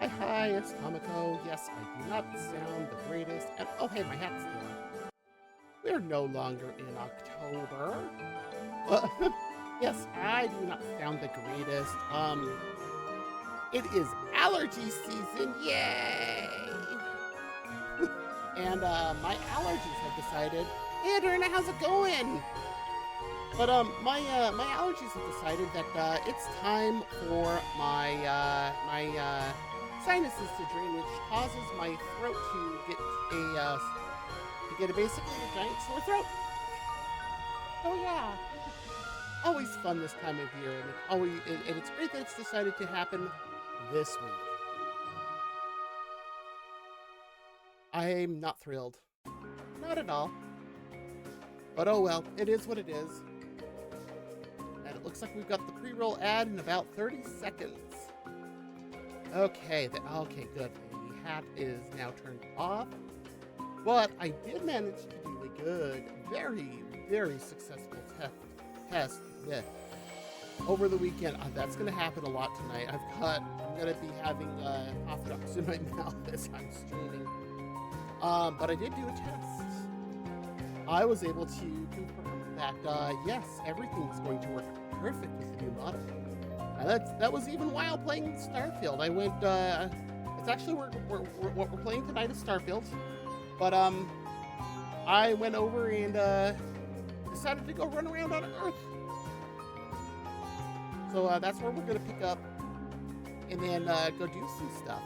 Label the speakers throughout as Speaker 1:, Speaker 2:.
Speaker 1: Hi, it's Tamako. Yes, I do not sound the greatest. And oh, hey, my hat's still. We're no longer in October. Uh, yes, I do not sound the greatest. It is allergy season. Yay! And my allergies have decided. Hey, Adriana, how's it going? But my allergies have decided that it's time for my sinuses to drain, which causes my throat to get basically a giant sore throat. Oh yeah, always fun this time of year, and it's great that it's decided to happen this week. I'm not thrilled, not at all. But oh well, it is what it is. And it looks like we've got the pre-roll ad in about 30 seconds. Okay, okay, good. The hat is now turned off. But I did manage to do a good, very successful test with over the weekend. That's going to happen a lot tonight. I'm going to be having cough drops in my mouth as I'm streaming. But I did do a test. I was able to confirm that, yes, everything's going to work perfect with the new model. And that was even while playing Starfield. I went, it's actually what we're playing tonight is Starfield. But, I went over and, decided to go run around on Earth. So, that's where we're going to pick up and then, go do some stuff.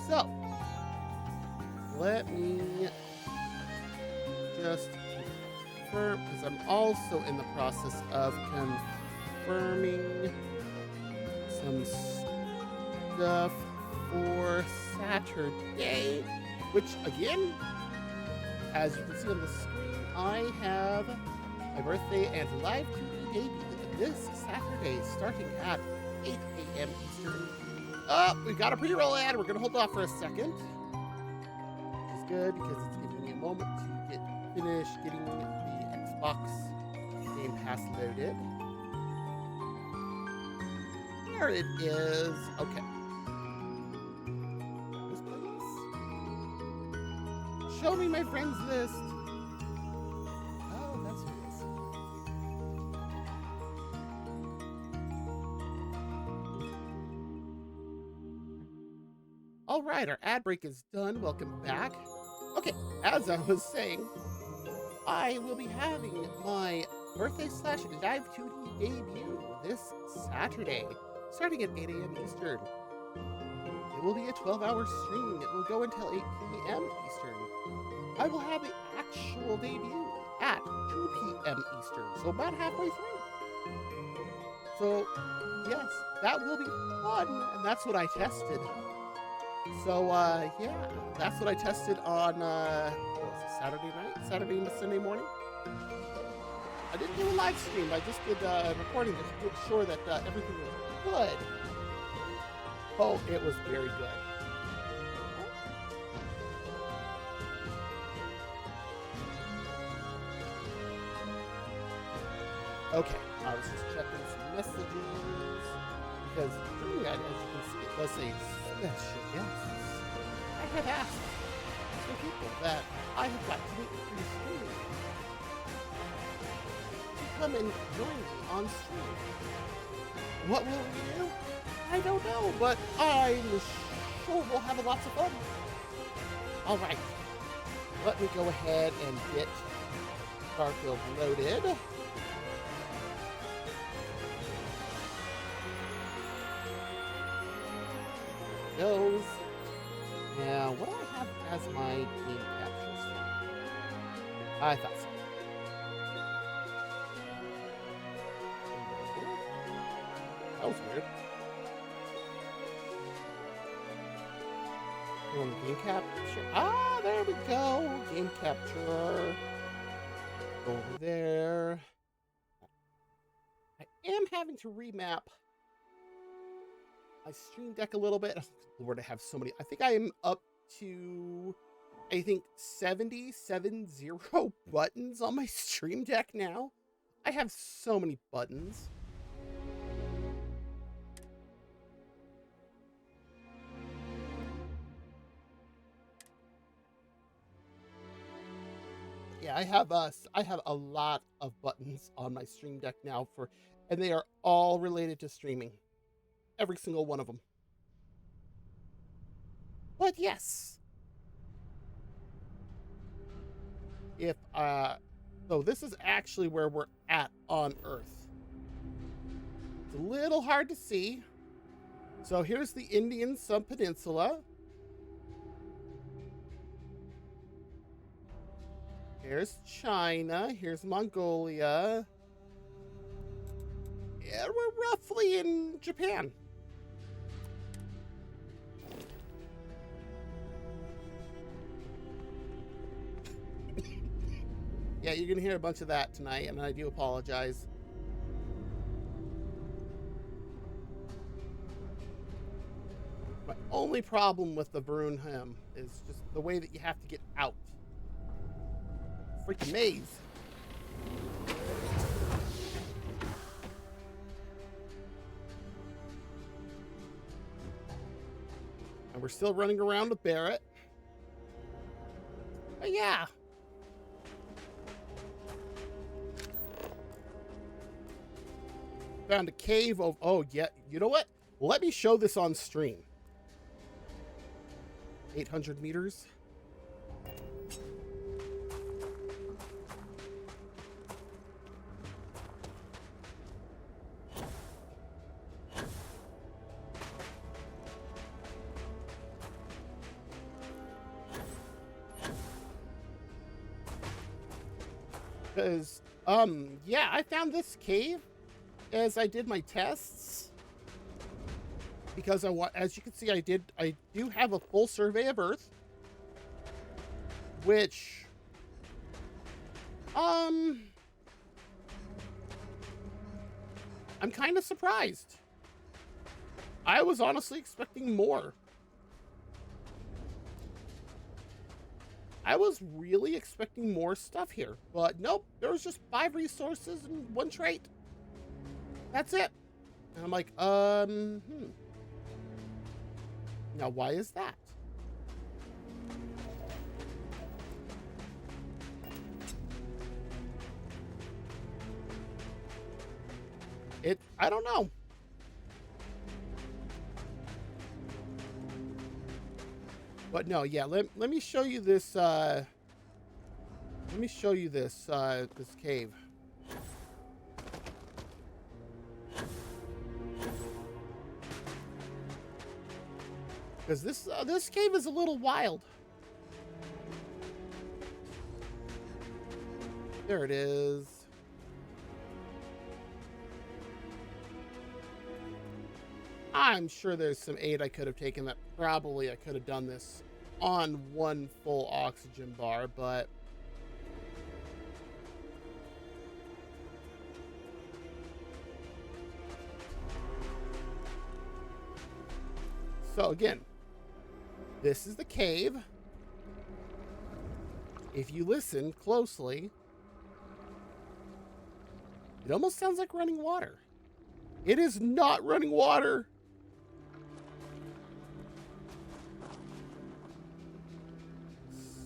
Speaker 1: So, let me just confirm, because I'm also in the process of confirming some stuff for Saturday, which again, as you can see on the screen, I have my birthday and live 2D debut this Saturday starting at 8 a.m. Eastern. Oh, we got a pre-roll ad. We're going to hold off for a second. Which is good because it's giving me a moment to get finished getting the Xbox Game Pass loaded. There it is. Okay. This place. Show me my friends list. Oh, that's who it is. All right, our ad break is done. Welcome back. Okay, as I was saying, I will be having my birthday / live 2D debut this Saturday, starting at 8 a.m. Eastern. It will be a 12-hour stream. It will go until 8 p.m. Eastern. I will have the actual debut at 2 p.m. Eastern, so about halfway through. So, yes, that will be fun, and that's what I tested. So, yeah, that's what I tested on, what was it, Saturday and Sunday morning. I didn't do a live stream, I just did a recording just to make sure that everything was good. Oh, it was very good. Okay, I was just checking some messages, because doing that, as you can see, it does say special guests. I have asked some people that I have got to meet pretty soon to come and join me on stream. What will we do? I don't know, but I'm sure we'll have lots of fun. All right, let me go ahead and get Starfield loaded. Goes. Now, what do I have as my game captures? I thought so. That was weird. On the game capture. Ah, there we go. Game capture. Over there. I am having to remap my stream deck a little bit. Lord, I have so many. I think I am up to, 70 buttons on my stream deck now. I have so many buttons. I have a lot of buttons on my Stream Deck now and they are all related to streaming. Every single one of them. But yes. So this is actually where we're at on Earth. It's a little hard to see. So here's the Indian subpeninsula. Here's China. Here's Mongolia. And we're roughly in Japan. Yeah, you're going to hear a bunch of that tonight, and I do apologize. My only problem with the Varunham is just the way that you have to get out. Freaking maze. And we're still running around with Barret. But yeah. Found a cave of, oh yeah, you know what? Let me show this on stream. 800 meters. Because, yeah, I found this cave as I did my tests. Because as you can see, I do have a full survey of Earth. Which, I'm kind of surprised. I was honestly expecting more. I was really expecting more stuff here, but nope, there was just 5 resources and 1 trait. That's it. And I'm like, Now, why is that? I don't know. But no, yeah, let me show you this, let me show you this, this cave. Because this cave is a little wild. There it is. I'm sure there's some aid I could have taken that probably I could have done this on 1 full oxygen bar, but so again, this is the cave. If you listen closely, it almost sounds like running water. It is not running water.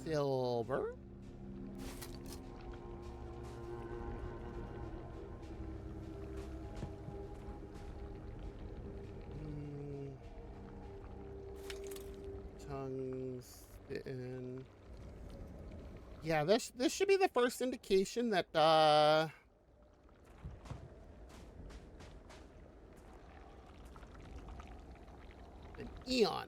Speaker 1: Silver. Tungsten. Yeah, this should be the first indication that an eon.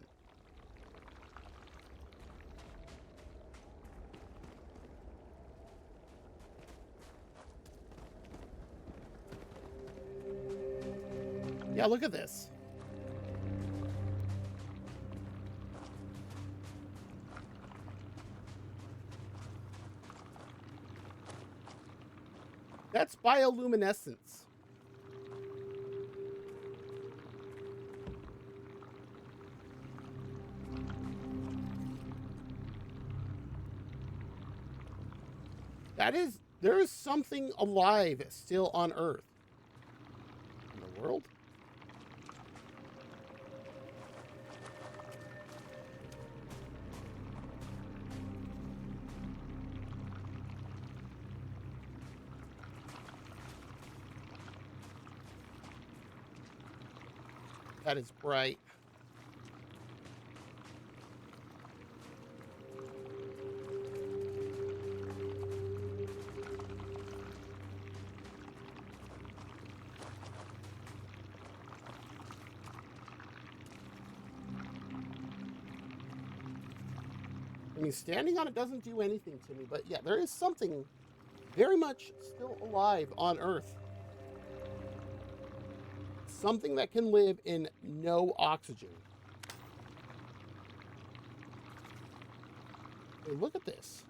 Speaker 1: Yeah, look at this. That's bioluminescence. There is something alive still on Earth. In the world? That is bright. I mean, standing on it doesn't do anything to me, but yeah, there is something very much still alive on Earth. Something that can live in no oxygen. Hey, look at this.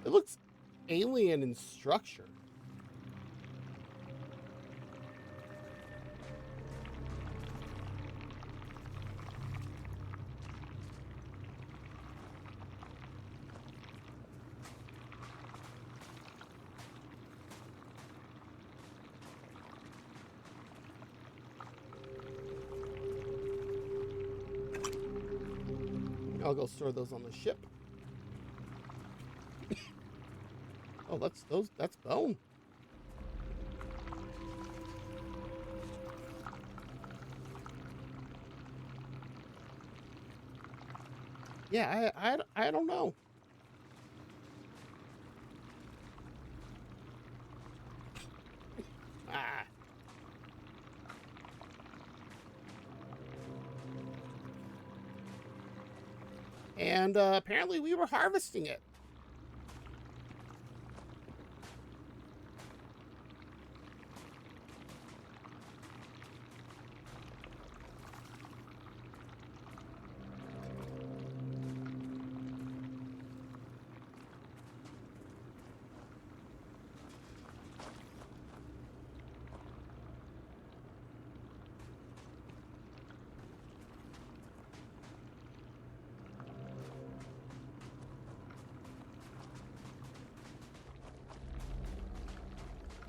Speaker 1: It looks alien in structure. I'll go store those on the ship. Oh, that's bone. Yeah, I don't know. Ah. And apparently we were harvesting it.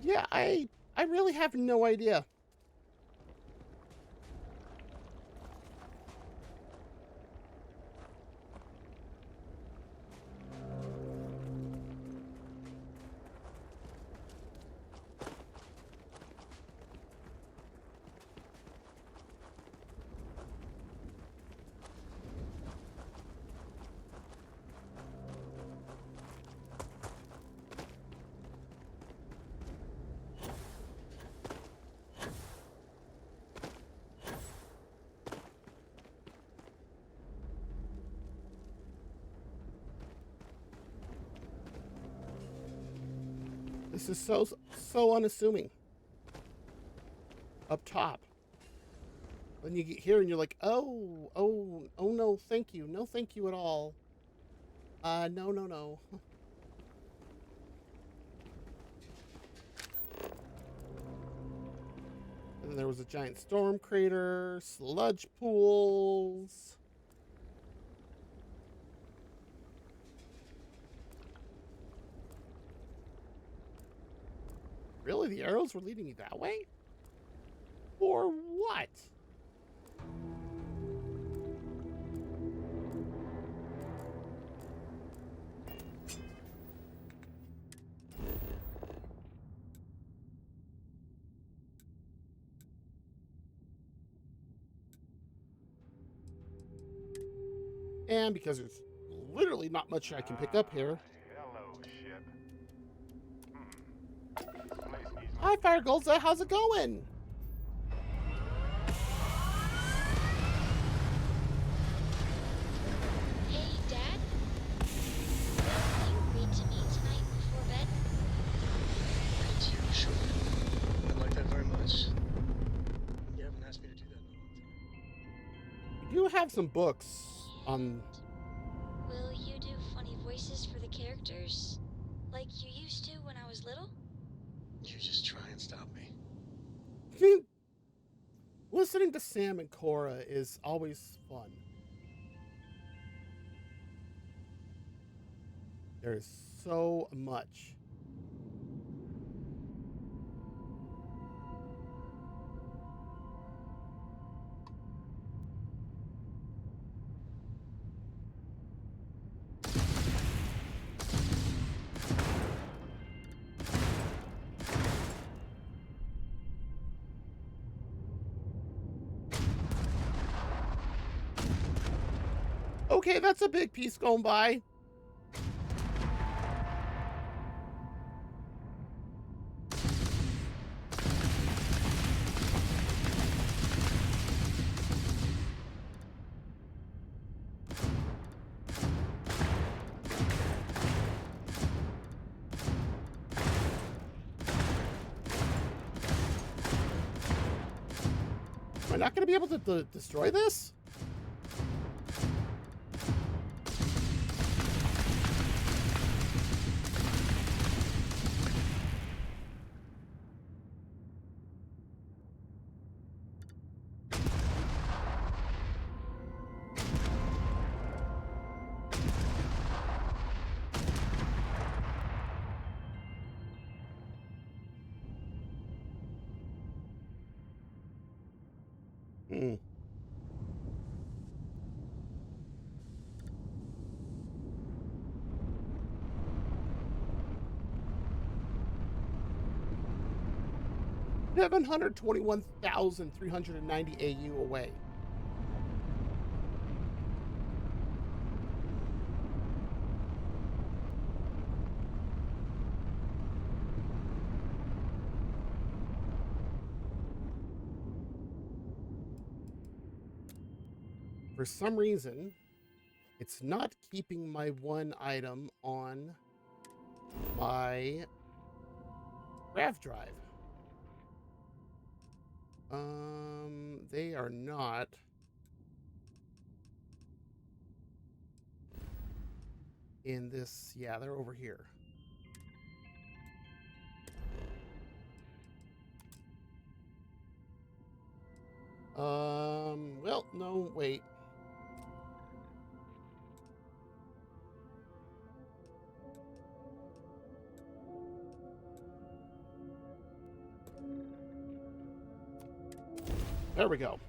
Speaker 1: Yeah, I really have no idea. This is so unassuming. Up top. Then you get here and you're like, oh no, thank you. No thank you at all. No. And then there was a giant storm crater, sludge pools. Really? The arrows were leading you that way? For what? And because there's literally not much I can pick up here.
Speaker 2: Hello, ship.
Speaker 1: Hi, Fire Golza. How's it going?
Speaker 3: Hey, Dad? Will you read to me tonight before bed?
Speaker 4: Read to you, sure. I'd like that very much. You haven't asked me to do that in a long time.
Speaker 1: We do have some books on.
Speaker 3: Will you do funny voices for the characters? Like you used to when I was little?
Speaker 4: You just try and stop me.
Speaker 1: Listening to Sam and Cora is always fun. There's so much. Okay, that's a big piece going by. Am I not going to be able to destroy this? Hmm. $721,390 AU away. For some reason, it's not keeping my one item on my grav drive. They are not. In this, yeah, they're over here. Well, no, wait. There we go.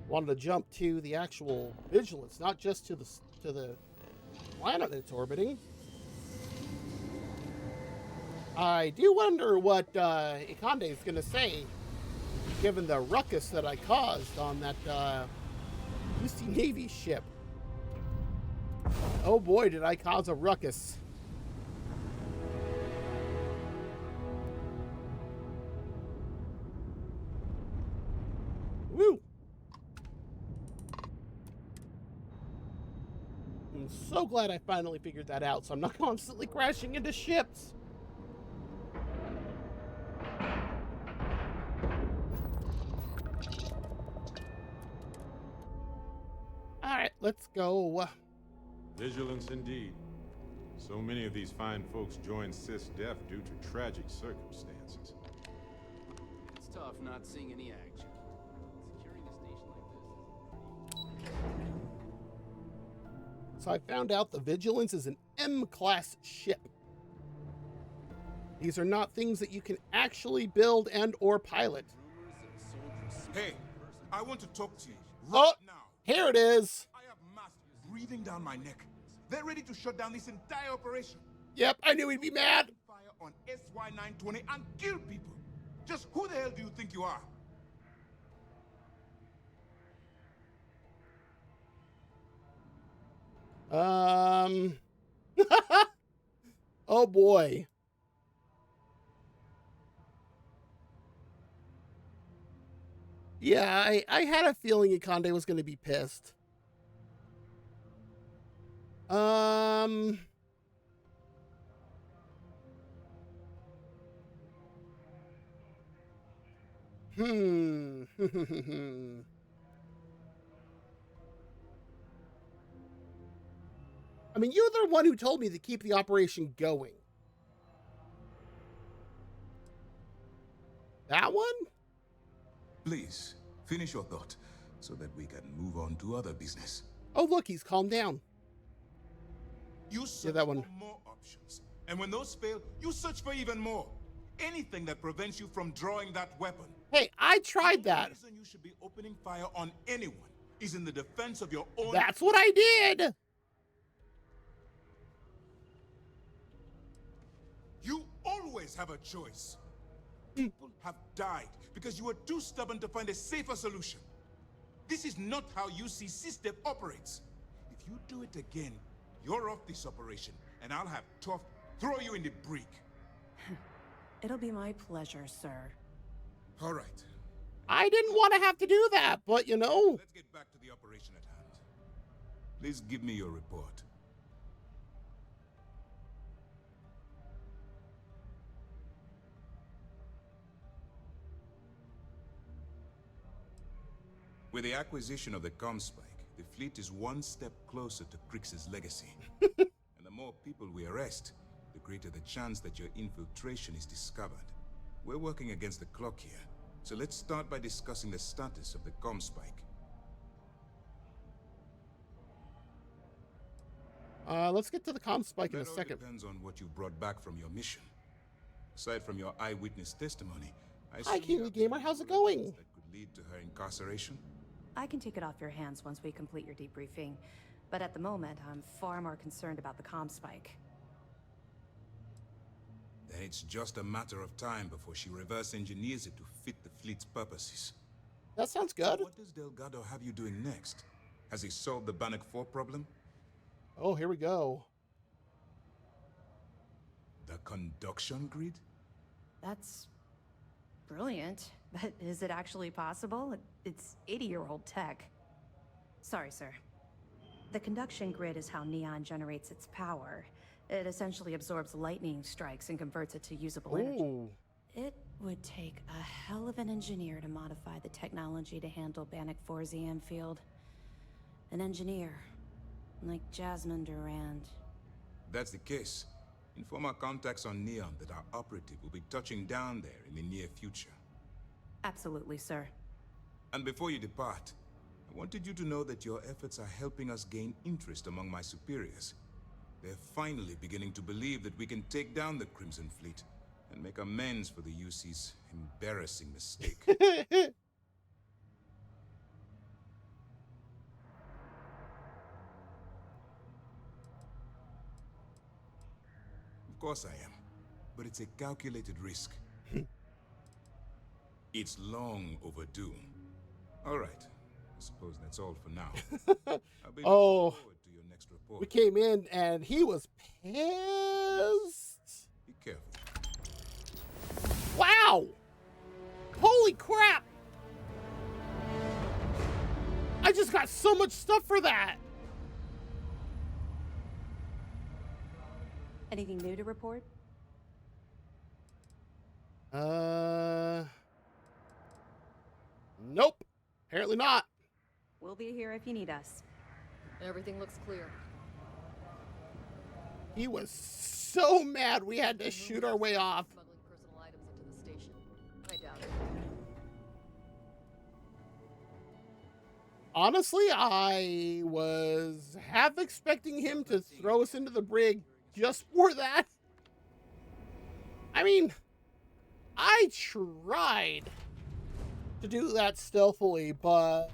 Speaker 1: Wanted to jump to the actual vigilance, not just to the planet it's orbiting. I do wonder what Ikande is going to say, given the ruckus that I caused on that UC Navy ship. Oh boy, did I cause a ruckus. Woo! I'm so glad I finally figured that out, so I'm not constantly crashing into ships. Alright, let's go.
Speaker 2: Vigilance indeed. So many of these fine folks joined SysDef due to tragic circumstances.
Speaker 5: It's tough not seeing any action. Securing a station like this is
Speaker 1: So I found out the Vigilance is an M-class ship. These are not things that you can actually build and or pilot.
Speaker 6: Hey, I want to talk to you
Speaker 1: Oh,
Speaker 6: right now.
Speaker 1: here it is.
Speaker 6: I have masks breathing down my neck. They're ready to shut down this entire operation.
Speaker 1: Yep, I knew he'd be mad.
Speaker 6: Fire on SY-920 and kill people. Just who the hell do you think you are?
Speaker 1: Oh boy. Yeah, I had a feeling Ikande was going to be pissed. I mean, you're the one who told me to keep the operation going. That one?
Speaker 6: Please, finish your thought so that we can move on to other business.
Speaker 1: Oh, look, he's calmed down.
Speaker 6: You search
Speaker 1: that one.
Speaker 6: for more options. And when those fail, you search for even more. Anything that prevents you from drawing that weapon.
Speaker 1: Hey, I tried that.
Speaker 6: The reason you should be opening fire on anyone is in the defense of your own.
Speaker 1: That's what I did.
Speaker 6: You always have a choice. People have died because you were too stubborn to find a safer solution. This is not how UC SysDef operates. you do it again, you're off this operation, and I'll have Tough throw you in the brig.
Speaker 7: It'll be my pleasure, sir.
Speaker 6: All right,
Speaker 1: I didn't want to have to do that, but you know.
Speaker 6: let's get back to the operation at hand. Please give me your report. With the acquisition of the Comspike, the fleet is one step closer to Crix's legacy. And the more people we arrest, the greater the chance that your infiltration is discovered. We're working against the clock here, so let's start by discussing the status of the Comspike.
Speaker 1: Let's get to the comm spike in a
Speaker 6: That all
Speaker 1: second.
Speaker 6: depends on what you brought back from your mission. Aside from your eyewitness testimony, I
Speaker 1: Hi,
Speaker 6: assume you
Speaker 1: Kingly
Speaker 6: have
Speaker 1: Gamer,
Speaker 6: any
Speaker 1: how's it
Speaker 6: evidence
Speaker 1: going?
Speaker 6: that could lead to her incarceration?
Speaker 7: I can take it off your hands once we complete your debriefing, but at the moment, I'm far more concerned about the comm spike.
Speaker 6: Then it's just a matter of time before she reverse engineers it to fit the fleet's purposes.
Speaker 1: That sounds
Speaker 6: So
Speaker 1: good.
Speaker 6: what does Delgado have you doing next? Has he solved the Bannock 4 problem?
Speaker 1: Oh, here we go.
Speaker 6: The conduction grid?
Speaker 7: That's brilliant, but is it actually possible? It's 80-year-old tech. Sorry, sir. The conduction grid is how Neon generates its power. It essentially absorbs lightning strikes and converts it to usable energy.
Speaker 1: Ooh.
Speaker 7: It would take a hell of an engineer to modify the technology to handle Bannock 4's EM field. An engineer, like Jasmine Durand.
Speaker 6: If that's the case, inform our contacts on Neon that our operative will be touching down there in the near future.
Speaker 7: Absolutely, sir.
Speaker 6: And before you depart, I wanted you to know that your efforts are helping us gain interest among my superiors. They're finally beginning to believe that we can take down the Crimson Fleet and make amends for the UC's embarrassing mistake. Of course I am, but it's a calculated risk. It's long overdue. All right, I suppose that's all for now. I'll be
Speaker 1: Oh.
Speaker 6: looking forward to your next report.
Speaker 1: We came in and he was pissed.
Speaker 6: Be careful.
Speaker 1: Wow! Holy crap! I just got so much stuff for that.
Speaker 7: Anything new to report?
Speaker 1: Nope. Apparently not.
Speaker 7: We'll be here if you need us.
Speaker 8: Everything looks clear.
Speaker 1: He was so mad we had to shoot our way off.
Speaker 8: Smuggling personal items into the station. I doubt it.
Speaker 1: Honestly, I was half expecting him to throw us into the brig just for that. I mean, I tried to do that stealthily, but...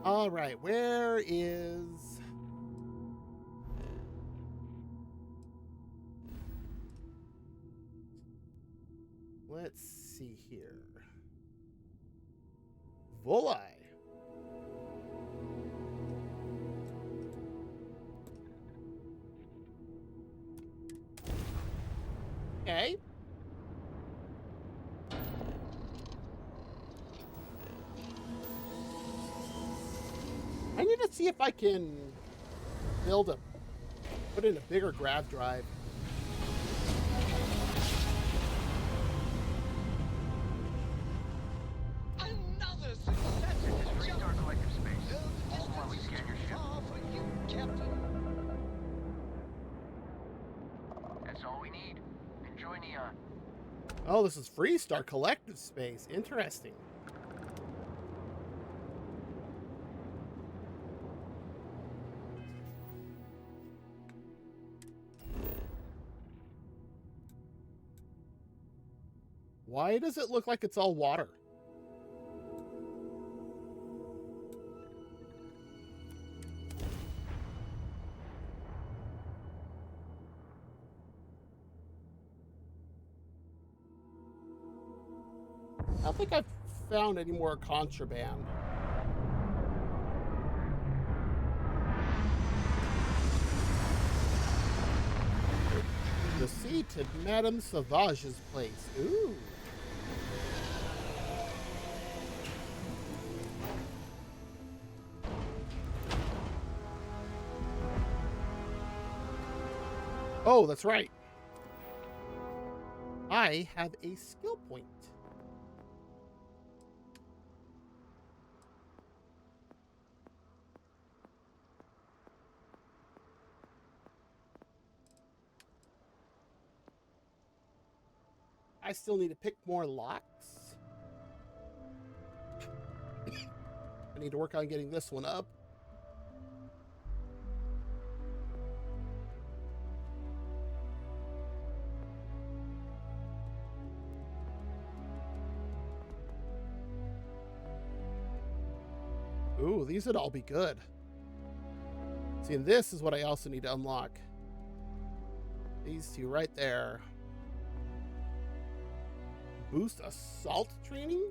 Speaker 1: All right, where is... Let's see here. Volai. Okay. I need to see if I can put in a bigger grav drive.
Speaker 9: Another success! Restart collective space. All while we scan your ship. For you, Captain. That's all we need. Enjoy Neon.
Speaker 1: Oh, this is Freestar Collective Space. Interesting. Why does it look like it's all water? don't think I've found any more contraband. Proceed to Madame Sauvage's place. Ooh. Oh, that's right. I have a skill point. I still need to pick more locks. I need to work on getting this one up. Ooh, these would all be good. See, and this is what I also need to unlock. These two right there. Boost assault training?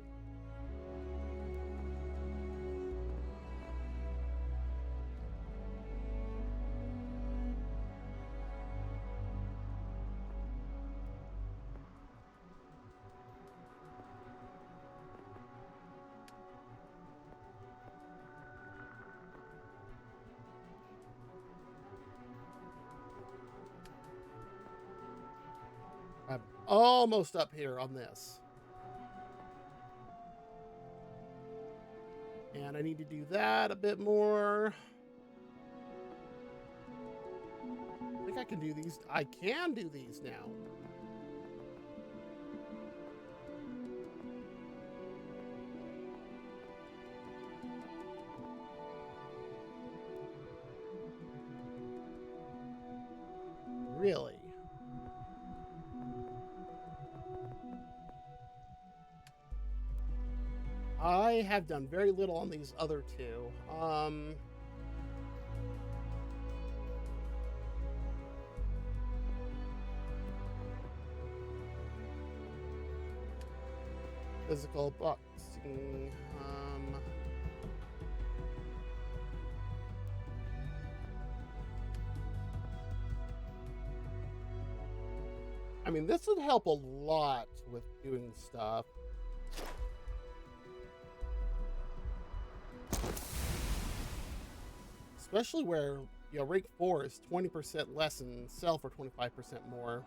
Speaker 1: I'm almost up here on this. And I need to do that a bit more. I think I can do these. I can do these now. Really? I have done very little on these other two. Physical boxing. I mean, this would help a lot with doing stuff. Especially where, you know, rank 4 is 20% less and sell for 25% more.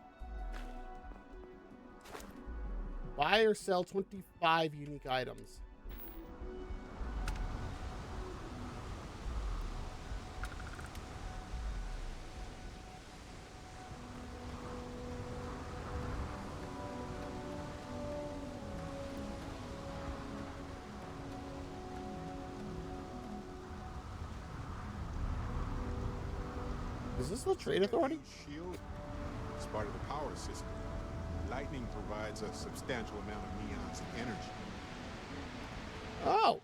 Speaker 1: Buy or sell 25 unique items. Is this the Trade Authority?
Speaker 2: Shield is part of the power system. Lightning provides a substantial amount of Neon's energy.
Speaker 1: Oh.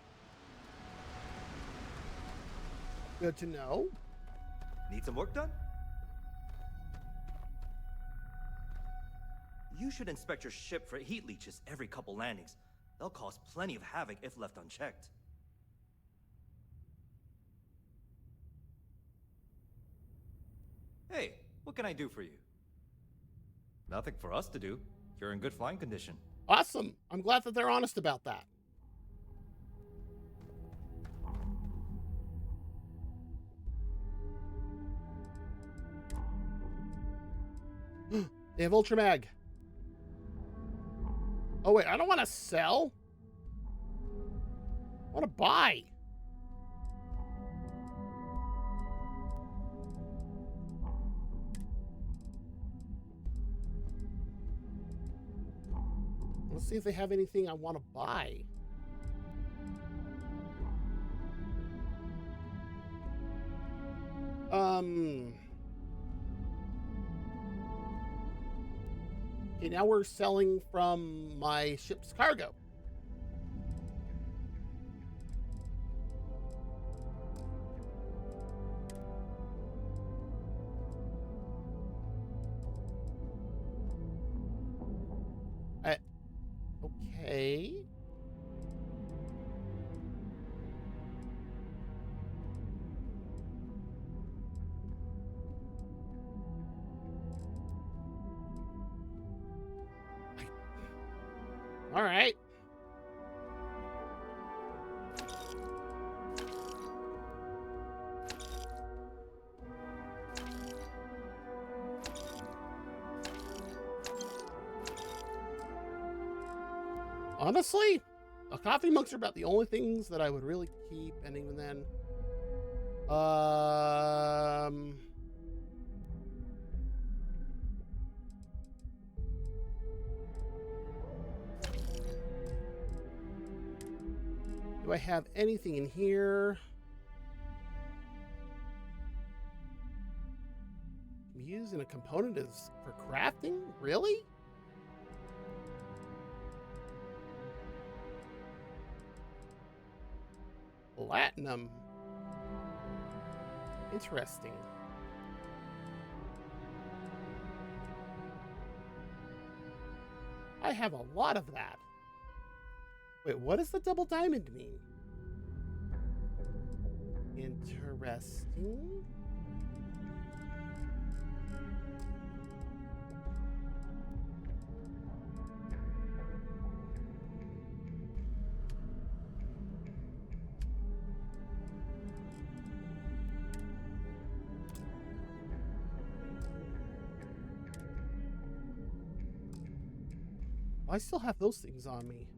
Speaker 1: Good to know.
Speaker 10: Need some work done? You should inspect your ship for heat leeches every couple landings. They'll cause plenty of havoc if left unchecked. Hey, what can I do for you? Nothing for us to do. You're in good flying condition.
Speaker 1: Awesome. I'm glad that they're honest about that. They have Ultramag. Oh, wait. I don't want to sell. I want to buy. Let's see if they have anything I want to buy. Okay, now we're selling from my ship's cargo. Okay. All right. Honestly, coffee mugs are about the only things that I would really keep, and even then, do I have anything in here? Using a component is for crafting? Really? Platinum. Interesting. I have a lot of that. Wait, what does the double diamond mean? Interesting. I still have those things on me.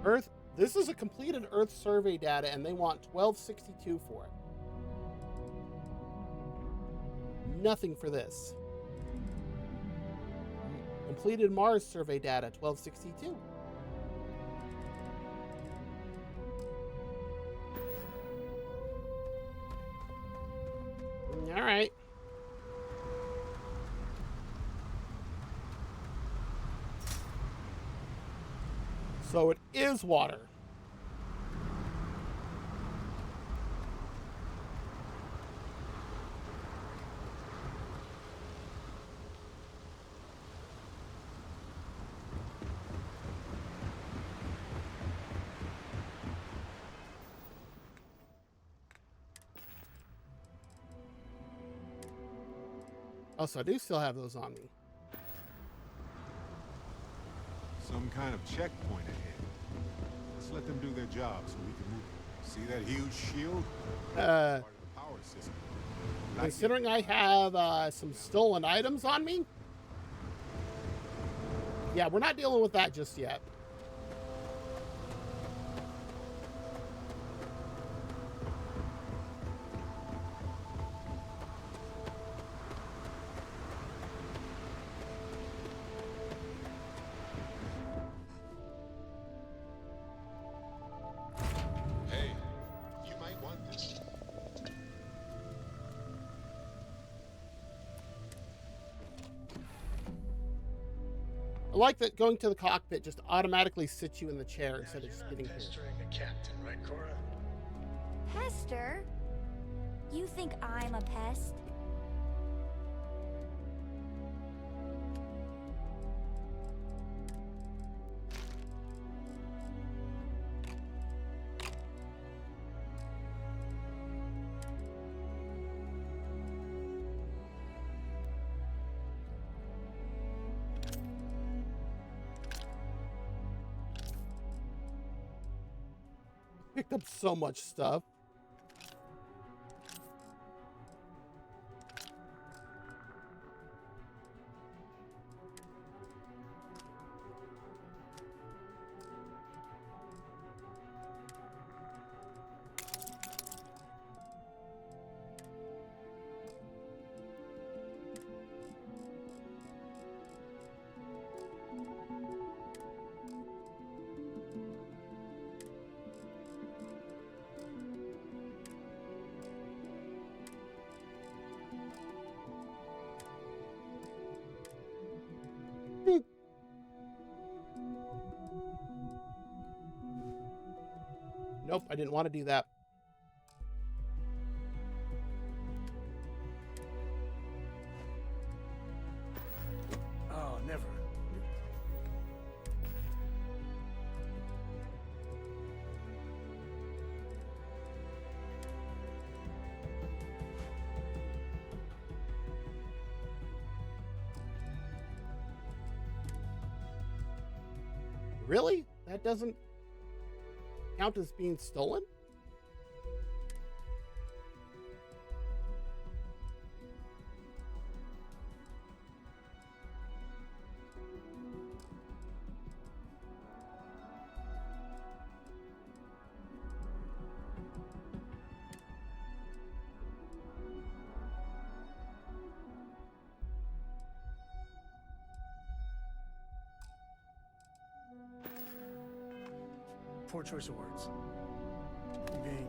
Speaker 1: Earth, this is a completed Earth survey data, and they want 1262 for it. Nothing for this. Completed Mars survey data, 1262. All right. So it is water. Oh, so I do still have those on me.
Speaker 2: Some kind of checkpoint ahead. Let's let them do their job so we can move. See that huge shield? Part of the power system.
Speaker 1: Considering I have some stolen items on me, yeah, we're not dealing with that just yet.
Speaker 2: Hey, you might want this.
Speaker 1: I like that going to the cockpit just automatically sits you in the chair instead of just getting here.
Speaker 4: Pestering the captain, right, Cora?
Speaker 3: Pester? You think I'm a pest?
Speaker 1: Picked up so much stuff. Nope, I didn't want to do that.
Speaker 4: Oh, never.
Speaker 1: Really? That doesn't count as being stolen?
Speaker 4: Poor choice of words. Being,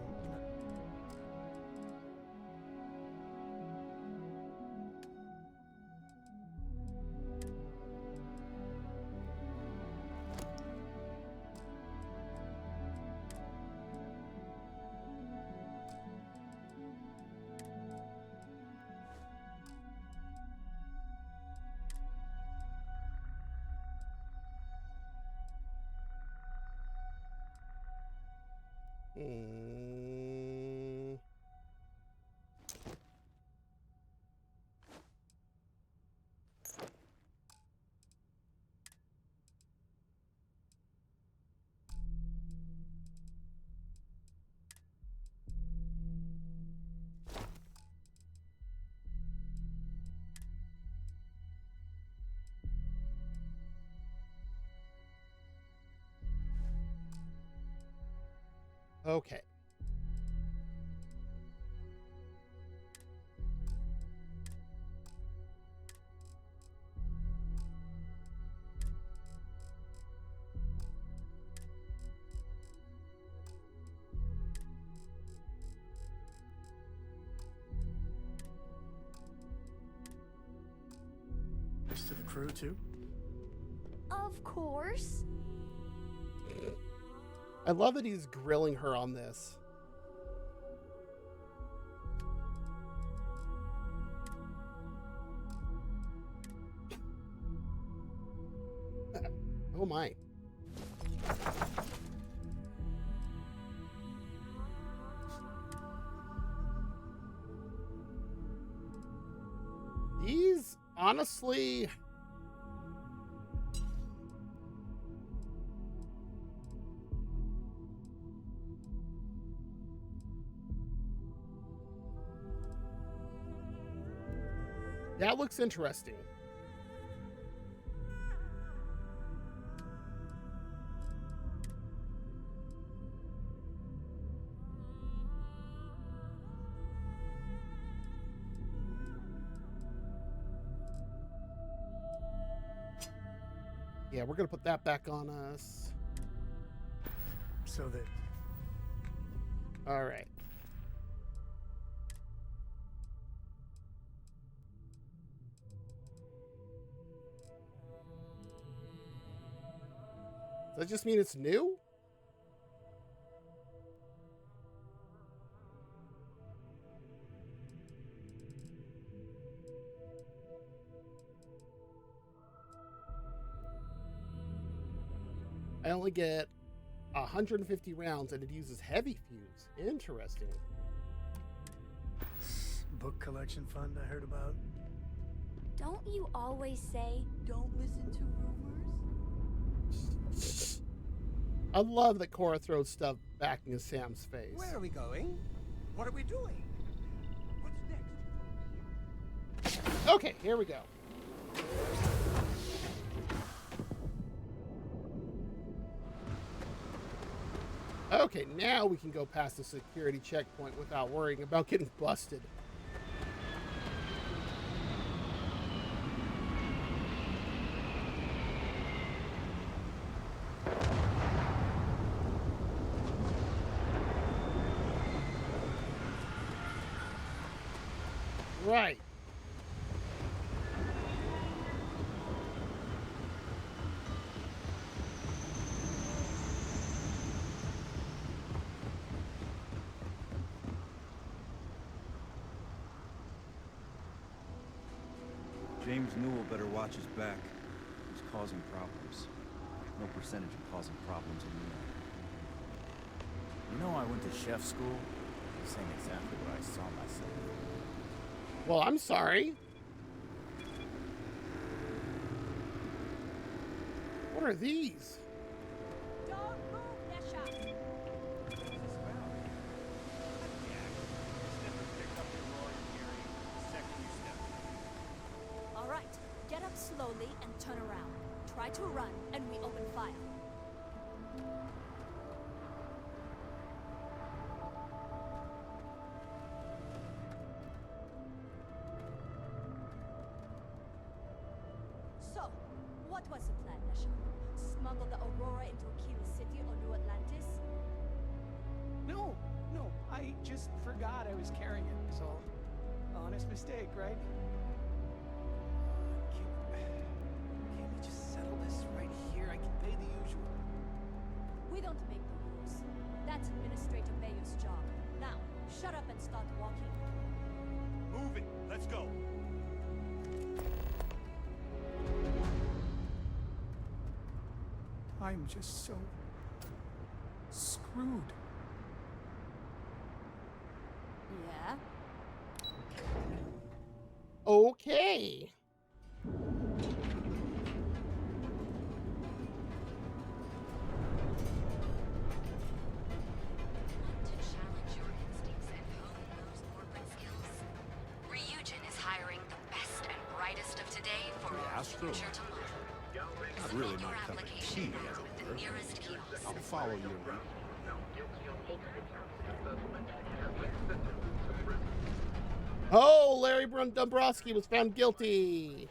Speaker 1: Hmm. Okay.
Speaker 4: thanks to the crew, too.
Speaker 3: Of course.
Speaker 1: I love that he's grilling her on this. Oh my. These, honestly... That looks interesting. Yeah, we're going to put that back on us.
Speaker 4: So that...
Speaker 1: All right. Does that just mean it's new? I only get 150 rounds and it uses heavy fuse. Interesting.
Speaker 4: Book collection fund I heard about.
Speaker 3: Don't you always say, don't listen to rumors?
Speaker 1: I love that Cora throws stuff back in Sam's face.
Speaker 9: Where are we going? What are we doing? What's next?
Speaker 1: Okay, here we go. Okay, now we can go past the security checkpoint without worrying about getting busted. Right.
Speaker 11: James Newell better watch his back. He's causing problems. No percentage of causing problems in New York.
Speaker 5: You know, I went to chef school. Saying exactly what I saw myself.
Speaker 1: Well, I'm sorry. What are these?
Speaker 12: slowly and turn around. Try to run, and we open fire. So, what was the plan, Nesha? Smuggle the Aurora into Aquila City or New Atlantis?
Speaker 13: No, I just forgot I was carrying it, so honest mistake, right? Can't we just settle this right here? I can pay the usual.
Speaker 12: We don't make the rules. That's Administrator Bayer's job. Now, shut up and start walking.
Speaker 10: Move it. Let's go.
Speaker 13: I'm just so screwed.
Speaker 12: Yeah?
Speaker 1: Okay.
Speaker 2: Not really my cup of tea, as it were. I'll follow your lead.
Speaker 1: Oh, Larry Dombrowski was found guilty.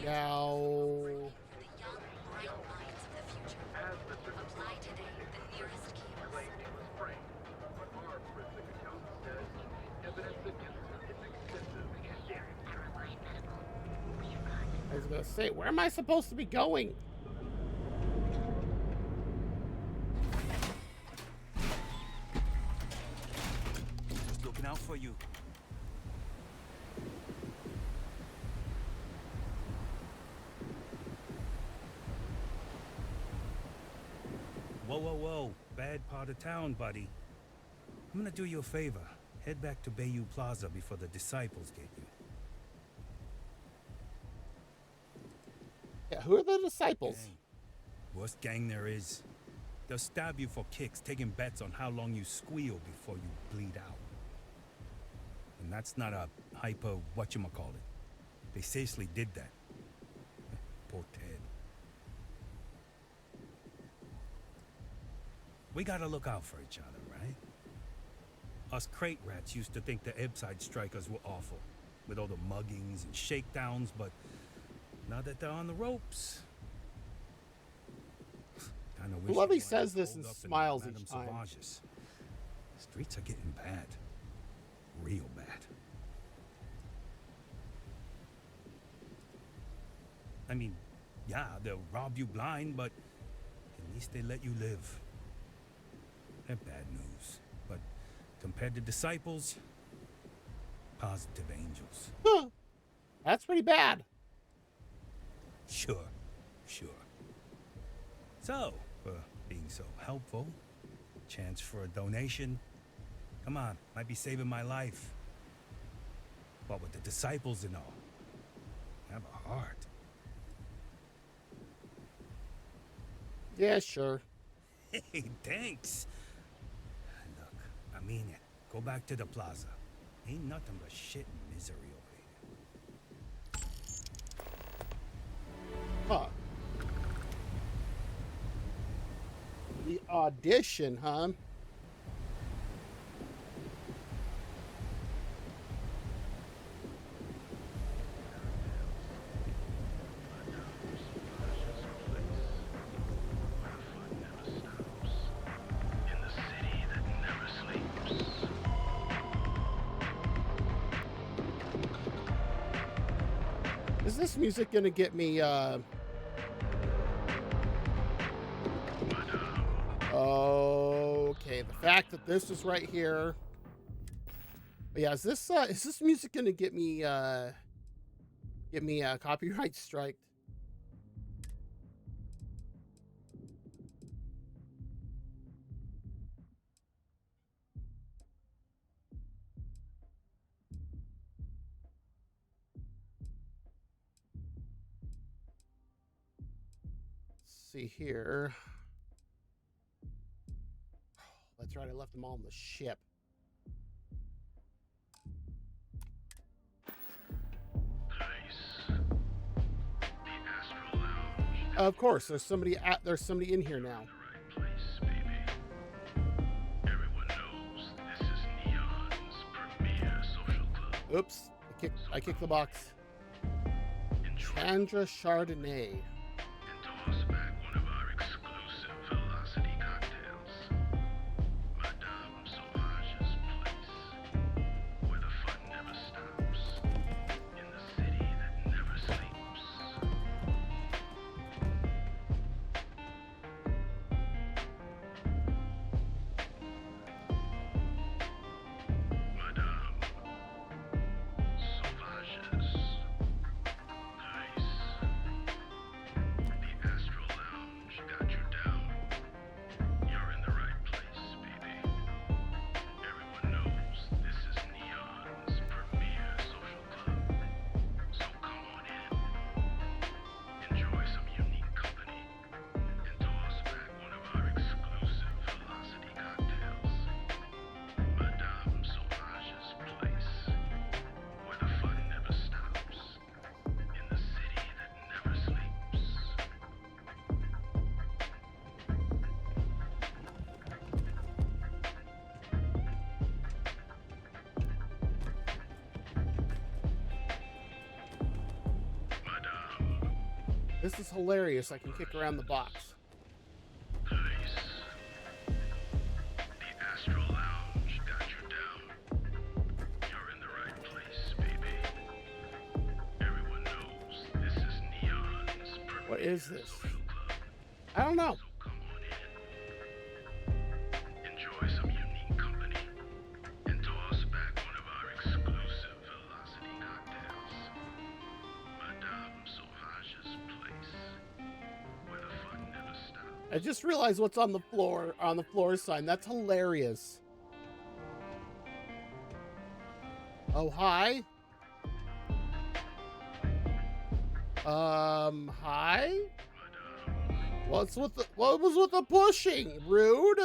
Speaker 1: Now, I was gonna say, where am I supposed to be going?
Speaker 11: Just looking out for you. Whoa. Bad part of town, buddy. I'm gonna do you a favor. Head back to Bayou Plaza before the disciples get you.
Speaker 1: Yeah, who are the disciples?
Speaker 11: Gang. Worst gang there is. They'll stab you for kicks, taking bets on how long you squeal before you bleed out. And that's not a hyper whatchamacallit. They seriously did that. Poor Ted. We gotta look out for each other, right? Us crate rats used to think the Ebbside strikers were awful, with all the muggings and shakedowns, but now that they're on the ropes... Kinda wish
Speaker 1: Lovey
Speaker 11: they
Speaker 1: says
Speaker 11: weren't
Speaker 1: this and
Speaker 11: holed up in
Speaker 1: smiles
Speaker 11: Madame
Speaker 1: each time.
Speaker 11: Sauvage's. Streets are getting bad. Real bad. I mean, yeah, they'll rob you blind, but at least they let you live. They're bad news, but compared to disciples, positive angels.
Speaker 1: Huh. That's pretty bad.
Speaker 11: Sure. So, for being so helpful, chance for a donation. Come on, might be saving my life. What with the disciples and all. Have a heart.
Speaker 1: Yeah, sure.
Speaker 11: Hey, thanks. Look, I mean it. Go back to the plaza. Ain't nothing but shit and misery over here.
Speaker 1: Huh. The audition, huh? Is this music gonna get me, okay, the fact that this is right here. But yeah, is this music gonna get me copyright striked? See here. That's right, I left them all on the ship.
Speaker 9: Place
Speaker 1: Of course, there's somebody in here now. Oops, I kicked the box. Chandra Chardonnay. This is hilarious. I can kick around the box. What is this? I don't know. I just realized what's on the floor sign. That's hilarious. Oh, hi. Hi? What was with the pushing? Rude.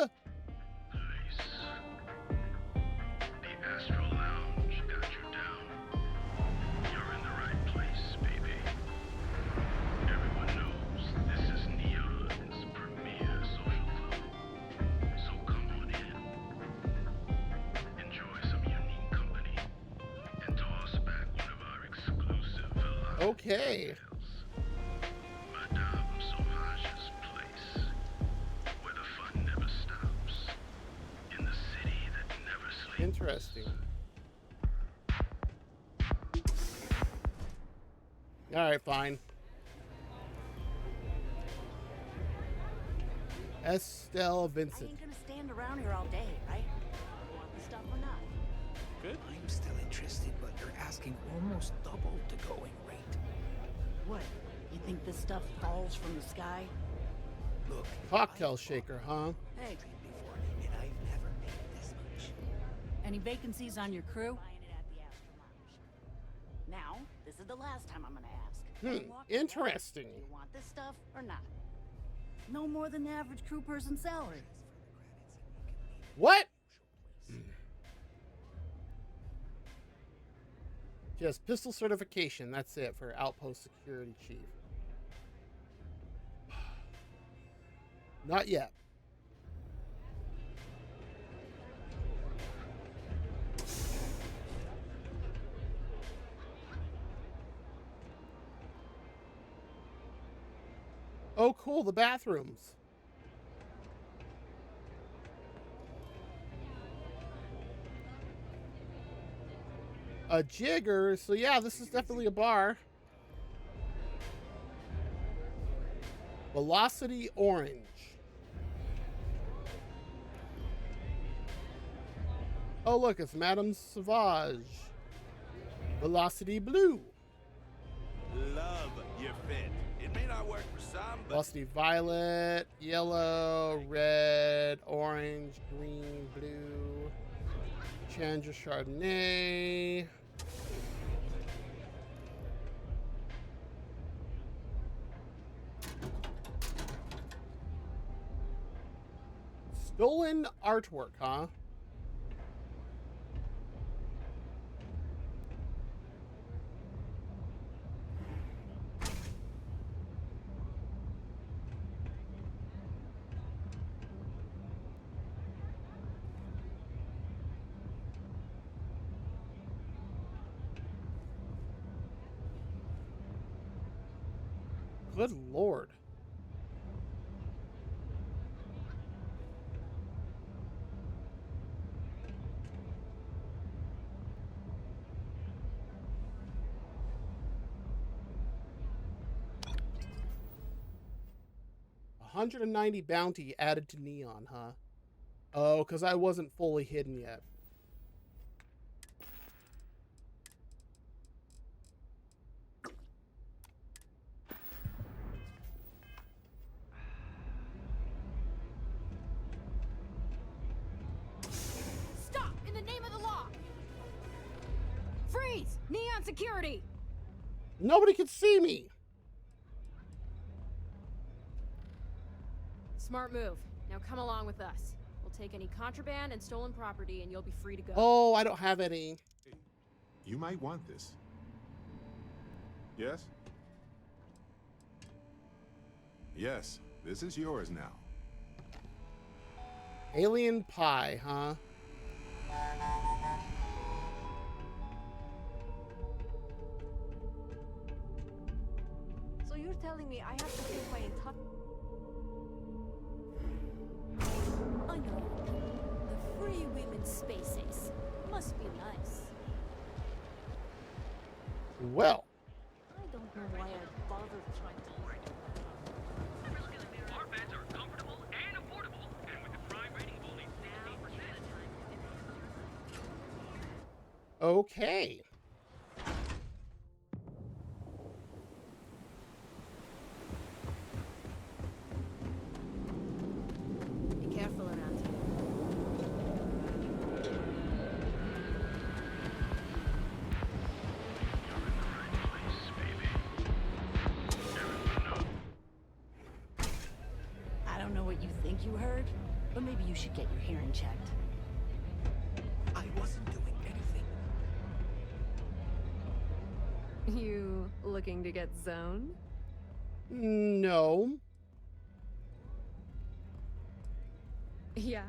Speaker 1: Okay. Interesting. All right, fine. Estelle Vincent.
Speaker 14: I ain't gonna stand around here all day, right? Want the stuff or not?
Speaker 13: Good.
Speaker 15: I'm still interested, but you're asking almost double the going rate.
Speaker 14: What? You think this stuff falls from the sky?
Speaker 15: Look.
Speaker 1: Cocktail shaker, huh?
Speaker 14: Hey.
Speaker 15: Before, and I've never made this much.
Speaker 14: Any vacancies on your crew? Now, this is the last time I'm gonna ask.
Speaker 1: Interesting.
Speaker 14: Do you want this stuff or not? No more than the average crew person salary.
Speaker 1: What? Just pistol certification. That's it for Outpost Security Chief. Not yet. Oh, cool. The bathrooms. A jigger. So yeah, this is definitely a bar. Velocity Orange. Oh, look, it's Madame Sauvage. Velocity Blue.
Speaker 16: Love your fit. It may not work for some, but
Speaker 1: Velocity Violet, Yellow, Red, Orange, Green, Blue. Chandra Chardonnay. Stolen artwork, huh? Good lord. $190 bounty added to Neon, huh? Oh, because I wasn't fully hidden yet.
Speaker 12: Stop! In the name of the law! Freeze! Neon security!
Speaker 1: Nobody can see me!
Speaker 8: Smart move. Now come along with us. We'll take any contraband and stolen property and you'll be free to go.
Speaker 1: Oh, I don't have any.
Speaker 2: You might want this. Yes? Yes, this is yours now.
Speaker 1: Alien pie, huh?
Speaker 12: So you're telling me I have to take my entire... I know. The free women's spaces. Must be nice.
Speaker 1: Well.
Speaker 12: I don't know why I bothered trying to...
Speaker 9: Our beds are comfortable and affordable, and with a crime rating of only 16%.
Speaker 1: Okay.
Speaker 8: Be careful around here.
Speaker 14: I don't know what you think you heard, but maybe you should get your hearing checked.
Speaker 15: I wasn't doing anything.
Speaker 8: You looking to get zoned?
Speaker 1: No.
Speaker 8: Yeah?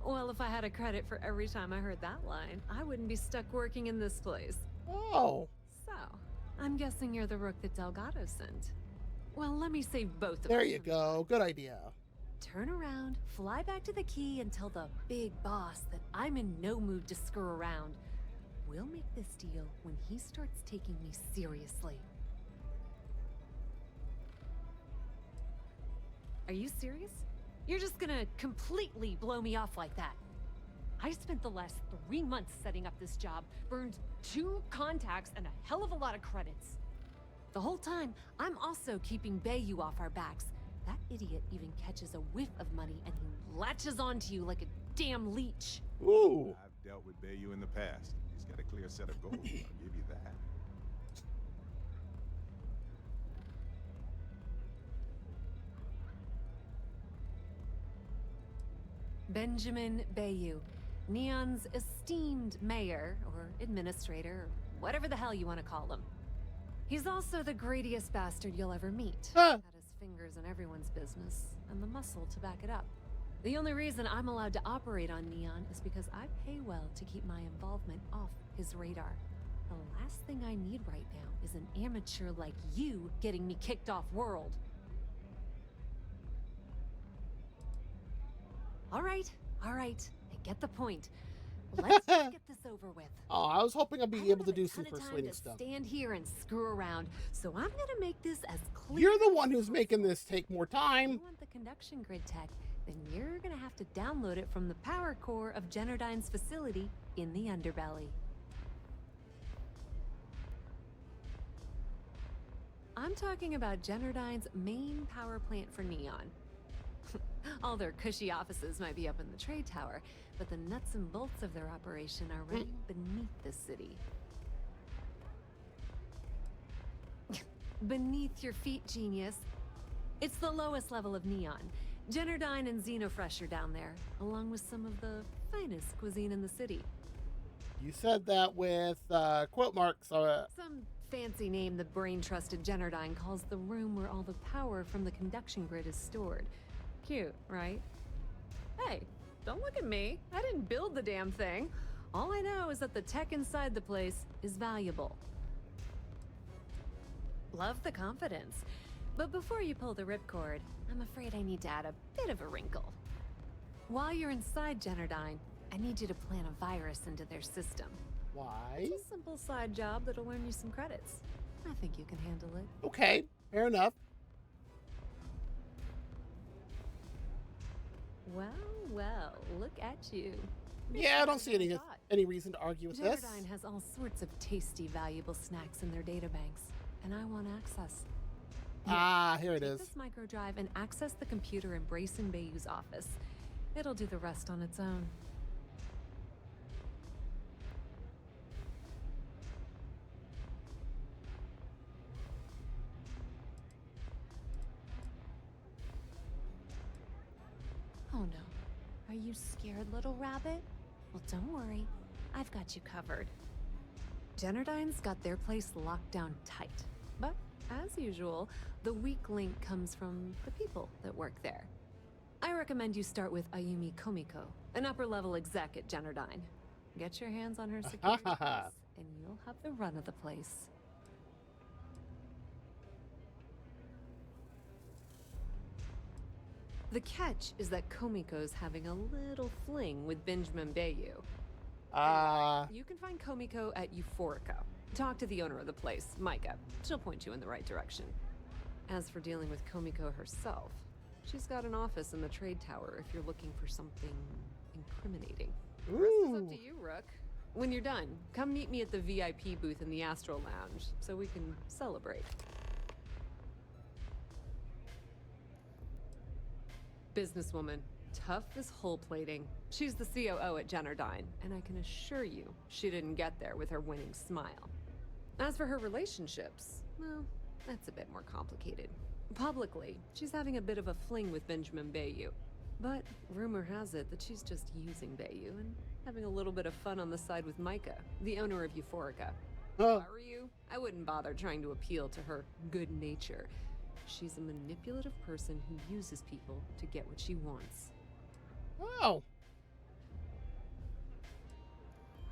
Speaker 8: Well, if I had a credit for every time I heard that line, I wouldn't be stuck working in this place.
Speaker 1: Oh.
Speaker 8: So, I'm guessing you're the rook that Delgado sent. Well, let me save both of us.
Speaker 1: There you go. Good idea.
Speaker 8: Turn around, fly back to the key, and tell the big boss that I'm in no mood to screw around. We'll make this deal when he starts taking me seriously. Are you serious? You're just gonna completely blow me off like that? I spent the last 3 months setting up this job, burned 2 contacts and a hell of a lot of credits. The whole time, I'm also keeping Bayou off our backs. That idiot even catches a whiff of money and he latches onto you like a damn leech.
Speaker 1: Ooh.
Speaker 2: I've dealt with Bayou in the past. He's got a clear set of goals. I'll give you that.
Speaker 8: Benjamin Bayou, Neon's esteemed mayor, or administrator, or whatever the hell you want to call him. He's also the greediest bastard you'll ever meet. Got his fingers in everyone's business, and the muscle to back it up. The only reason I'm allowed to operate on Neon is because I pay well to keep my involvement off his radar. The last thing I need right now is an amateur like you getting me kicked off world. All right. I get the point. Let's just get this over with.
Speaker 1: Oh, I was hoping I'd be able to do some persuading stuff.
Speaker 8: Stand here and screw around, so I'm gonna make this as clear.
Speaker 1: You're the one who's making this take more time.
Speaker 8: If you want the conduction grid tech, then you're gonna have to download it from the power core of Generdyne's facility in the underbelly. I'm talking about Generdyne's main power plant for Neon. All their cushy offices might be up in the trade tower, but the nuts and bolts of their operation are running beneath the city. Beneath your feet, genius. It's the lowest level of Neon. Generdyne and Xenofresh are down there, along with some of the finest cuisine in the city.
Speaker 1: You said that with quote marks.
Speaker 8: Some fancy name the brain-trusted Generdyne calls the room where all the power from the conduction grid is stored. Cute, right? Hey, don't look at me. I didn't build the damn thing. All I know is that the tech inside the place is valuable. Love the confidence. But before you pull the ripcord, I'm afraid I need to add a bit of a wrinkle. While you're inside Generdyne, I need you to plant a virus into their system.
Speaker 1: Why?
Speaker 8: It's a simple side job that'll earn you some credits. I think you can handle it.
Speaker 1: Okay, fair enough.
Speaker 8: Well, well, look at you.
Speaker 1: Yeah, I don't see any reason to argue with this.
Speaker 8: Generdyne has all sorts of tasty, valuable snacks in their databanks, and I want access.
Speaker 1: Here it is.
Speaker 8: Take this micro drive and access the computer in Brayson Bayou's office. It'll do the rest on its own. Oh no. Are you scared, little rabbit? Well, don't worry. I've got you covered. Generdyne's got their place locked down tight. But, as usual, the weak link comes from the people that work there. I recommend you start with Ayumi Komiko, an upper-level exec at Generdyne. Get your hands on her security case, and you'll have the run of the place. The catch is that Komiko's having a little fling with Benjamin Bayou. You can find Komiko at Euphorica. Talk to the owner of the place, Micah. She'll point you in the right direction. As for dealing with Komiko herself, she's got an office in the trade tower if you're looking for something incriminating. The rest is up to you, Rook. When you're done, come meet me at the VIP booth in the Astro Lounge so we can celebrate. Businesswoman, tough as hull plating. She's the COO at Generdyne, and I can assure you she didn't get there with her winning smile. As for her relationships, well, that's a bit more complicated. Publicly, she's having a bit of a fling with Benjamin Bayou. But rumor has it that she's just using Bayou and having a little bit of fun on the side with Micah, the owner of Euphorica. If I were you, I wouldn't bother trying to appeal to her good nature. She's a manipulative person who uses people to get what she wants.
Speaker 1: Oh.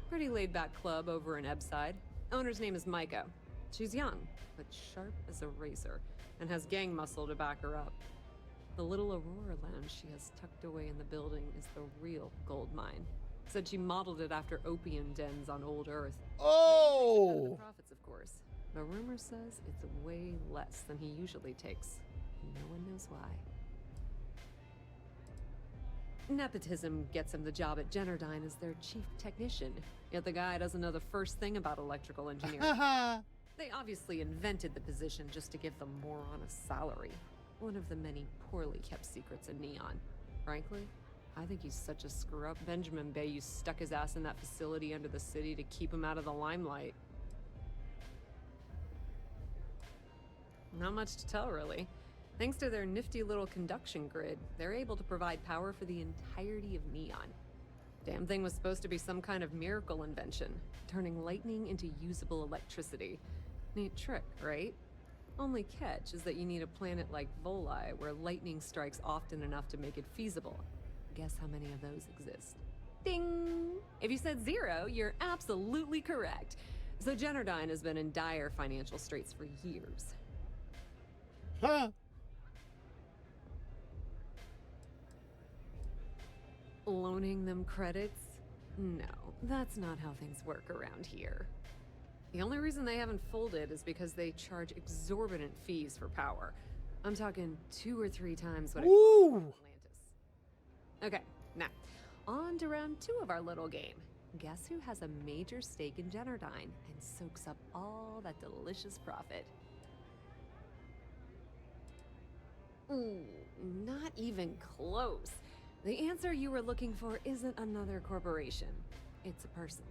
Speaker 8: Pretty laid-back club over in Ebbside. Owner's name is Micah. She's young, but sharp as a razor, and has gang muscle to back her up. The little Aurora lounge she has tucked away in the building is the real gold mine. Said she modeled it after opium dens on old Earth.
Speaker 1: Oh!
Speaker 8: The profits, of course. But rumor says it's way less than he usually takes. No one knows why. Nepotism gets him the job at Generdyne as their chief technician. Yet the guy doesn't know the first thing about electrical engineering. They obviously invented the position just to give the moron a salary. One of the many poorly kept secrets in Neon. Frankly, I think he's such a screw-up. Benjamin Bayou stuck his ass in that facility under the city to keep him out of the limelight. Not much to tell, really. Thanks to their nifty little conduction grid, they're able to provide power for the entirety of Neon. Damn thing was supposed to be some kind of miracle invention, turning lightning into usable electricity. Neat trick, right? Only catch is that you need a planet like Voli, where lightning strikes often enough to make it feasible. Guess how many of those exist? Ding! If you said 0, you're absolutely correct. So Generdyne has been in dire financial straits for years.
Speaker 1: Huh?
Speaker 8: Loaning them credits? No, that's not how things work around here. The only reason they haven't folded is because they charge exorbitant fees for power. I'm talking 2 or 3 times what it costs in Atlantis. Okay, now, on to round 2 of our little game. Guess who has a major stake in Generdyne and soaks up all that delicious profit? Ooh, not even close. The answer you were looking for isn't another corporation. It's a person.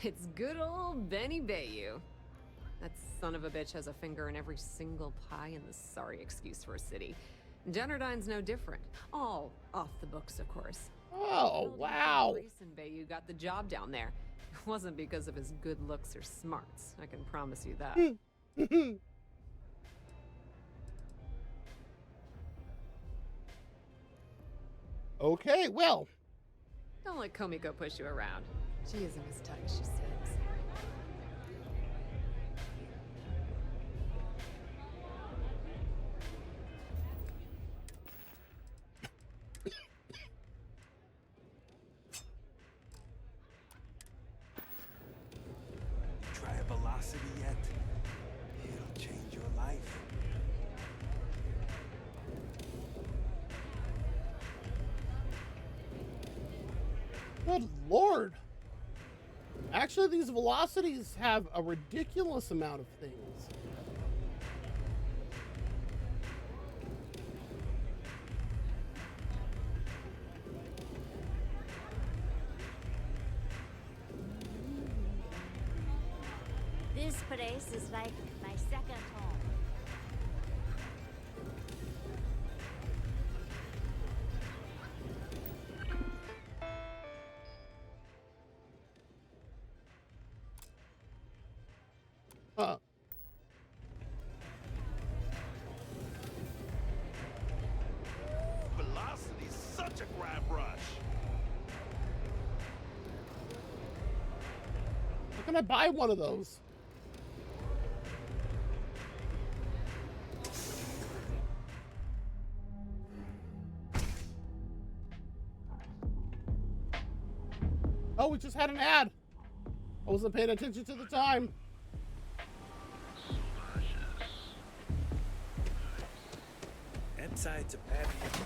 Speaker 8: It's good old Benny Bayou. That son of a bitch has a finger in every single pie in the sorry excuse for a city. Generdyne's no different. All off the books, of course.
Speaker 1: Oh, wow.
Speaker 8: Grayson Bayou got the job down there. It wasn't because of his good looks or smarts, I can promise you that.
Speaker 1: Okay, well.
Speaker 8: Don't let Komiko push you around. She isn't as tough as she seems.
Speaker 1: Actually, these velocities have a ridiculous amount of things.
Speaker 12: This place is like my second home.
Speaker 1: Huh.
Speaker 16: Velocity's such a grab rush.
Speaker 1: How can I buy one of those? Oh, we just had an ad. I wasn't paying attention to the time.
Speaker 11: Inside to patio.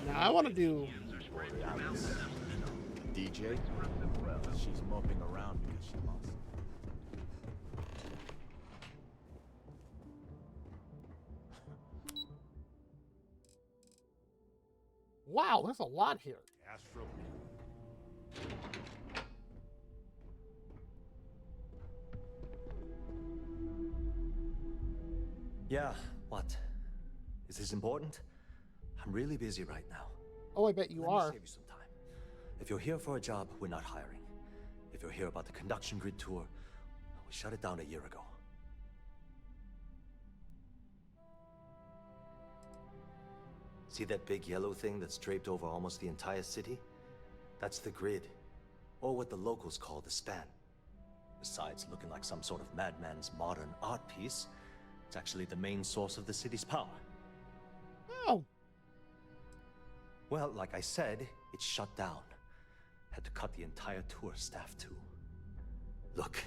Speaker 1: Now I want to do.
Speaker 17: Alice, DJ. Well, she's moping around because she lost.
Speaker 1: Wow, there's a lot here.
Speaker 2: Astro.
Speaker 10: Yeah, what? Is this important? I'm really busy right now.
Speaker 1: Oh, I bet you
Speaker 10: Let me
Speaker 1: are.
Speaker 10: save you some time. If you're here for a job, we're not hiring. If you're here about the conduction grid tour, we shut it down a year ago. See that big yellow thing that's draped over almost the entire city? That's the grid, or what the locals call the span. Besides looking like some sort of madman's modern art piece, it's actually the main source of the city's power.
Speaker 1: Oh.
Speaker 10: Well, like I said, it's shut down. Had to cut the entire tour staff too. Look,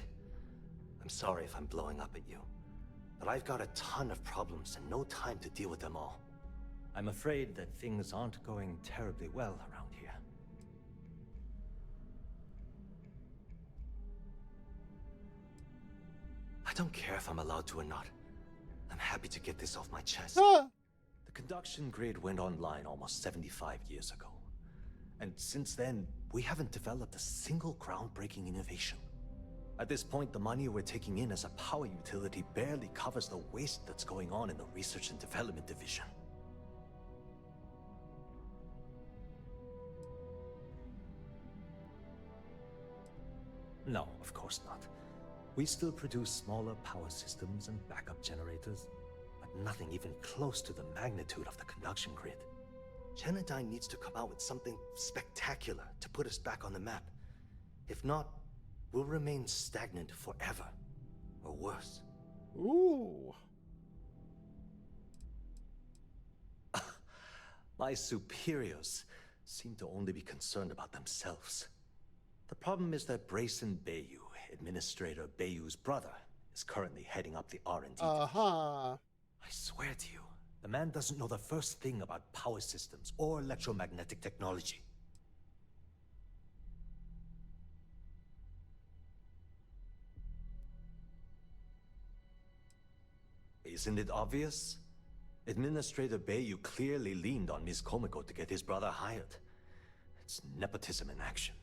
Speaker 10: I'm sorry if I'm blowing up at you, but I've got a ton of problems and no time to deal with them all. I'm afraid that things aren't going terribly well around here. I don't care if I'm allowed to or not. I'm happy to get this off my chest. The conduction grid went online almost 75 years ago. And since then, we haven't developed a single groundbreaking innovation. At this point, the money we're taking in as a power utility barely covers the waste that's going on in the research and development division. No, of course not. We still produce smaller power systems and backup generators, but nothing even close to the magnitude of the conduction grid. Genodyne needs to come out with something spectacular to put us back on the map. If not, we'll remain stagnant forever, or worse.
Speaker 1: Ooh.
Speaker 10: My superiors seem to only be concerned about themselves. The problem is that Brayson Bayou, Administrator Bayou's brother, is currently heading up the R&D division. I swear to you, the man doesn't know the first thing about power systems or electromagnetic technology. Isn't it obvious? Administrator Bayou clearly leaned on Ms. Komiko to get his brother hired. It's nepotism in action.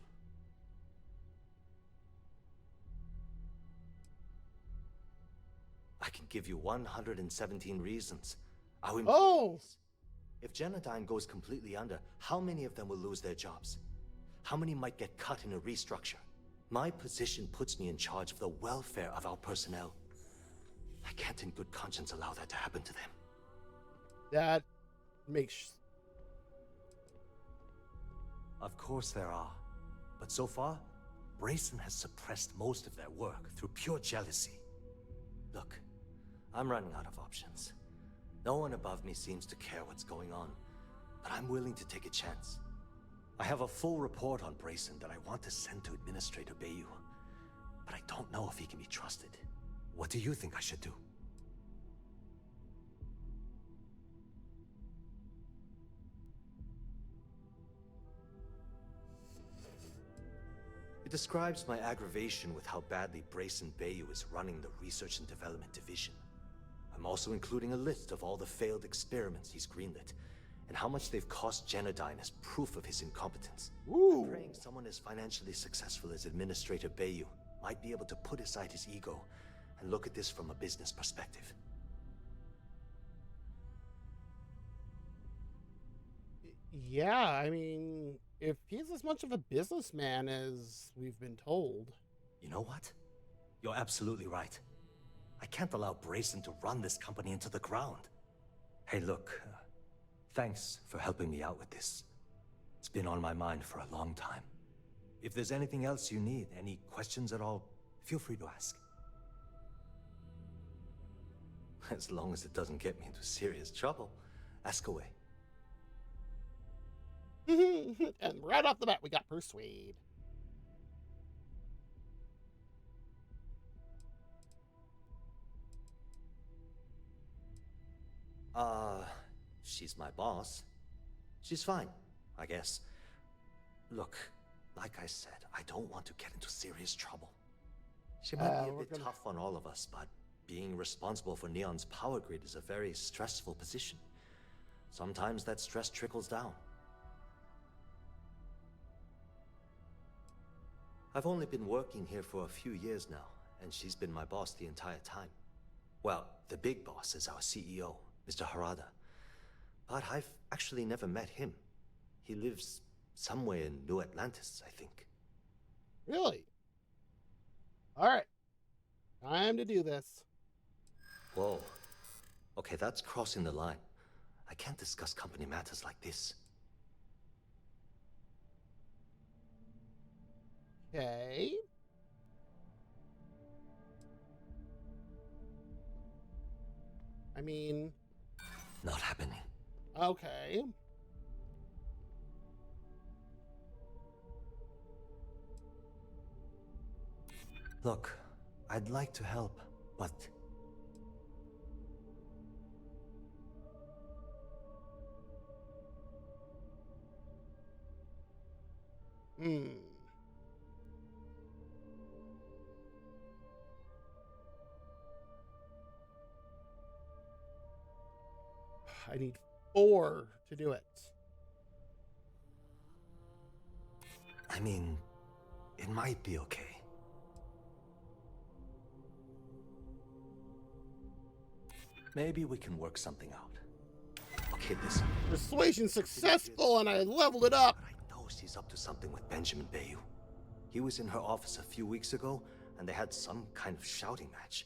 Speaker 10: I can give you 117 reasons. Our
Speaker 1: Oh!
Speaker 10: employees. If Genodyne goes completely under, how many of them will lose their jobs? How many might get cut in a restructure? My position puts me in charge of the welfare of our personnel. I can't in good conscience allow that to happen to them.
Speaker 1: That makes...
Speaker 10: Of course there are. But so far, Brayson has suppressed most of their work through pure jealousy. Look, I'm running out of options. No one above me seems to care what's going on, but I'm willing to take a chance. I have a full report on Brayson that I want to send to Administrator Bayou, but I don't know if he can be trusted. What do you think I should do? It describes my aggravation with how badly Brayson Bayou is running the Research and Development Division. I'm also including a list of all the failed experiments he's greenlit, and how much they've cost Genodyne as proof of his incompetence.
Speaker 1: Ooh.
Speaker 10: I'm praying someone as financially successful as Administrator Bayou might be able to put aside his ego and look at this from a business perspective.
Speaker 1: Yeah, I mean, if he's as much of a businessman as we've been told.
Speaker 10: You know what? You're absolutely right. I can't allow Brayson to run this company into the ground. Hey, look, thanks for helping me out with this. It's been on my mind for a long time. If there's anything else you need, any questions at all, feel free to ask. As long as it doesn't get me into serious trouble, ask away.
Speaker 1: And right off the bat, we got Persuade.
Speaker 10: She's my boss. She's fine, I guess. Look, like I said, I don't want to get into serious trouble. She might be a bit tough on all of us, but being responsible for Neon's power grid is a very stressful position. Sometimes that stress trickles down. I've only been working here for a few years now, and she's been my boss the entire time. Well, the big boss is our CEO, Mr. Harada. But I've actually never met him. He lives somewhere in New Atlantis, I think.
Speaker 1: Really? All right. Time to do this.
Speaker 10: Whoa. Okay, that's crossing the line. I can't discuss company matters like this.
Speaker 1: Okay. I mean...
Speaker 10: Not happening.
Speaker 1: Okay.
Speaker 10: Look, I'd like to help, but...
Speaker 1: I need 4 to do it.
Speaker 10: I mean, it might be okay. Maybe we can work something out. Okay, listen.
Speaker 1: Persuasion successful, and I leveled it up.
Speaker 10: But I know she's up to something with Benjamin Bayou. He was in her office a few weeks ago, and they had some kind of shouting match.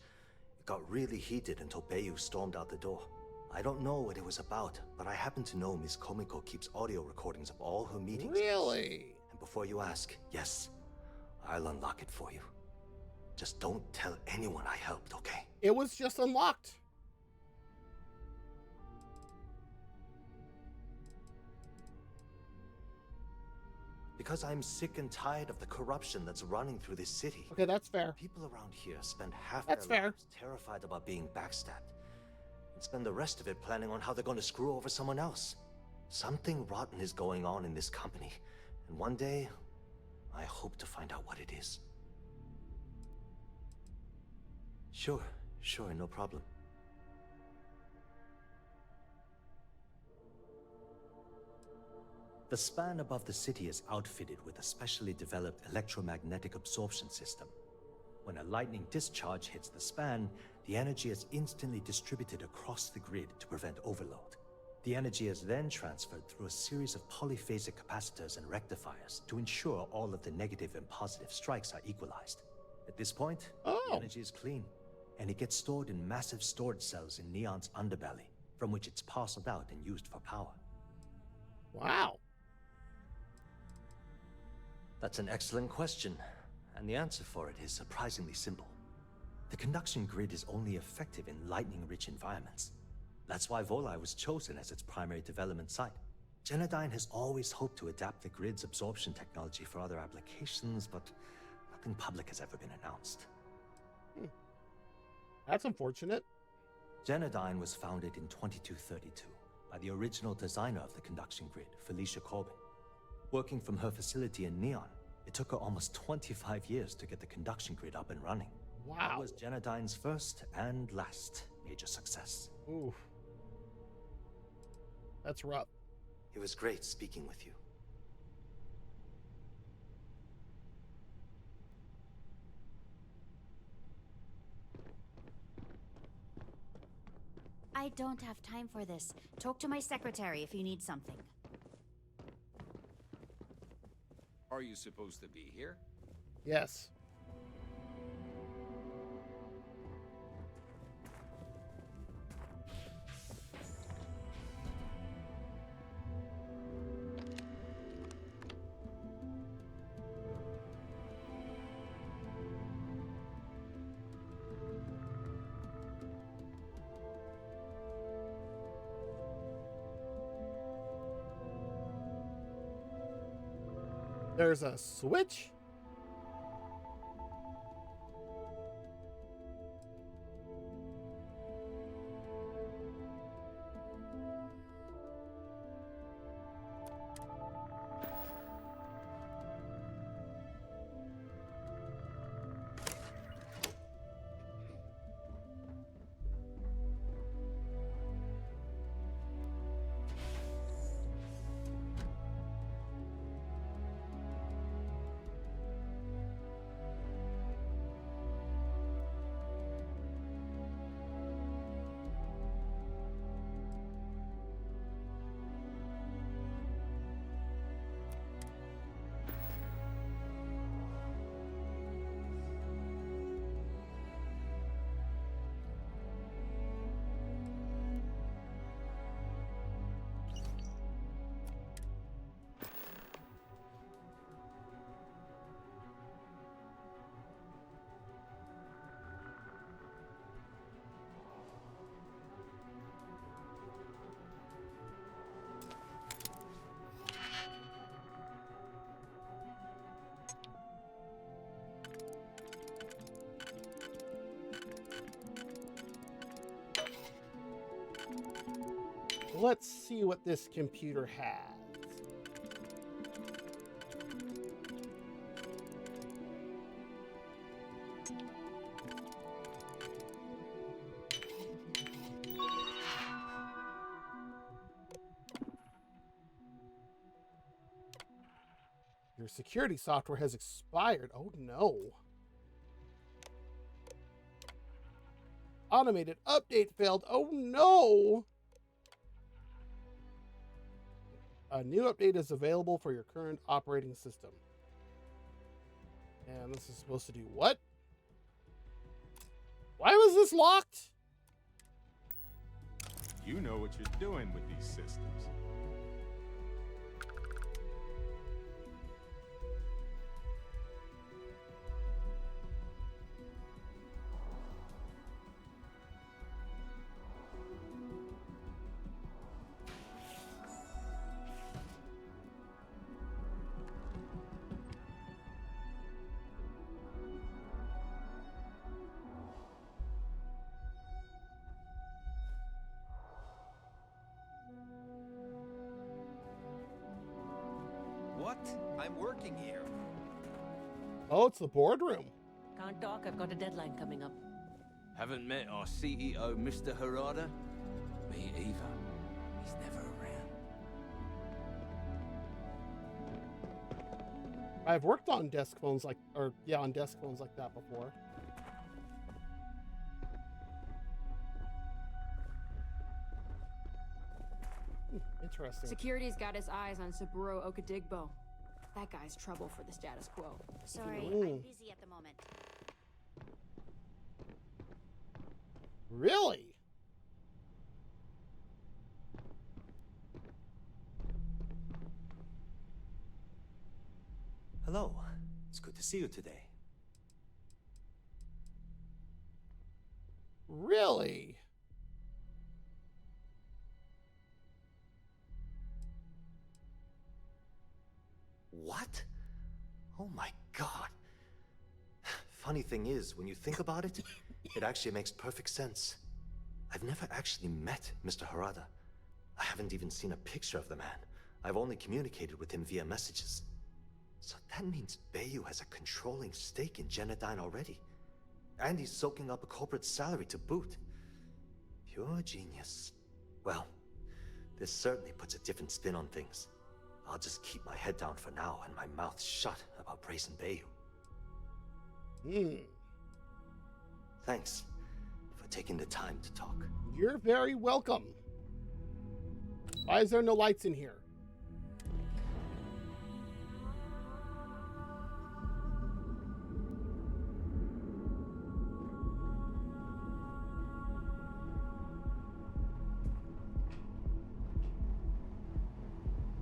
Speaker 10: It got really heated until Bayou stormed out the door. I don't know what it was about, but I happen to know Miss Komiko keeps audio recordings of all her meetings.
Speaker 1: Really?
Speaker 10: And before you ask, yes, I'll unlock it for you. Just don't tell anyone I helped, okay?
Speaker 1: It was just unlocked.
Speaker 10: Because I'm sick and tired of the corruption that's running through this city.
Speaker 1: Okay, that's fair.
Speaker 10: People around here spend half
Speaker 1: That's
Speaker 10: their
Speaker 1: fair.
Speaker 10: lives terrified about being backstabbed, and spend the rest of it planning on how they're going to screw over someone else. Something rotten is going on in this company, and one day, I hope to find out what it is. Sure, no problem. The span above the city is outfitted with a specially developed electromagnetic absorption system. When a lightning discharge hits the span, the energy is instantly distributed across the grid to prevent overload. The energy is then transferred through a series of polyphasic capacitors and rectifiers to ensure all of the negative and positive strikes are equalized. At this point, the energy is clean, and it gets stored in massive storage cells in Neon's underbelly, from which it's parceled out and used for power.
Speaker 1: Wow.
Speaker 10: That's an excellent question, and the answer for it is surprisingly simple. The conduction grid is only effective in lightning-rich environments. That's why Volai was chosen as its primary development site. Genodyne has always hoped to adapt the grid's absorption technology for other applications, but nothing public has ever been announced.
Speaker 1: That's unfortunate.
Speaker 10: Genodyne was founded in 2232 by the original designer of the conduction grid, Felicia Corbin. Working from her facility in Neon, it took her almost 25 years to get the conduction grid up and running.
Speaker 1: Wow.
Speaker 10: That was Genodyne's first and last major success.
Speaker 1: Ooh. That's rough.
Speaker 10: It was great speaking with you.
Speaker 18: I don't have time for this. Talk to my secretary if you need something.
Speaker 5: Are you supposed to be here?
Speaker 1: Yes. There's a switch? Let's see what this computer has. Your security software has expired. Oh no. Automated update failed. Oh no. A new update is available for your current operating system. And this is supposed to do what? Why was this locked?
Speaker 2: You know what you're doing with these systems.
Speaker 15: What? I'm working here.
Speaker 1: Oh, it's the boardroom.
Speaker 19: Can't talk, I've got a deadline coming up.
Speaker 16: Haven't met our CEO, Mr. Harada? Me either. He's never around.
Speaker 1: I've worked on desk phones on desk phones like that before. Interesting.
Speaker 20: Security's got his eyes on Saburo Okadigbo. That guy's trouble for the status quo.
Speaker 18: Sorry,
Speaker 1: Ooh.
Speaker 18: I'm busy at the moment.
Speaker 1: Really?
Speaker 10: Hello. It's good to see you today.
Speaker 1: Really?
Speaker 10: What? Oh my god. Funny thing is, when you think about it, it actually makes perfect sense. I've never actually met Mr. Harada. I haven't even seen a picture of the man. I've only communicated with him via messages. So that means Bayu has a controlling stake in Genodyne already. And he's soaking up a corporate salary to boot. Pure genius. Well, this certainly puts a different spin on things. I'll just keep my head down for now and my mouth shut about praising Bayu. Thanks for taking the time to talk.
Speaker 1: You're very welcome. Why is there no lights in here?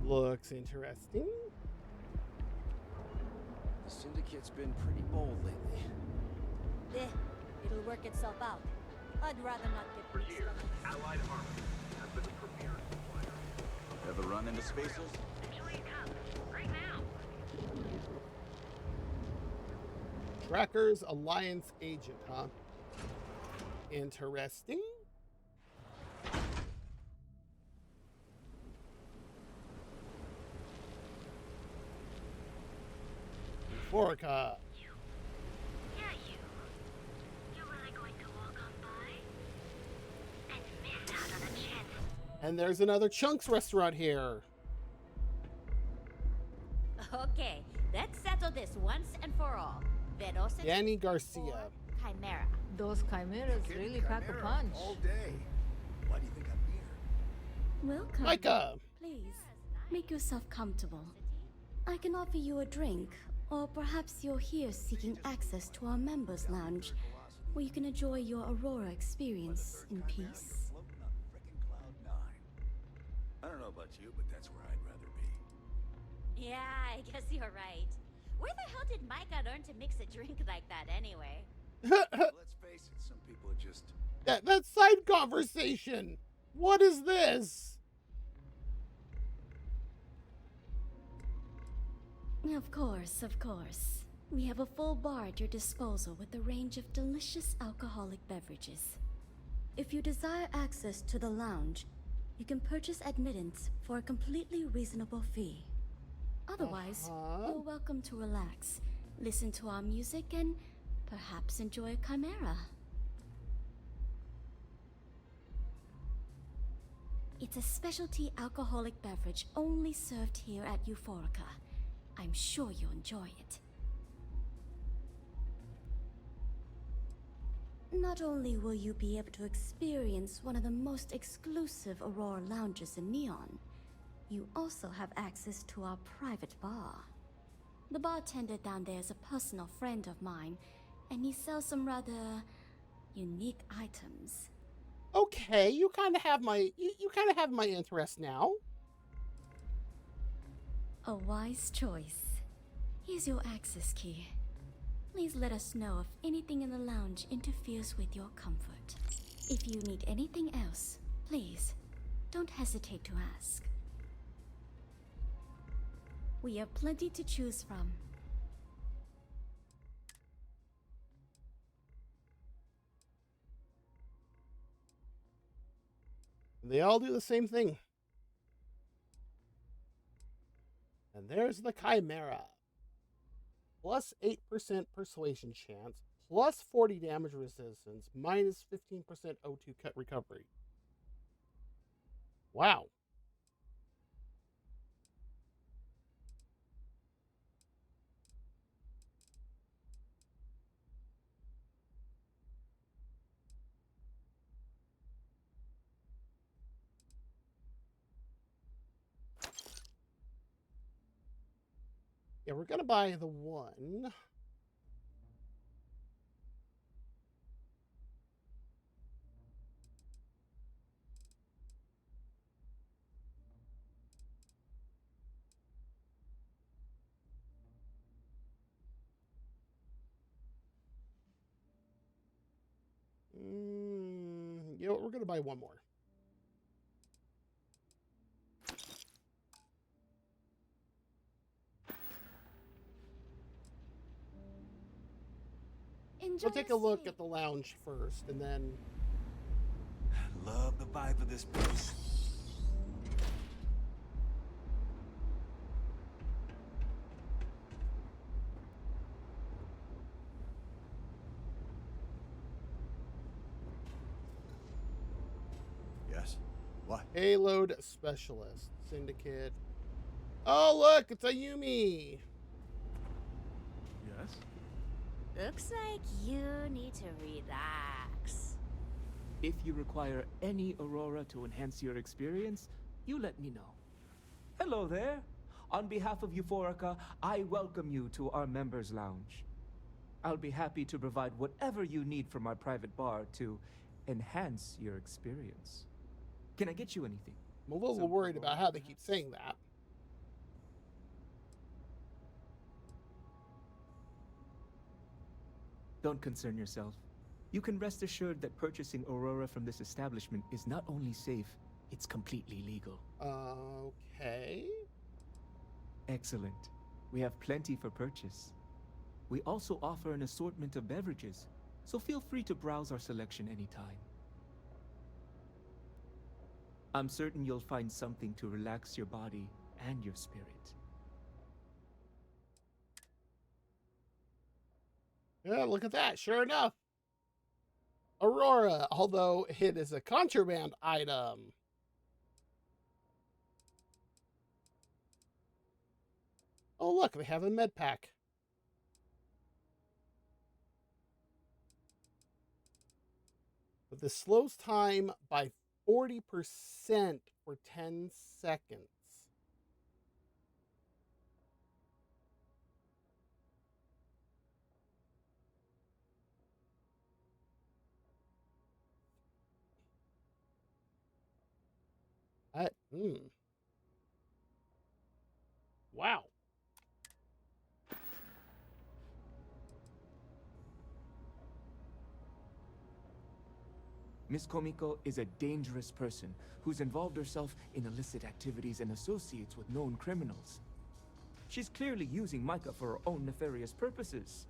Speaker 1: Looks interesting.
Speaker 15: The syndicate's been pretty bold lately.
Speaker 12: It'll work itself out. I'd rather not get
Speaker 9: For years, Allied Army has been the premier supplier.
Speaker 17: Ever run into spacers?
Speaker 9: Enjoy your cup. Right now.
Speaker 1: Trackers Alliance agent, huh? Interesting. Euphorica.
Speaker 3: Yeah, you. You're really going to walk on by? And miss out on a chance.
Speaker 1: And there's another Chunks restaurant here.
Speaker 18: Okay, let's settle this once and for all. Velocity
Speaker 1: Danny Garcia.
Speaker 18: or Chimera?
Speaker 19: Those chimeras really pack a punch.
Speaker 17: All day. Why do you think I'm here?
Speaker 14: Welcome.
Speaker 1: Micah.
Speaker 14: Please, make yourself comfortable. I can offer you a drink, or perhaps you're here seeking access to our members' lounge, where you can enjoy your Aurora experience in peace.
Speaker 17: Floating on frickin' cloud 9. I don't know about you, but that's where I'd rather be.
Speaker 18: Yeah, I guess you're right. Where the hell did Micah learn to mix a drink like that anyway?
Speaker 17: Let's face it, some people are just...
Speaker 1: That side conversation. What is this?
Speaker 14: Of course, of course. We have a full bar at your disposal with a range of delicious alcoholic beverages. If you desire access to the lounge, you can purchase admittance for a completely reasonable fee. Otherwise, you're welcome to relax, listen to our music, and perhaps enjoy a chimera. It's a specialty alcoholic beverage only served here at Euphorica. I'm sure you'll enjoy it. Not only will you be able to experience one of the most exclusive Aurora lounges in Neon, you also have access to our private bar. The bartender down there is a personal friend of mine, and he sells some rather unique items.
Speaker 1: Okay, you kind of have my interest now.
Speaker 14: A wise choice. Here's your access key. Please let us know if anything in the lounge interferes with your comfort. If you need anything else, please don't hesitate to ask. We have plenty to choose from.
Speaker 1: They all do the same thing. And there's the Chimera. Plus 8% persuasion chance, plus 40 damage resistance, minus 15% O2 cut recovery. Wow. Yeah, we're gonna buy the one. You know what, we're gonna buy one more. We'll take a look at the lounge first, and then...
Speaker 10: Love the vibe of this place.
Speaker 17: Yes? What?
Speaker 1: Payload specialist. Syndicate. Oh, look! It's Ayumi!
Speaker 17: Yes?
Speaker 18: Looks like you need to relax.
Speaker 15: If you require any Aurora to enhance your experience, you let me know. Hello there. On behalf of Euphorica, I welcome you to our members' lounge. I'll be happy to provide whatever you need from my private bar to enhance your experience. Can I get you anything?
Speaker 1: I'm a little worried about how they keep saying that.
Speaker 15: Don't concern yourself. You can rest assured that purchasing Aurora from this establishment is not only safe, it's completely legal.
Speaker 1: Okay.
Speaker 15: Excellent. We have plenty for purchase. We also offer an assortment of beverages, so feel free to browse our selection anytime. I'm certain you'll find something to relax your body and your spirit.
Speaker 1: Yeah, look at that. Sure enough. Aurora, although it is a contraband item. Oh, look, they have a med pack. But this slows time by 40% for 10 seconds. Wow.
Speaker 15: Miss Komiko is a dangerous person who's involved herself in illicit activities and associates with known criminals. She's clearly using Micah for her own nefarious purposes.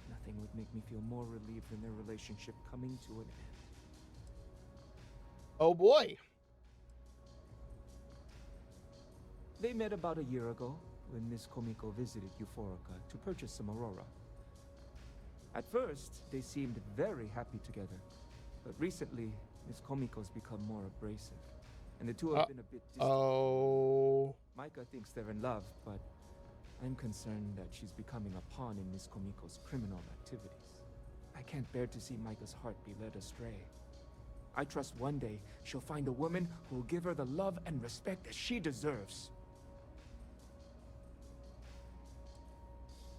Speaker 15: Nothing would make me feel more relieved than their relationship coming to an end.
Speaker 1: Oh boy.
Speaker 15: They met about a year ago when Miss Komiko visited Euphorica to purchase some Aurora. At first, they seemed very happy together, but recently, Miss Komiko's become more abrasive, and the two have been a bit distant.
Speaker 1: Oh.
Speaker 15: Micah thinks they're in love, but I'm concerned that she's becoming a pawn in Miss Komiko's criminal activities. I can't bear to see Micah's heart be led astray. I trust one day she'll find a woman who will give her the love and respect that she deserves.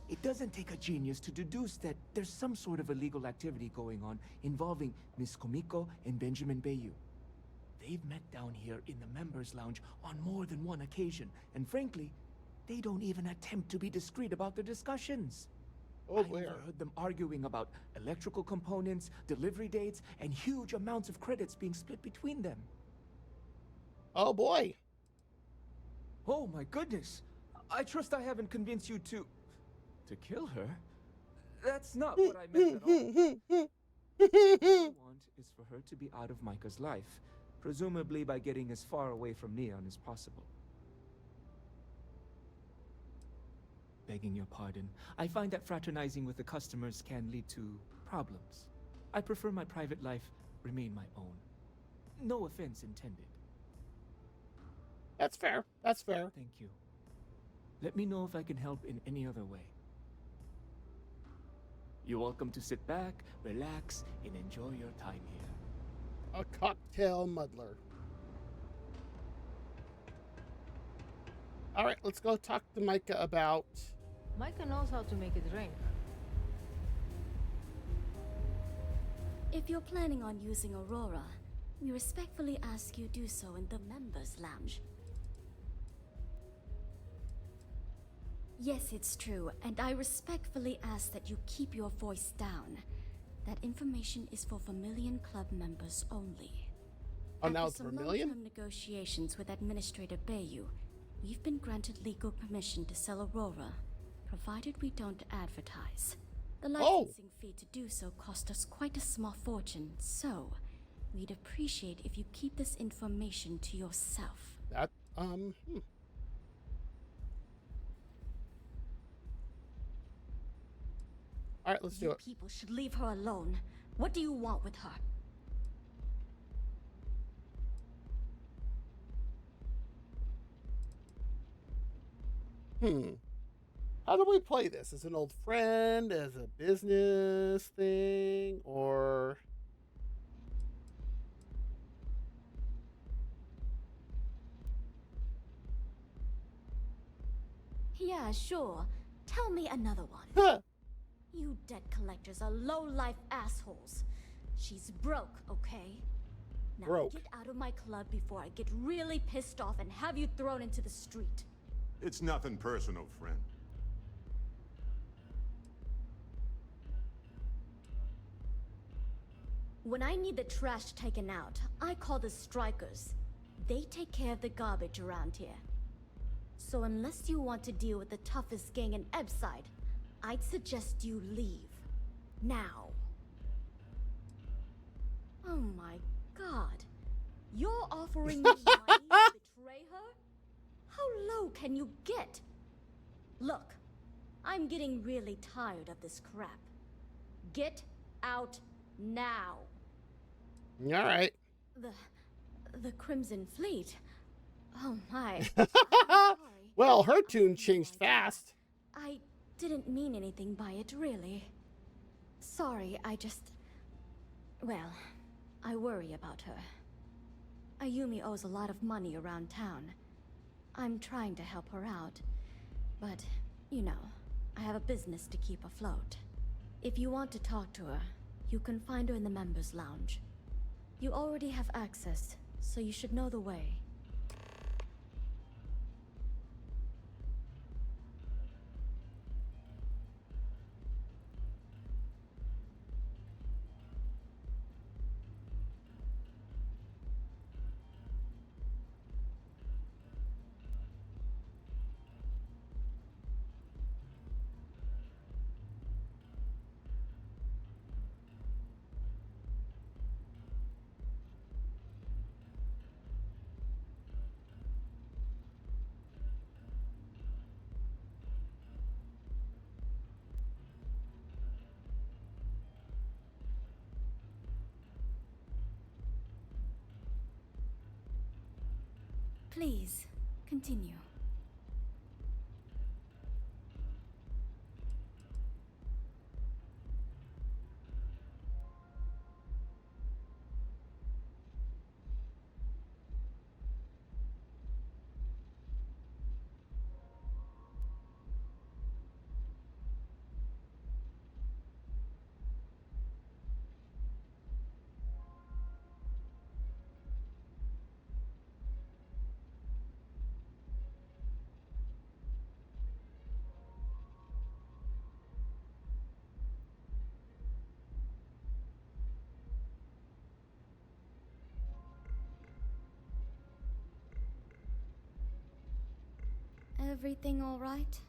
Speaker 15: It doesn't take a genius to deduce that there's some sort of illegal activity going on involving Miss Komiko and Benjamin Bayou. They've met down here in the members' lounge on more than one occasion, and frankly, they don't even attempt to be discreet about their discussions.
Speaker 1: Oh,
Speaker 15: I overheard them arguing about electrical components, delivery dates, and huge amounts of credits being split between them.
Speaker 1: Oh boy.
Speaker 15: Oh my goodness! I trust I haven't convinced you to kill her? That's not what I meant at all. What I want is for her to be out of Micah's life, presumably by getting as far away from Neon as possible. Begging your pardon, I find that fraternizing with the customers can lead to problems. I prefer my private life remain my own. No offense intended.
Speaker 1: That's fair. That's fair.
Speaker 15: Thank you. Let me know if I can help in any other way. You're welcome to sit back, relax, and enjoy your time here.
Speaker 1: A cocktail muddler. All right, let's go talk to Micah about...
Speaker 19: Micah knows how to make a drink.
Speaker 14: If you're planning on using Aurora, we respectfully ask you do so in the members' lounge. Yes, it's true, and I respectfully ask that you keep your voice down. That information is for Vermilion Club members only.
Speaker 1: Oh, now it's
Speaker 14: After some
Speaker 1: Vermilion?
Speaker 14: long-term negotiations with Administrator Bayou, we've been granted legal permission to sell Aurora, provided we don't advertise. The licensing fee to do so cost us quite a small fortune, so we'd appreciate if you keep this information to yourself.
Speaker 1: That, All right, let's do it.
Speaker 14: People should leave her alone. What do you want with her?
Speaker 1: How do we play this? As an old friend, as a business thing, or...
Speaker 14: Yeah, sure. Tell me another one. You debt collectors are low-life assholes. She's broke, okay? Now
Speaker 1: Broke.
Speaker 14: get out of my club before I get really pissed off and have you thrown into the street.
Speaker 2: It's nothing personal, friend.
Speaker 14: When I need the trash taken out, I call the strikers. They take care of the garbage around here. So unless you want to deal with the toughest gang in Ebside, I'd suggest you leave. Now. Oh my god. You're offering me money to betray her? How low can you get? Look, I'm getting really tired of this crap. Get out now.
Speaker 1: All right.
Speaker 14: The Crimson Fleet. Oh my.
Speaker 1: Well, her tune changed fast.
Speaker 14: I didn't mean anything by it, really. Sorry, well, I worry about her. Ayumi owes a lot of money around town. I'm trying to help her out, but, you know, I have a business to keep afloat. If you want to talk to her, you can find her in the members' lounge. You already have access, so you should know the way. Please, continue. Everything all right?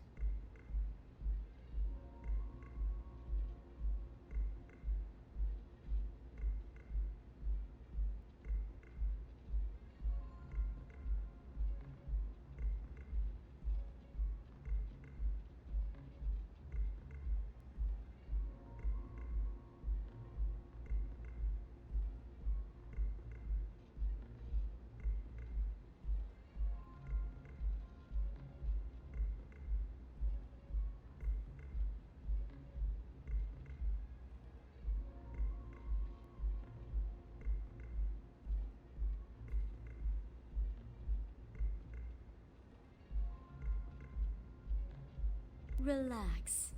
Speaker 14: Relax.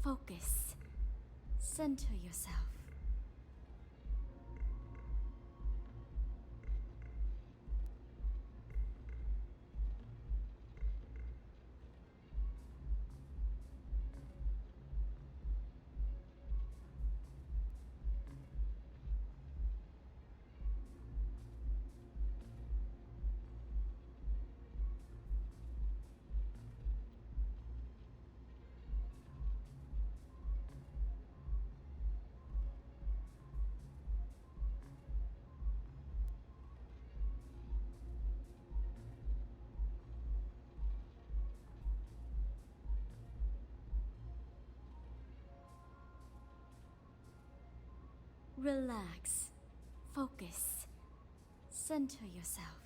Speaker 14: Focus. Center yourself. Relax. Focus. Center yourself.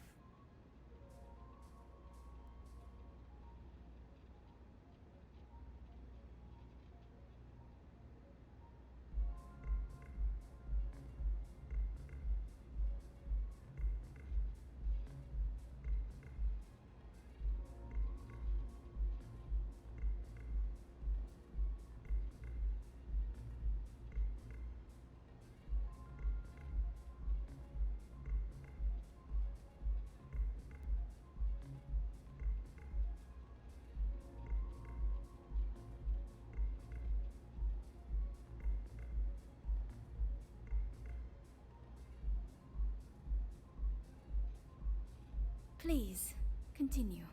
Speaker 14: Please, continue.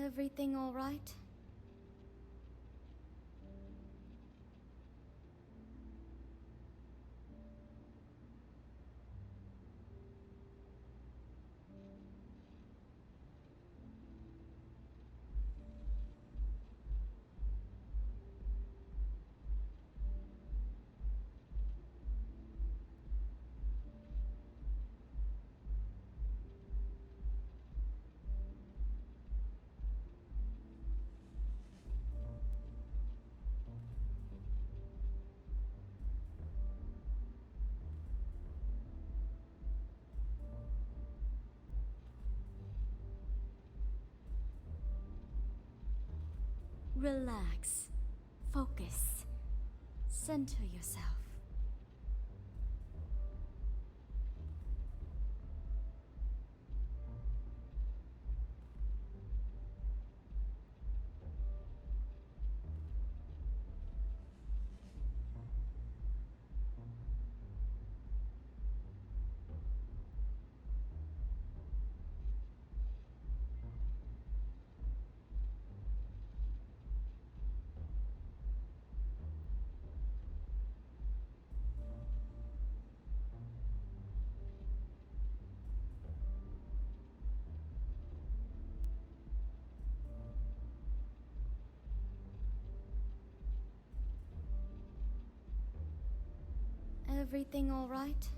Speaker 14: Everything all right? Relax. Focus. Center yourself. Everything all right?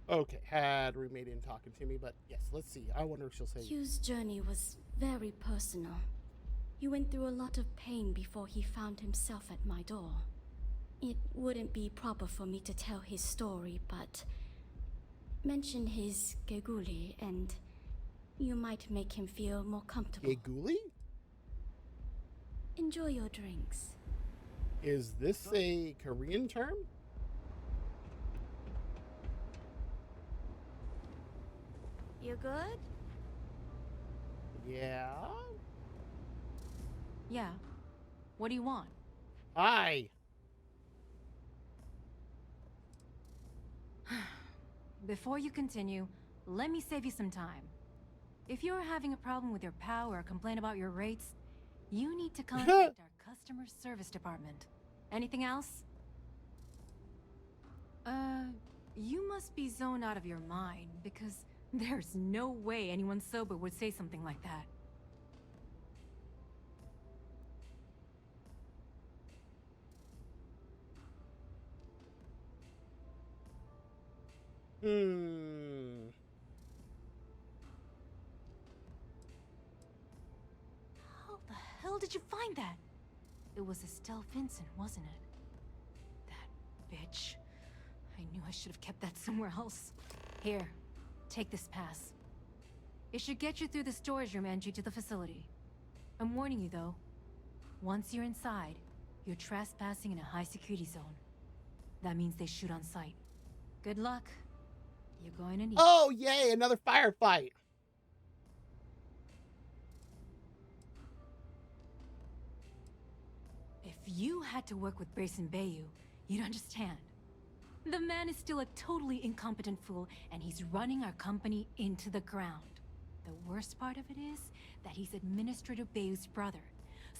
Speaker 1: Okay, had roommate in talking to me, but yes, let's see. I wonder if she'll say.
Speaker 14: Hugh's journey was very personal. He went through a lot of pain before he found himself at my door. It wouldn't be proper for me to tell his story, but Mention his geguli and you might make him feel more comfortable.
Speaker 1: Geguli?
Speaker 14: Enjoy your drinks.
Speaker 1: Is this a Korean term?
Speaker 7: You good?
Speaker 1: Yeah?
Speaker 8: Yeah. What do you want?
Speaker 1: Hi.
Speaker 8: Before you continue, let me save you some time. If you're having a problem with your POW or complain about your rates, you need to contact our customer service department. Anything else? You must be zoned out of your mind, because there's no way anyone sober would say something like that. How the hell did you find that? It was Estelle Vincent, wasn't it? That bitch. I knew I should have kept that somewhere else. Here, take this pass. It should get you through the storage room entry to the facility. I'm warning you though. Once you're inside, you're trespassing in a high security zone. That means they shoot on sight. Good luck. You're going to need...
Speaker 1: Oh, yay, another firefight.
Speaker 8: If you had to work with Grayson Bayou, you'd understand. The man is still a totally incompetent fool, and he's running our company into the ground. The worst part of it is that he's Administrator Bayou's brother,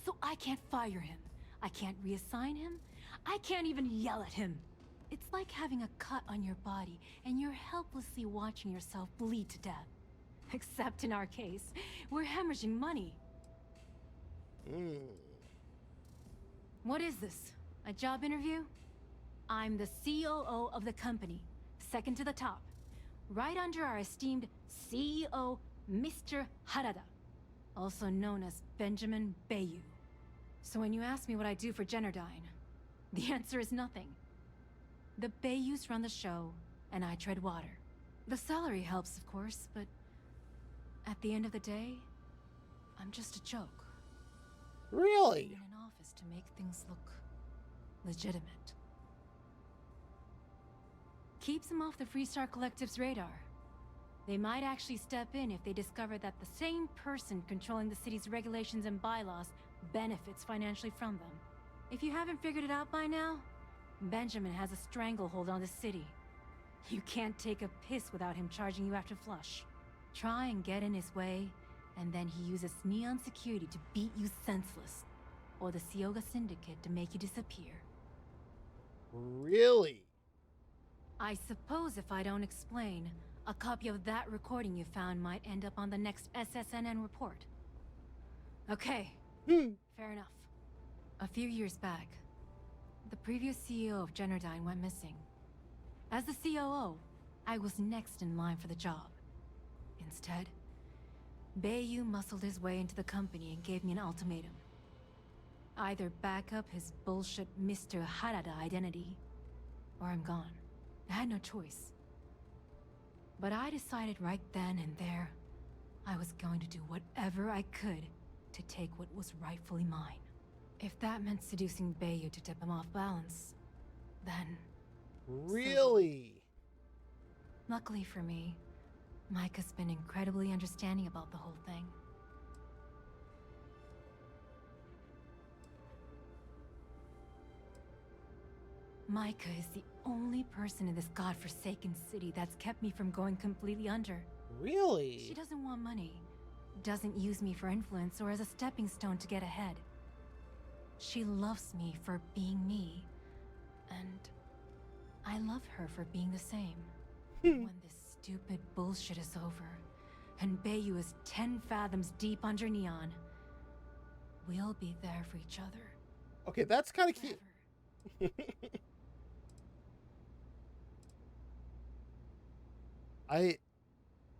Speaker 8: so I can't fire him. I can't reassign him. I can't even yell at him. It's like having a cut on your body, and you're helplessly watching yourself bleed to death. Except in our case, we're hemorrhaging money. What is this? A job interview? I'm the COO of the company, second to the top, right under our esteemed CEO, Mr. Harada, also known as Benjamin Bayou. So when you ask me what I do for Generdyne, the answer is nothing. The Bayous run the show, and I tread water. The salary helps, of course, but at the end of the day, I'm just a joke.
Speaker 1: Really?
Speaker 8: In an office to make things look legitimate. Keeps them off the Freestar Collective's radar. They might actually step in if they discover that the same person controlling the city's regulations and bylaws benefits financially from them. If you haven't figured it out by now, Benjamin has a stranglehold on the city. You can't take a piss without him charging you after flush. Try and get in his way, and then he uses Neon security to beat you senseless, or the Sioga Syndicate to make you disappear.
Speaker 1: Really?
Speaker 8: I suppose if I don't explain, a copy of that recording you found might end up on the next SSNN report. Okay, fair enough. A few years back, the previous CEO of Generdyne went missing. As the COO, I was next in line for the job. Instead, Bayou muscled his way into the company and gave me an ultimatum. Either back up his bullshit Mr. Harada identity, or I'm gone. I had no choice. But I decided right then and there, I was going to do whatever I could to take what was rightfully mine. If that meant seducing Bayou to tip him off balance, then...
Speaker 1: Really?
Speaker 8: Luckily for me, Mike has been incredibly understanding about the whole thing. Micah is the only person in this godforsaken city that's kept me from going completely under.
Speaker 1: Really?
Speaker 8: She doesn't want money, doesn't use me for influence or as a stepping stone to get ahead. She loves me for being me, and I love her for being the same. When this stupid bullshit is over, and Bayou is 10 fathoms deep under Neon, we'll be there for each other.
Speaker 1: Okay, that's kind of cute. I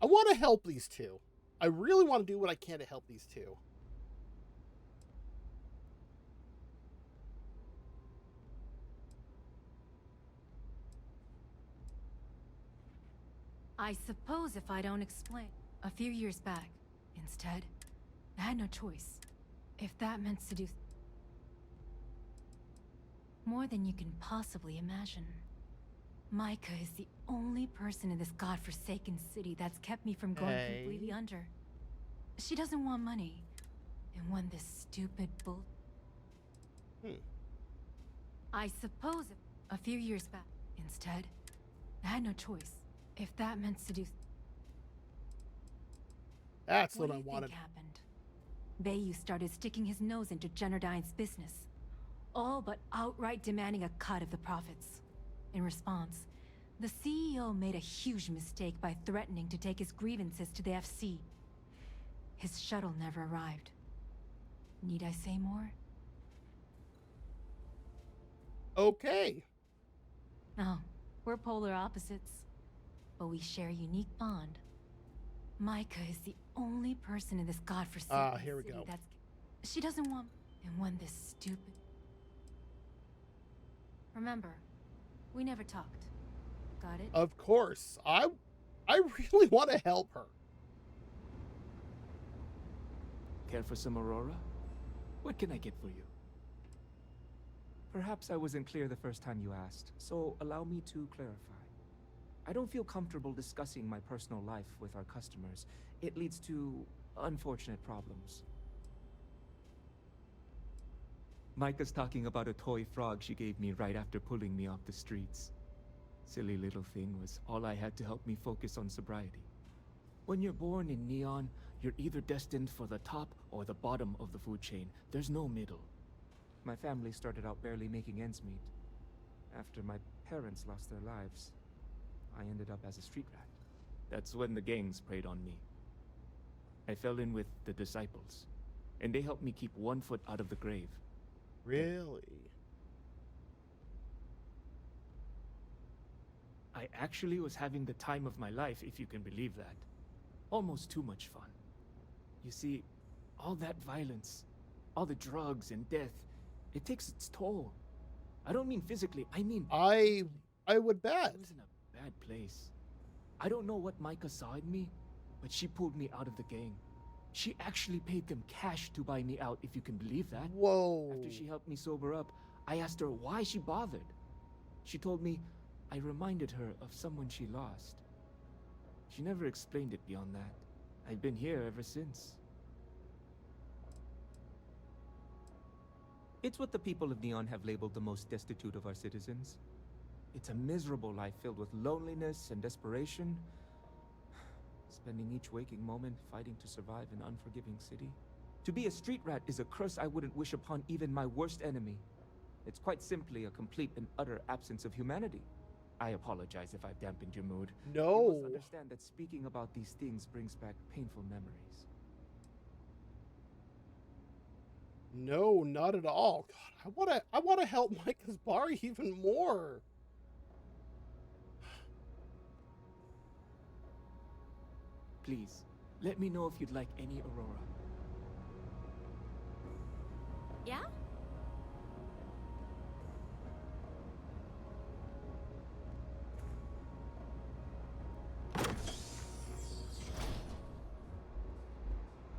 Speaker 1: want to help these two. I really want to do what I can to help these two.
Speaker 8: I suppose if I don't explain. A few years back, instead, I had no choice. If that meant seduce... More than you can possibly imagine. Micah is the only person in this godforsaken city that's kept me from going completely under. She doesn't want money. And when this stupid bull... I suppose if a few years back, instead, I had no choice. If that meant seduce...
Speaker 1: That's what I wanted.
Speaker 8: What do you think happened? Bayu started sticking his nose into Jennerdine's business, all but outright demanding a cut of the profits. In response, the CEO made a huge mistake by threatening to take his grievances to the FC. His shuttle never arrived. Need I say more?
Speaker 1: Okay.
Speaker 8: No, we're polar opposites, but we share a unique bond. Micah is the only person in this godforsaken
Speaker 1: here we
Speaker 8: city
Speaker 1: go.
Speaker 8: that's... She doesn't want... And when this stupid... Remember, we never talked. Got it?
Speaker 1: Of course. I really want to help her.
Speaker 15: Care for some Aurora? What can I get for you? Perhaps I wasn't clear the first time you asked, so allow me to clarify. I don't feel comfortable discussing my personal life with our customers. It leads to unfortunate problems. Micah's talking about a toy frog she gave me right after pulling me off the streets. Silly little thing was all I had to help me focus on sobriety. When you're born in Neon, you're either destined for the top or the bottom of the food chain. There's no middle. My family started out barely making ends meet. After my parents lost their lives, I ended up as a street rat. That's when the gangs preyed on me. I fell in with the Disciples, and they helped me keep one foot out of the grave.
Speaker 1: Really?
Speaker 15: I actually was having the time of my life, if you can believe that. Almost too much fun. You see, all that violence, all the drugs and death, it takes its toll. I don't mean physically, I mean...
Speaker 1: I would bet.
Speaker 15: I was in a bad place. I don't know what Micah saw in me, but she pulled me out of the gang. She actually paid them cash to buy me out, if you can believe that.
Speaker 1: Whoa.
Speaker 15: After she helped me sober up, I asked her why she bothered. She told me I reminded her of someone she lost. She never explained it beyond that. I've been here ever since. It's what the people of Neon have labeled the most destitute of our citizens. It's a miserable life filled with loneliness and desperation, spending each waking moment fighting to survive an unforgiving city. To be a street rat is a curse I wouldn't wish upon even my worst enemy. It's quite simply a complete and utter absence of humanity. I apologize if I've dampened your mood.
Speaker 1: No.
Speaker 15: You must understand that speaking about these things brings back painful memories.
Speaker 1: No, not at all. God, I wanna help Micah's bar even more.
Speaker 15: Please, let me know if you'd like any Aurora.
Speaker 18: Yeah?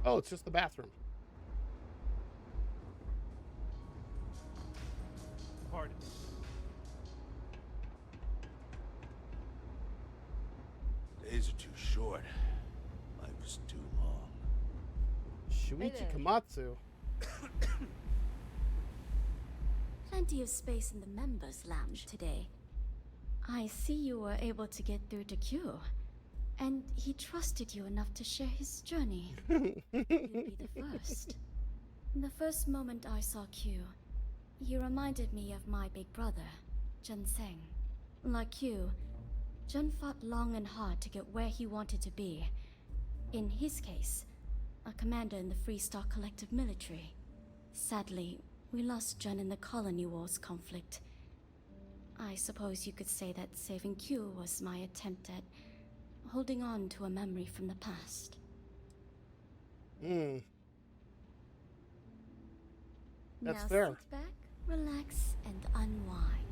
Speaker 1: Oh, it's just the bathroom.
Speaker 15: Pardon.
Speaker 21: Days are too short. Life is too long.
Speaker 1: Shuichi
Speaker 19: there.
Speaker 1: Komatsu.
Speaker 14: Plenty of space in the members' lounge today. I see you were able to get through to Q, and he trusted you enough to share his journey. You'd be the first. The first moment I saw Q, he reminded me of my big brother, Jun Seng. Like you, Jun fought long and hard to get where he wanted to be. In his case, a commander in the Freestar Collective military. Sadly, we lost Jun in the Colony Wars conflict. I suppose you could say that saving Q was my attempt at holding on to a memory from the past.
Speaker 1: That's
Speaker 14: now
Speaker 1: fair.
Speaker 14: Sit back, relax, and unwind.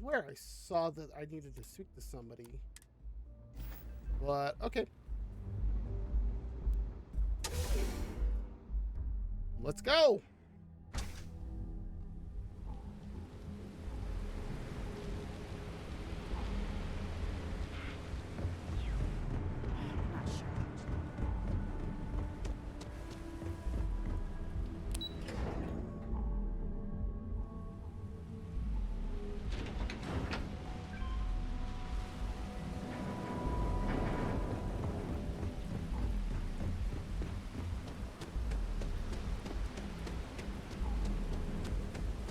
Speaker 1: swear I saw that I needed to speak to somebody. But, okay. Let's go.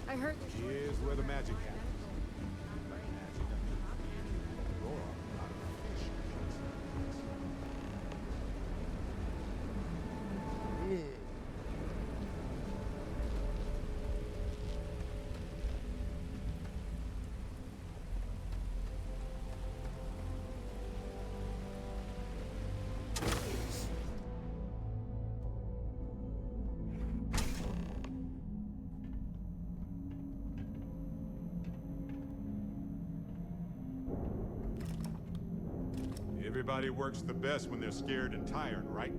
Speaker 20: I heard there's
Speaker 2: Here's where the magic happens. Everybody works the best when they're scared and tired, right?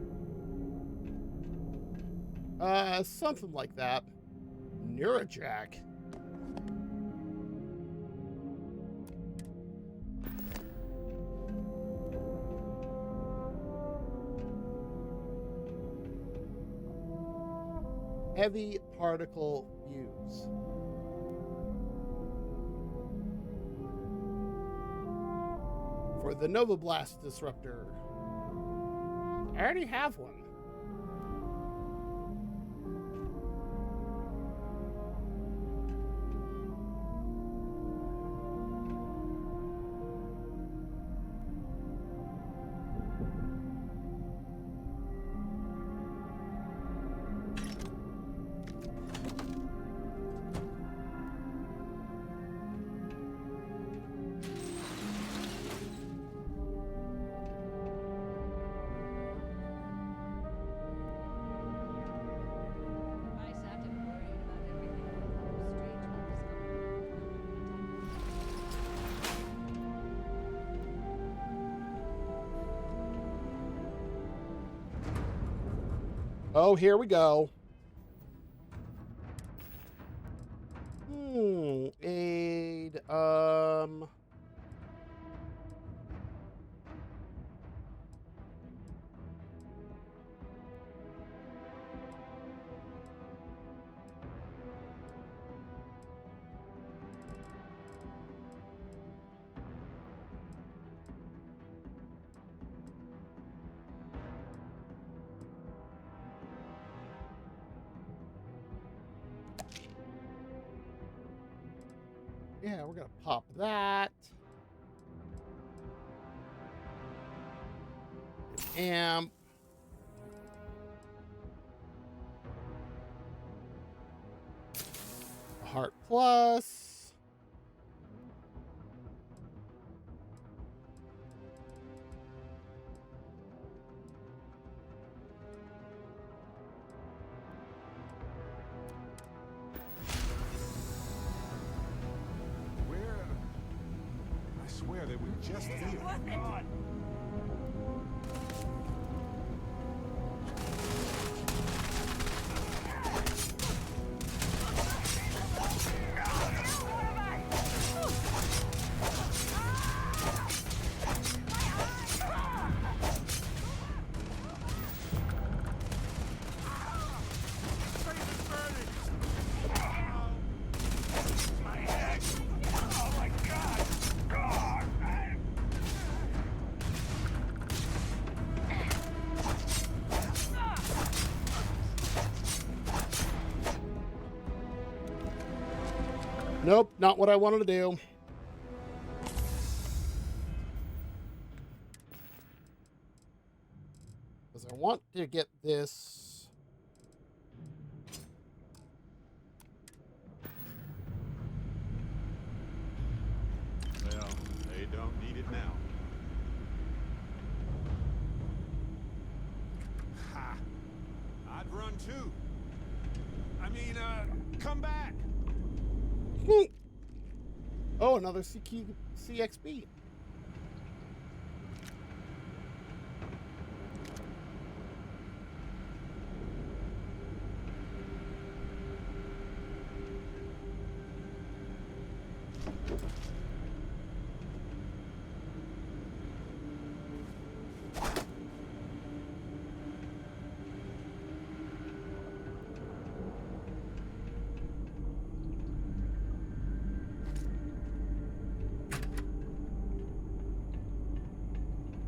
Speaker 1: Something like that. Neurojack. Heavy particle fuse. For the Nova Blast disruptor. I already have one. Oh, here we go. Aid, yeah, we're gonna pop that. Amp. Heart Plus.
Speaker 2: I swear they were just here.
Speaker 1: Nope, not what I wanted to do. Because I want to get this.
Speaker 2: Well, they don't need it now. Ha! I'd run too. I mean, come back.
Speaker 1: Oh, another CXB.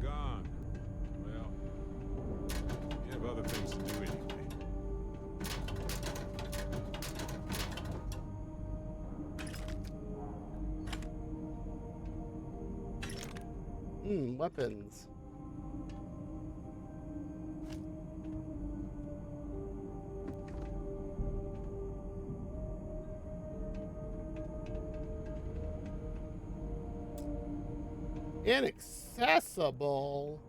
Speaker 2: Gone. Well, we have other things to do anyway.
Speaker 1: Weapons. Inaccessible.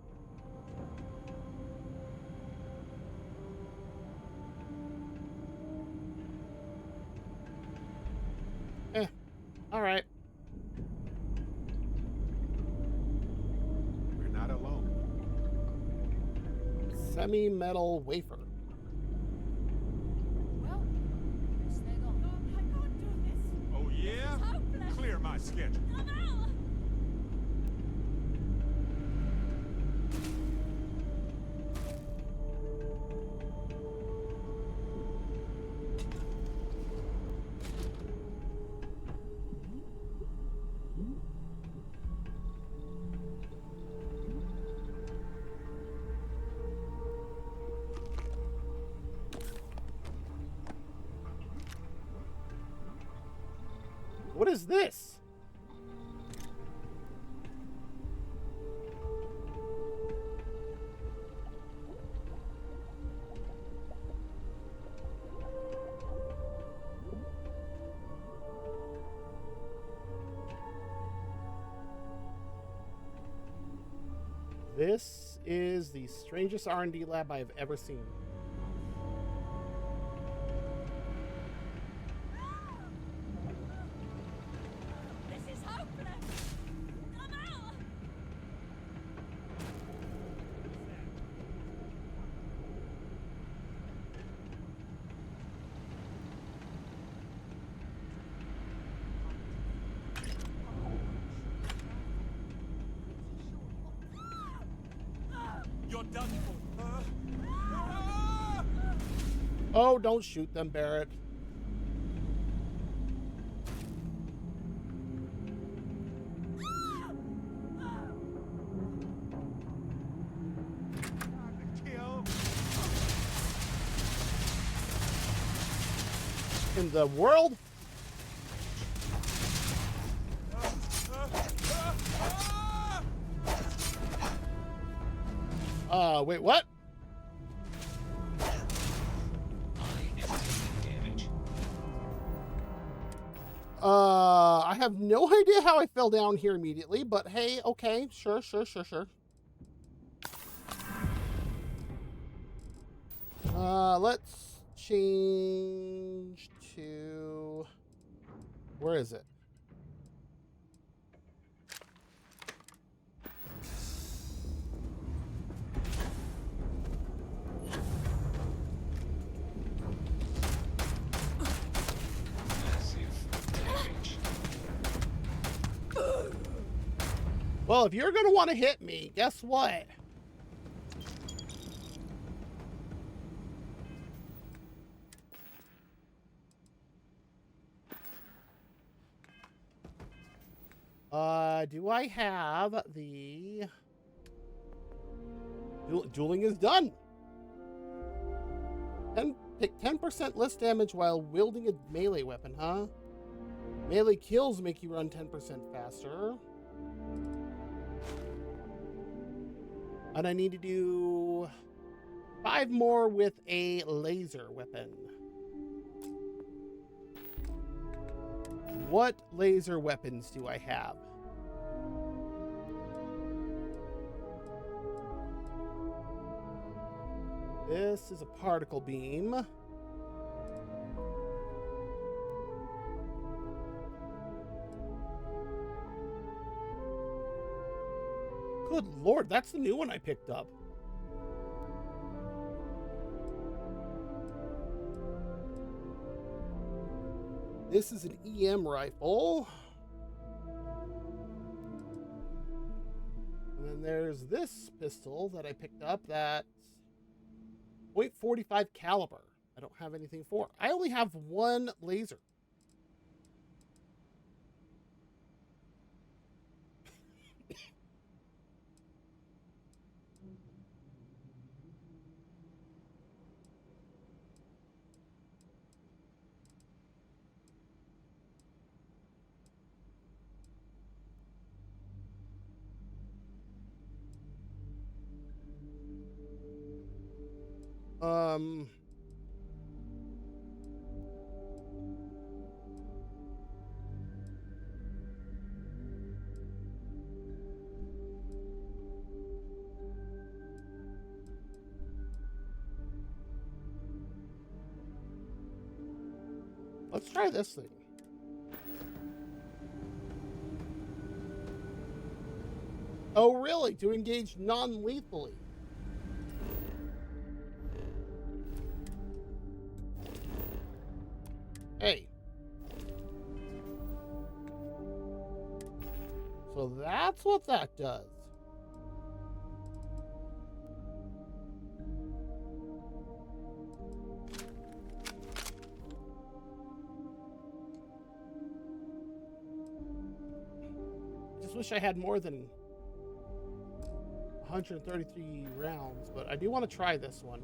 Speaker 1: All right.
Speaker 2: We're not alone.
Speaker 1: Semi-metal wafer.
Speaker 12: Well, stay on. I can't do this.
Speaker 2: Oh yeah?
Speaker 12: This is hopeless.
Speaker 2: Clear my schedule.
Speaker 12: Come out.
Speaker 1: What is this? This is the strangest R&D lab I've ever seen.
Speaker 12: This is hopeless. Come out.
Speaker 11: You're done for.
Speaker 1: Oh, don't shoot them, Barret. In the world? Wait, what? I have no idea how I fell down here immediately, but hey, okay, sure. Let's change to... Where is it? Well, if you're gonna want to hit me, guess what? Do I have the... Dueling is done. Pick 10% less damage while wielding a melee weapon, huh? Melee kills make you run 10% faster. And I need to do 5 more with a laser weapon. What laser weapons do I have? This is a particle beam. Good Lord, that's the new one I picked up. This is an EM rifle. And then there's this pistol that I picked up that's .45 caliber. I don't have anything for. I only have one laser. Let's try this thing. Oh, really? To engage non-lethally. Hey. So that's what that does. Just wish I had more than 133 rounds, but I do want to try this one.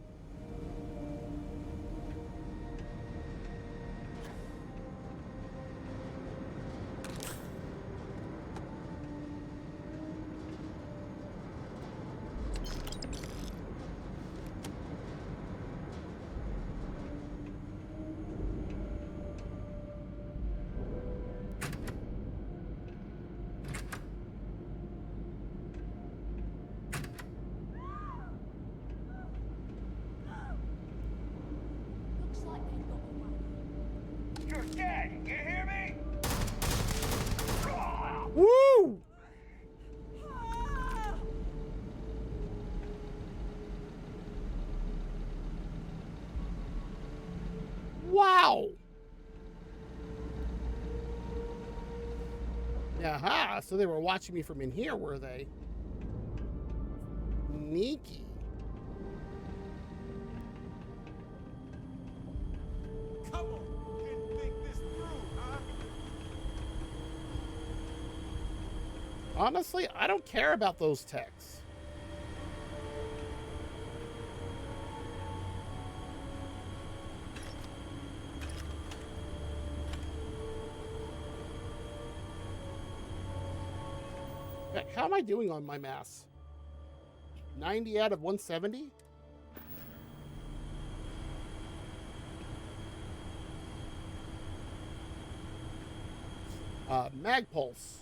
Speaker 9: You're dead! You hear me?
Speaker 1: Woo! Wow! Aha, so they were watching me from in here, were they? Sneaky.
Speaker 2: Come on, didn't think this through, huh?
Speaker 1: Honestly, I don't care about those techs. How am I doing on my mass? 90 out of 170? Mag pulse.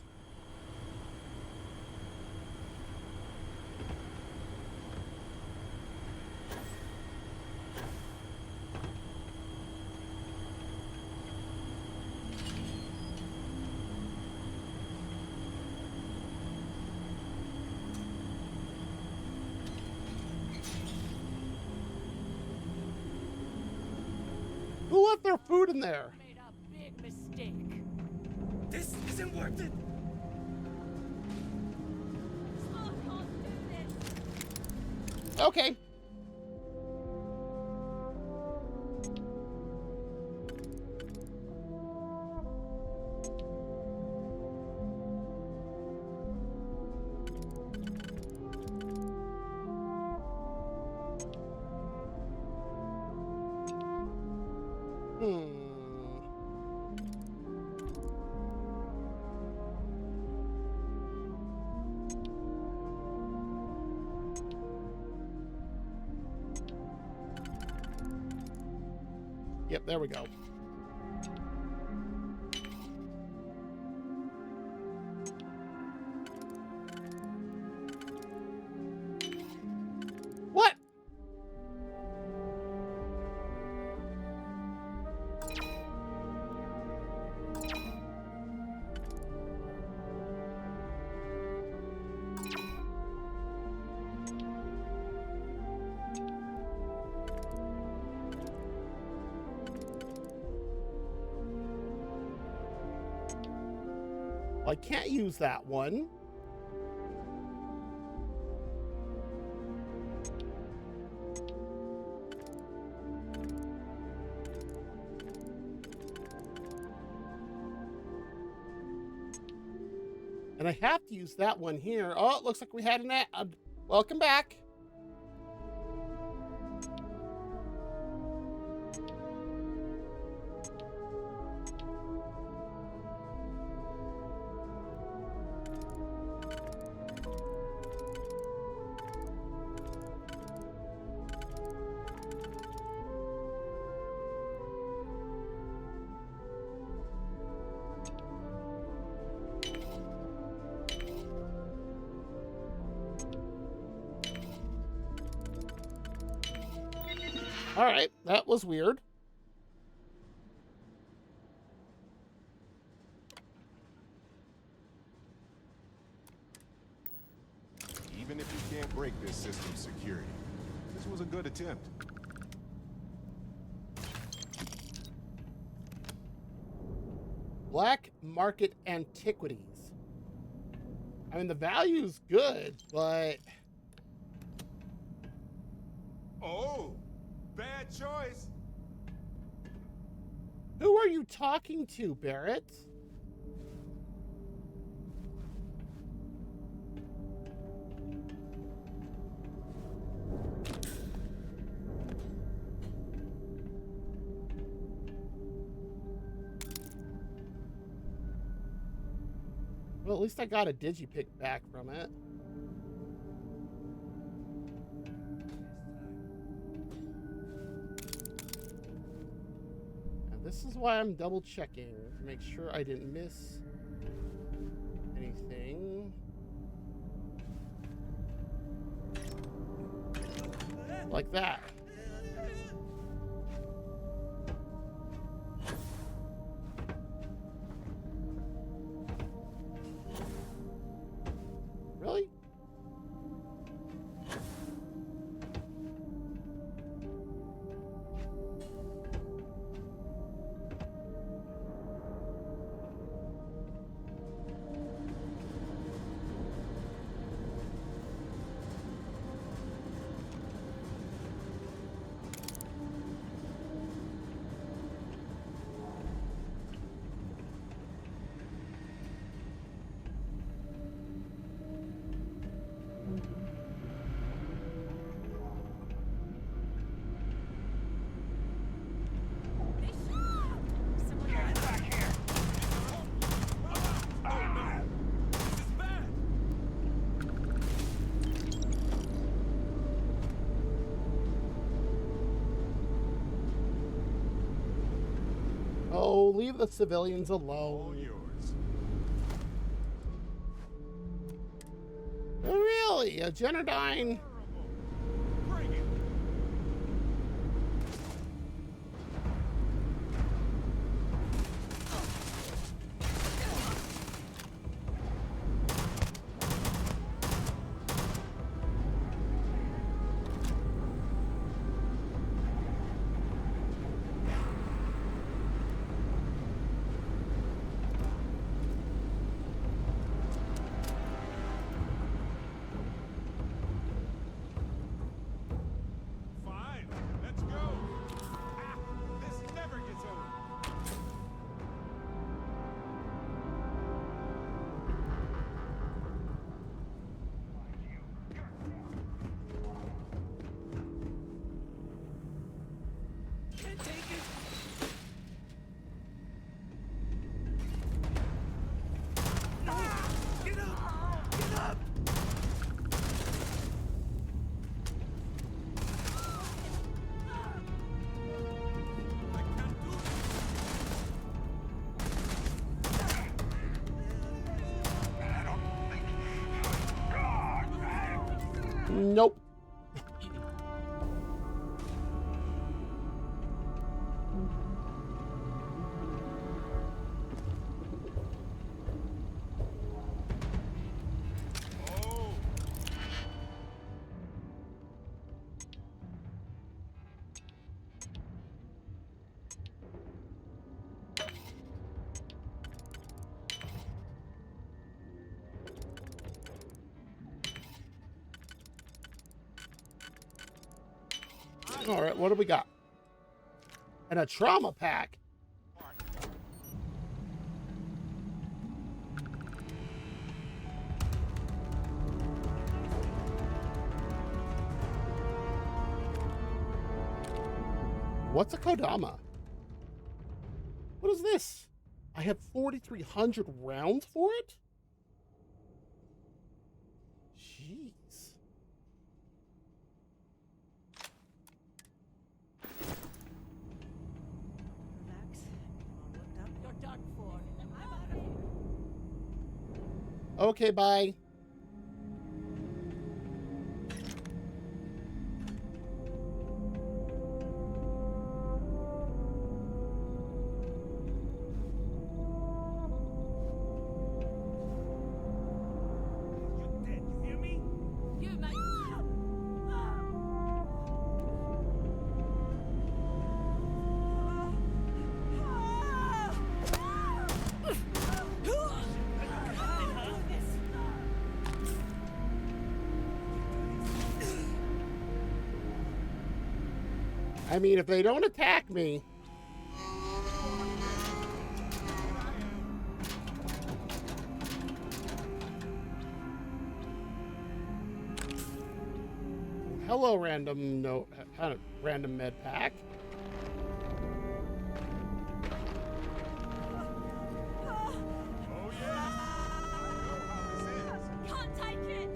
Speaker 1: Who left their food in there?
Speaker 9: Made a big mistake.
Speaker 15: This isn't worth it.
Speaker 9: Small can't do this.
Speaker 1: Okay. Yep, there we go. What? Well, I can't use that one. And I have to use that one here. Oh, it looks like we had an ad. Welcome back. All right, that was weird.
Speaker 2: Even if you can't break this system's security, this was a good attempt.
Speaker 1: Black market antiquities. I mean, the value's good, but...
Speaker 2: Oh, bad choice.
Speaker 1: Who are you talking to, Barret? Well, at least I got a digipick back from it. And this is why I'm double checking to make sure I didn't miss anything. Like that. Really? Oh, leave the civilians alone. Really? A Genodyne? Nope. All right, what do we got? And a trauma pack. What's a Kodama? What is this? I have 4,300 rounds for it? Jeez.
Speaker 12: Relax. You're all worked up. You're done for. I'm out of here.
Speaker 1: Okay, bye. I mean, if they don't attack me. Hello, random random med pack.
Speaker 12: Can't take it.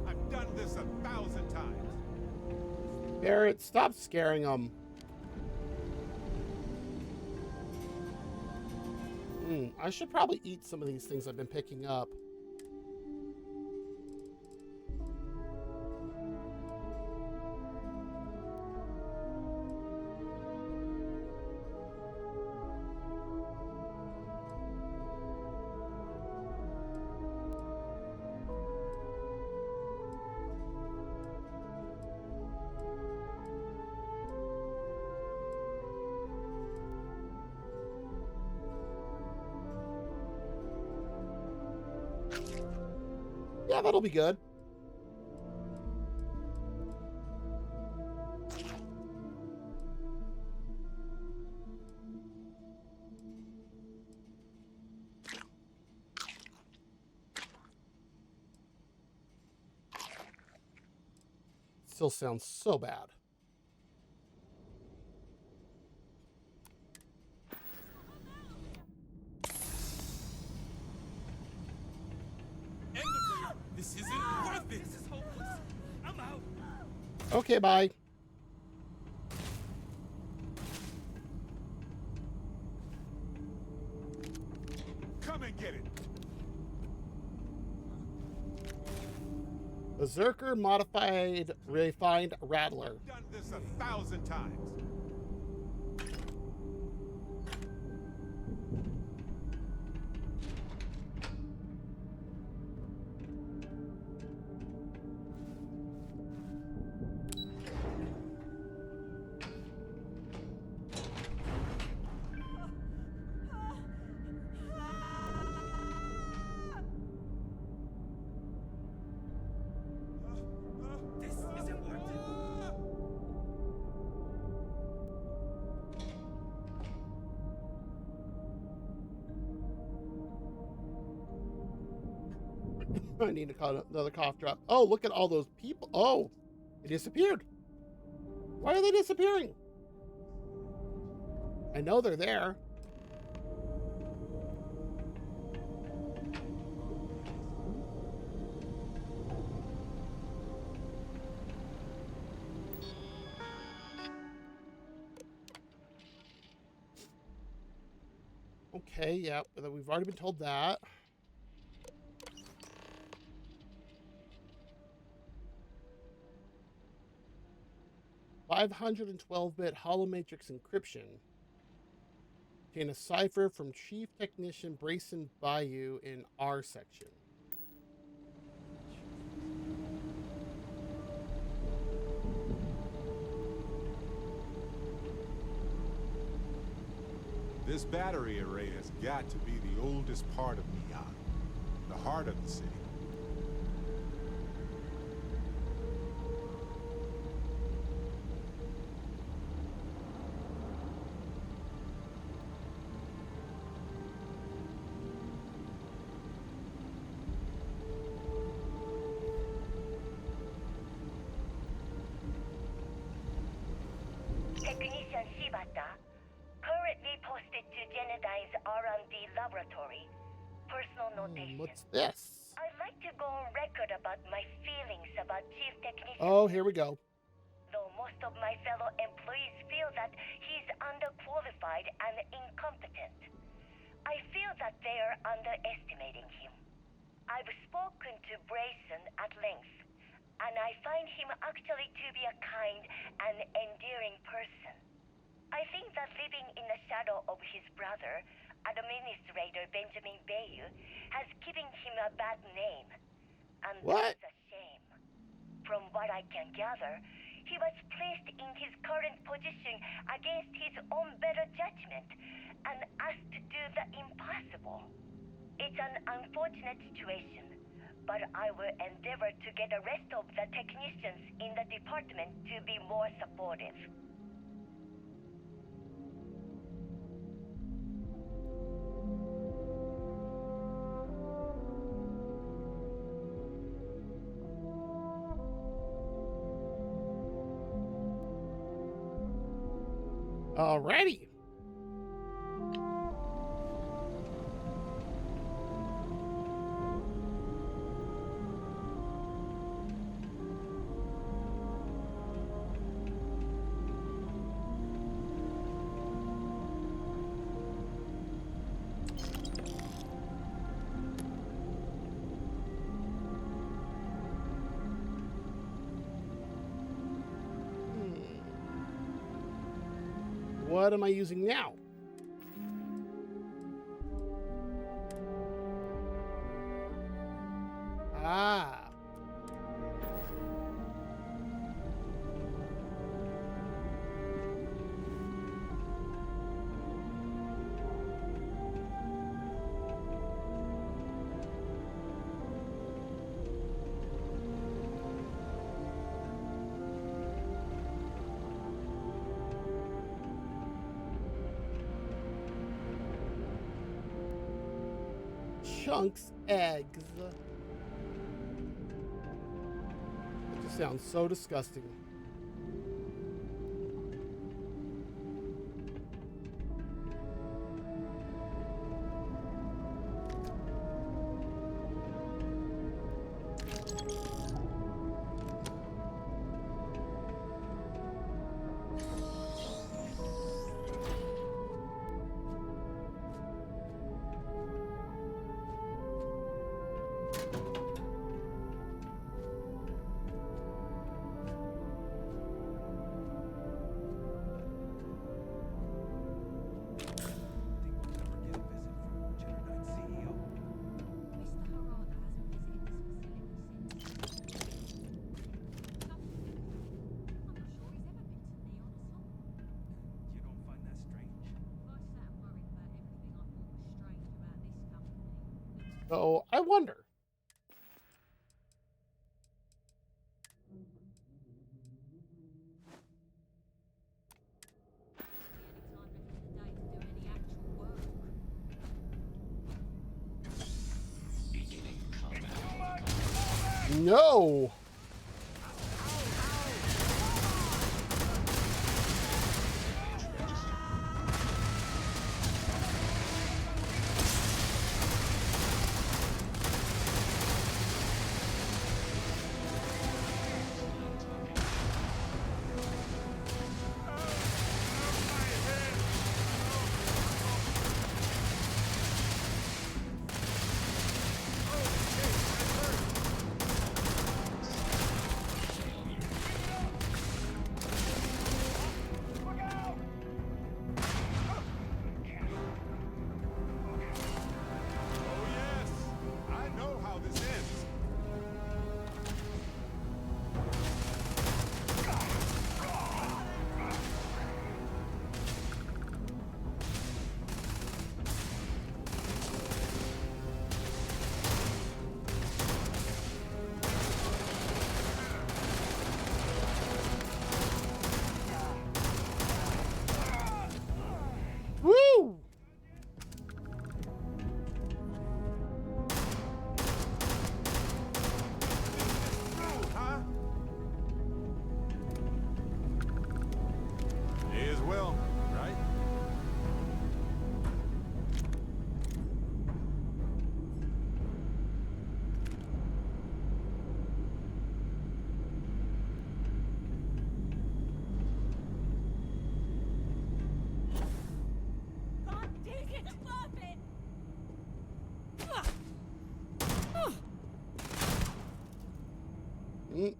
Speaker 2: I've done this 1,000 times.
Speaker 1: Barret, stop scaring them. I should probably eat some of these things I've been picking up. Yeah, that'll be good. Still sounds so bad.
Speaker 11: This isn't worth it. This is hopeless. I'm out.
Speaker 1: Okay, bye.
Speaker 2: Come and get it.
Speaker 1: Berserker modified refined rattler.
Speaker 2: I've done this 1,000 times.
Speaker 11: This isn't worth it.
Speaker 1: I need to call another cough drop. Oh, look at all those people. Oh, they disappeared. Why are they disappearing? I know they're there. Okay, yeah, we've already been told that. $512-bit hollow matrix encryption. Obtain a cipher from Chief Technician Brayson Bayou in R section.
Speaker 2: This battery array has got to be the oldest part of Neon, the heart of the city.
Speaker 3: Technician Shibata, currently posted to Genedine's R&D laboratory. Personal notation.
Speaker 1: What's this?
Speaker 3: I'd like to go on record about my feelings about Chief Technician.
Speaker 1: Oh, here we go.
Speaker 3: Though most of my fellow employees feel that he's underqualified and incompetent, I feel that they are underestimating him. I've spoken to Brayson at length, and I find him actually to be a kind and endearing person. I think that living in the shadow of his brother, Administrator Benjamin Bayou, has given him a bad name. And
Speaker 1: what?
Speaker 3: That's a shame. From what I can gather, he was placed in his current position against his own better judgment and asked to do the impossible. It's an unfortunate situation, but I will endeavor to get the rest of the technicians in the department to be more supportive.
Speaker 1: Alrighty. What am I using now? Ah. Chunks eggs. That just sounds so disgusting. So I wonder. No.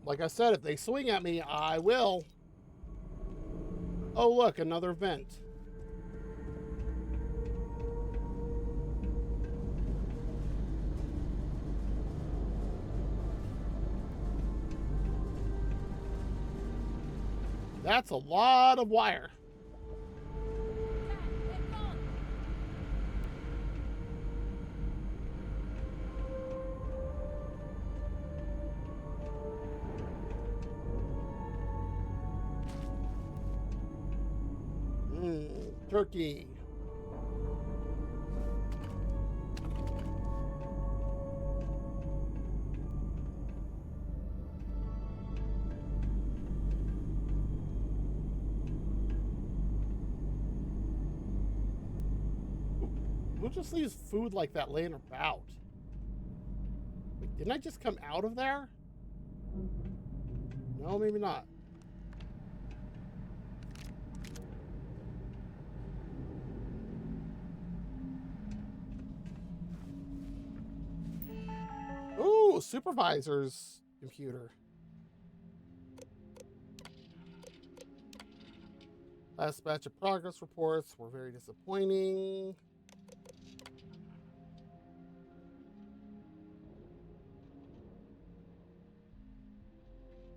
Speaker 1: Like I said, if they swing at me, I will. Oh, look, another vent. That's a lot of wire. Turkey. Who just leaves food like that laying about? Wait, didn't I just come out of there? No, maybe not. Ooh, supervisor's computer. Last batch of progress reports were very disappointing.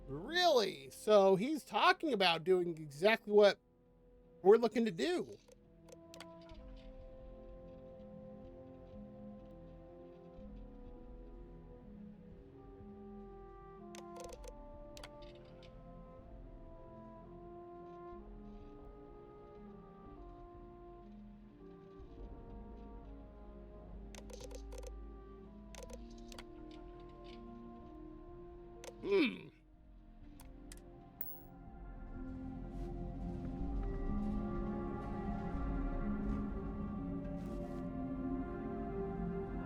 Speaker 1: Really? So he's talking about doing exactly what we're looking to do.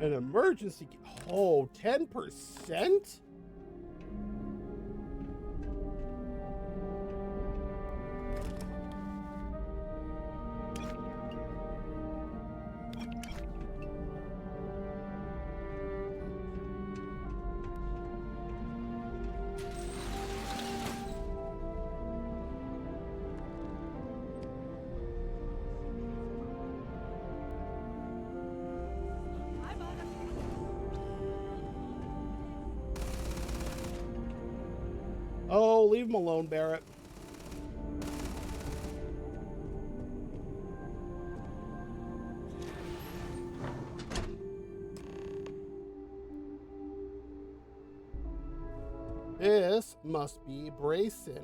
Speaker 1: An emergency. Oh, 10%? Oh, leave him alone, Barret. This must be Brayson.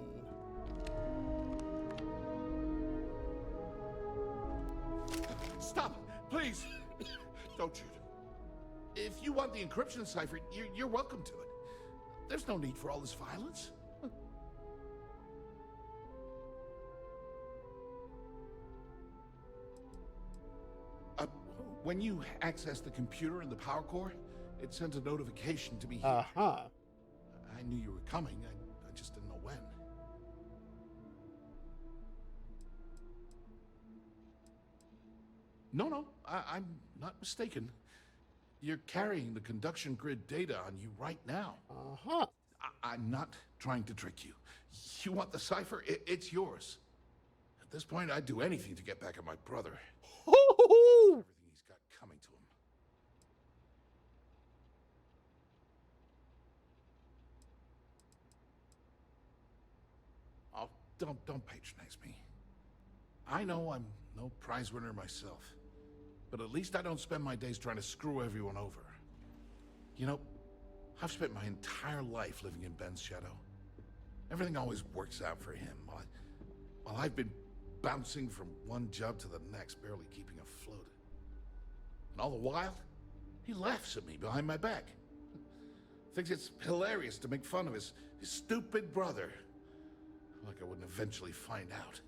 Speaker 21: Stop, please. Don't shoot. If you want the encryption cipher, you're welcome to it. There's no need for all this violence. When you access the computer in the power core, it sends a notification to me here.
Speaker 1: Uh-huh.
Speaker 21: I knew you were coming. I just didn't know when. No, I'm not mistaken. You're carrying the conduction grid data on you right now.
Speaker 1: Uh-huh.
Speaker 21: I'm not trying to trick you. You want the cipher? It's yours. At this point, I'd do anything to get back at my brother. Everything he's got coming to him. Oh, don't patronize me. I know I'm no prize winner myself, but at least I don't spend my days trying to screw everyone over. You know, I've spent my entire life living in Ben's shadow. Everything always works out for him, while I've been bouncing from one job to the next, barely keeping afloat. And all the while, he laughs at me behind my back. Thinks it's hilarious to make fun of his stupid brother. Like I wouldn't eventually find out.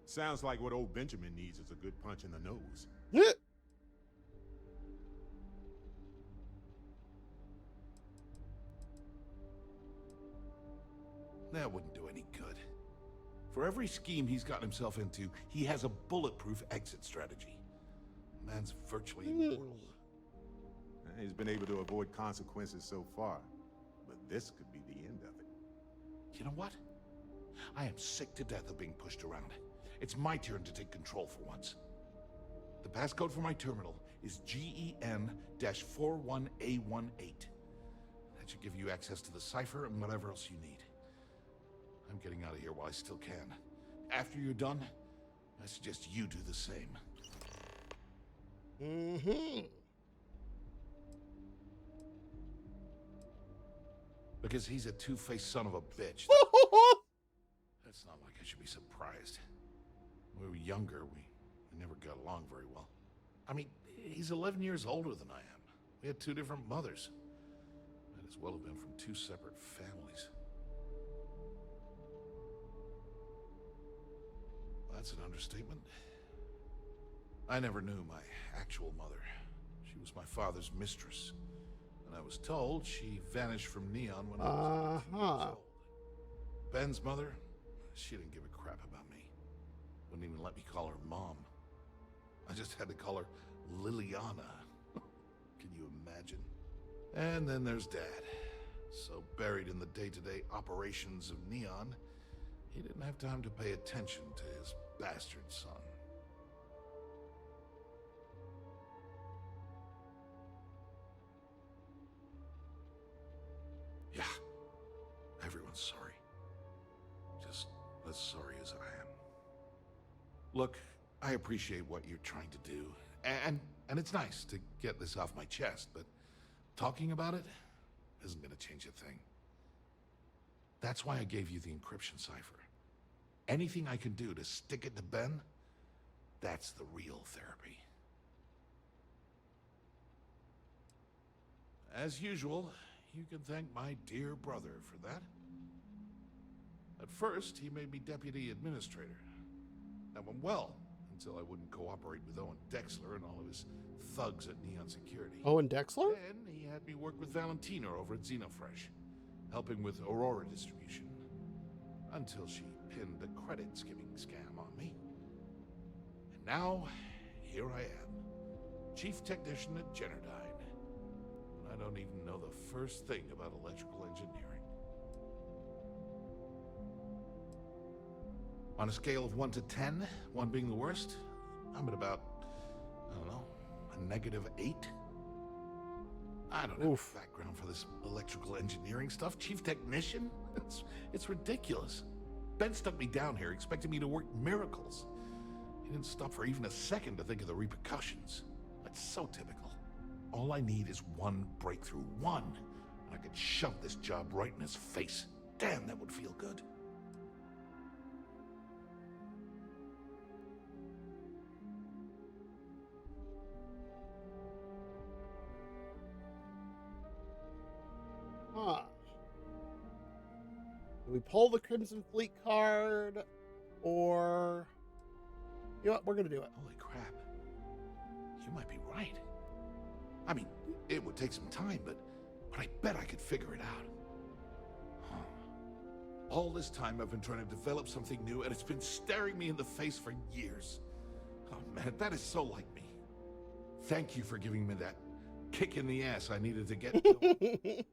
Speaker 2: Sounds like what old Benjamin needs is a good punch in the nose.
Speaker 21: That wouldn't do any good. For every scheme he's gotten himself into, he has a bulletproof exit strategy. Man's virtually immortal.
Speaker 2: He's been able to avoid consequences so far, but this could be the end of it.
Speaker 21: You know what? I am sick to death of being pushed around. It's my turn to take control for once. The passcode for my terminal is GEN-41A18. That should give you access to the cipher and whatever else you need. I'm getting out of here while I still can. After you're done, I suggest you do the same. Because he's a two-faced son of a bitch. That's not like I should be surprised. When we were younger, we never got along very well. I mean, he's 11 years older than I am. We had two different mothers. Might as well have been from two separate families. That's an understatement. I never knew my actual mother. She was my father's mistress. And I was told she vanished from Neon when I was 18 years old. Ben's mother, she didn't give a crap about me. Wouldn't even let me call her mom. I just had to call her Liliana. Can you imagine? And then there's Dad. So buried in the day-to-day operations of Neon, he didn't have time to pay attention to his bastard son. Yeah, everyone's sorry. Just as sorry as I am. Look, I appreciate what you're trying to do, and it's nice to get this off my chest, but talking about it isn't going to change a thing. That's why I gave you the encryption cipher. Anything I can do to stick it to Ben, that's the real therapy. As usual, you can thank my dear brother for that. At first, he made me deputy administrator. That went well, until I wouldn't cooperate with Owen Dexler and all of his thugs at Neon Security.
Speaker 1: Owen Dexler?
Speaker 21: Then he had me work with Valentina over at Xenofresh, helping with Aurora distribution, until she pinned a credit skimming scam on me. And now, here I am, chief technician at Generdyne. And I don't even know the first thing about electrical engineering. On a scale of 1 to 10, 1 being the worst, I'm at about, I don't know, a -8. I don't have a background for this electrical engineering stuff. Chief technician? It's ridiculous. Ben stuck me down here expecting me to work miracles. He didn't stop for even a second to think of the repercussions. That's so typical. All I need is one breakthrough, one, and I could shove this job right in his face. Damn, that would feel good.
Speaker 1: Huh. Do we pull the Crimson Fleet card, or... You know what? We're going to do it.
Speaker 21: Holy crap. You might be right. I mean, it would take some time, but I bet I could figure it out. Huh. All this time I've been trying to develop something new, and it's been staring me in the face for years. Oh man, that is so like me. Thank you for giving me that kick in the ass I needed to get going.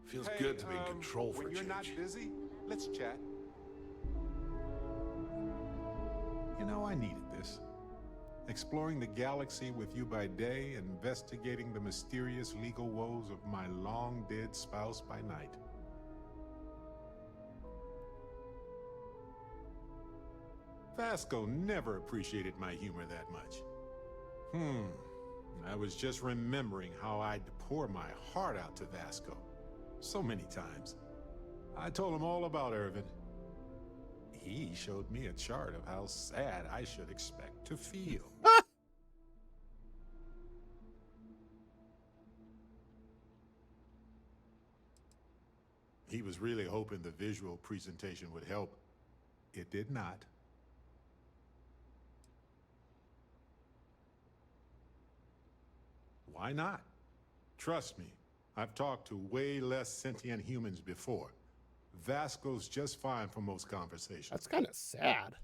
Speaker 21: Feels good to be in control for a change.
Speaker 2: When you're not busy, let's chat. You know, I needed this. Exploring the galaxy with you by day, investigating the mysterious legal woes of my long-dead spouse by night. Vasco never appreciated my humor that much. I was just remembering how I'd pour my heart out to Vasco. So many times. I told him all about Irvin. He showed me a chart of how sad I should expect to feel. He was really hoping the visual presentation would help. It did not. Why not? Trust me. I've talked to way less sentient humans before. Vasco's just fine for most conversations.
Speaker 1: That's kind of sad.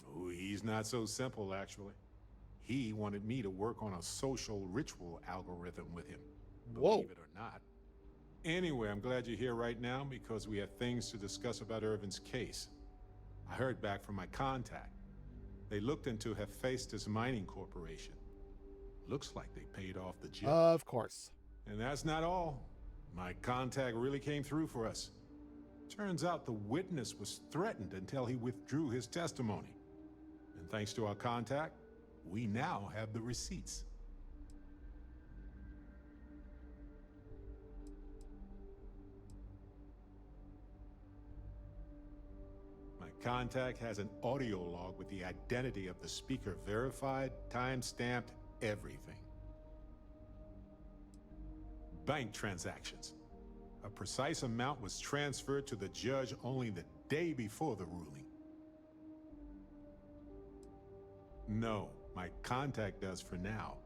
Speaker 2: Oh, he's not so simple, actually. He wanted me to work on a social ritual algorithm with him.
Speaker 1: Whoa.
Speaker 2: Believe it or not. Anyway, I'm glad you're here right now because we have things to discuss about Irvin's case. I heard back from my contact. They looked into Hephaestus Mining Corporation. Looks like they paid off the judge.
Speaker 1: Of course.
Speaker 2: And that's not all. My contact really came through for us. Turns out the witness was threatened until he withdrew his testimony. And thanks to our contact, we now have the receipts. My contact has an audio log with the identity of the speaker verified, time-stamped, everything. Bank transactions. A precise amount was transferred to the judge only the day before the ruling. No, my contact does for now.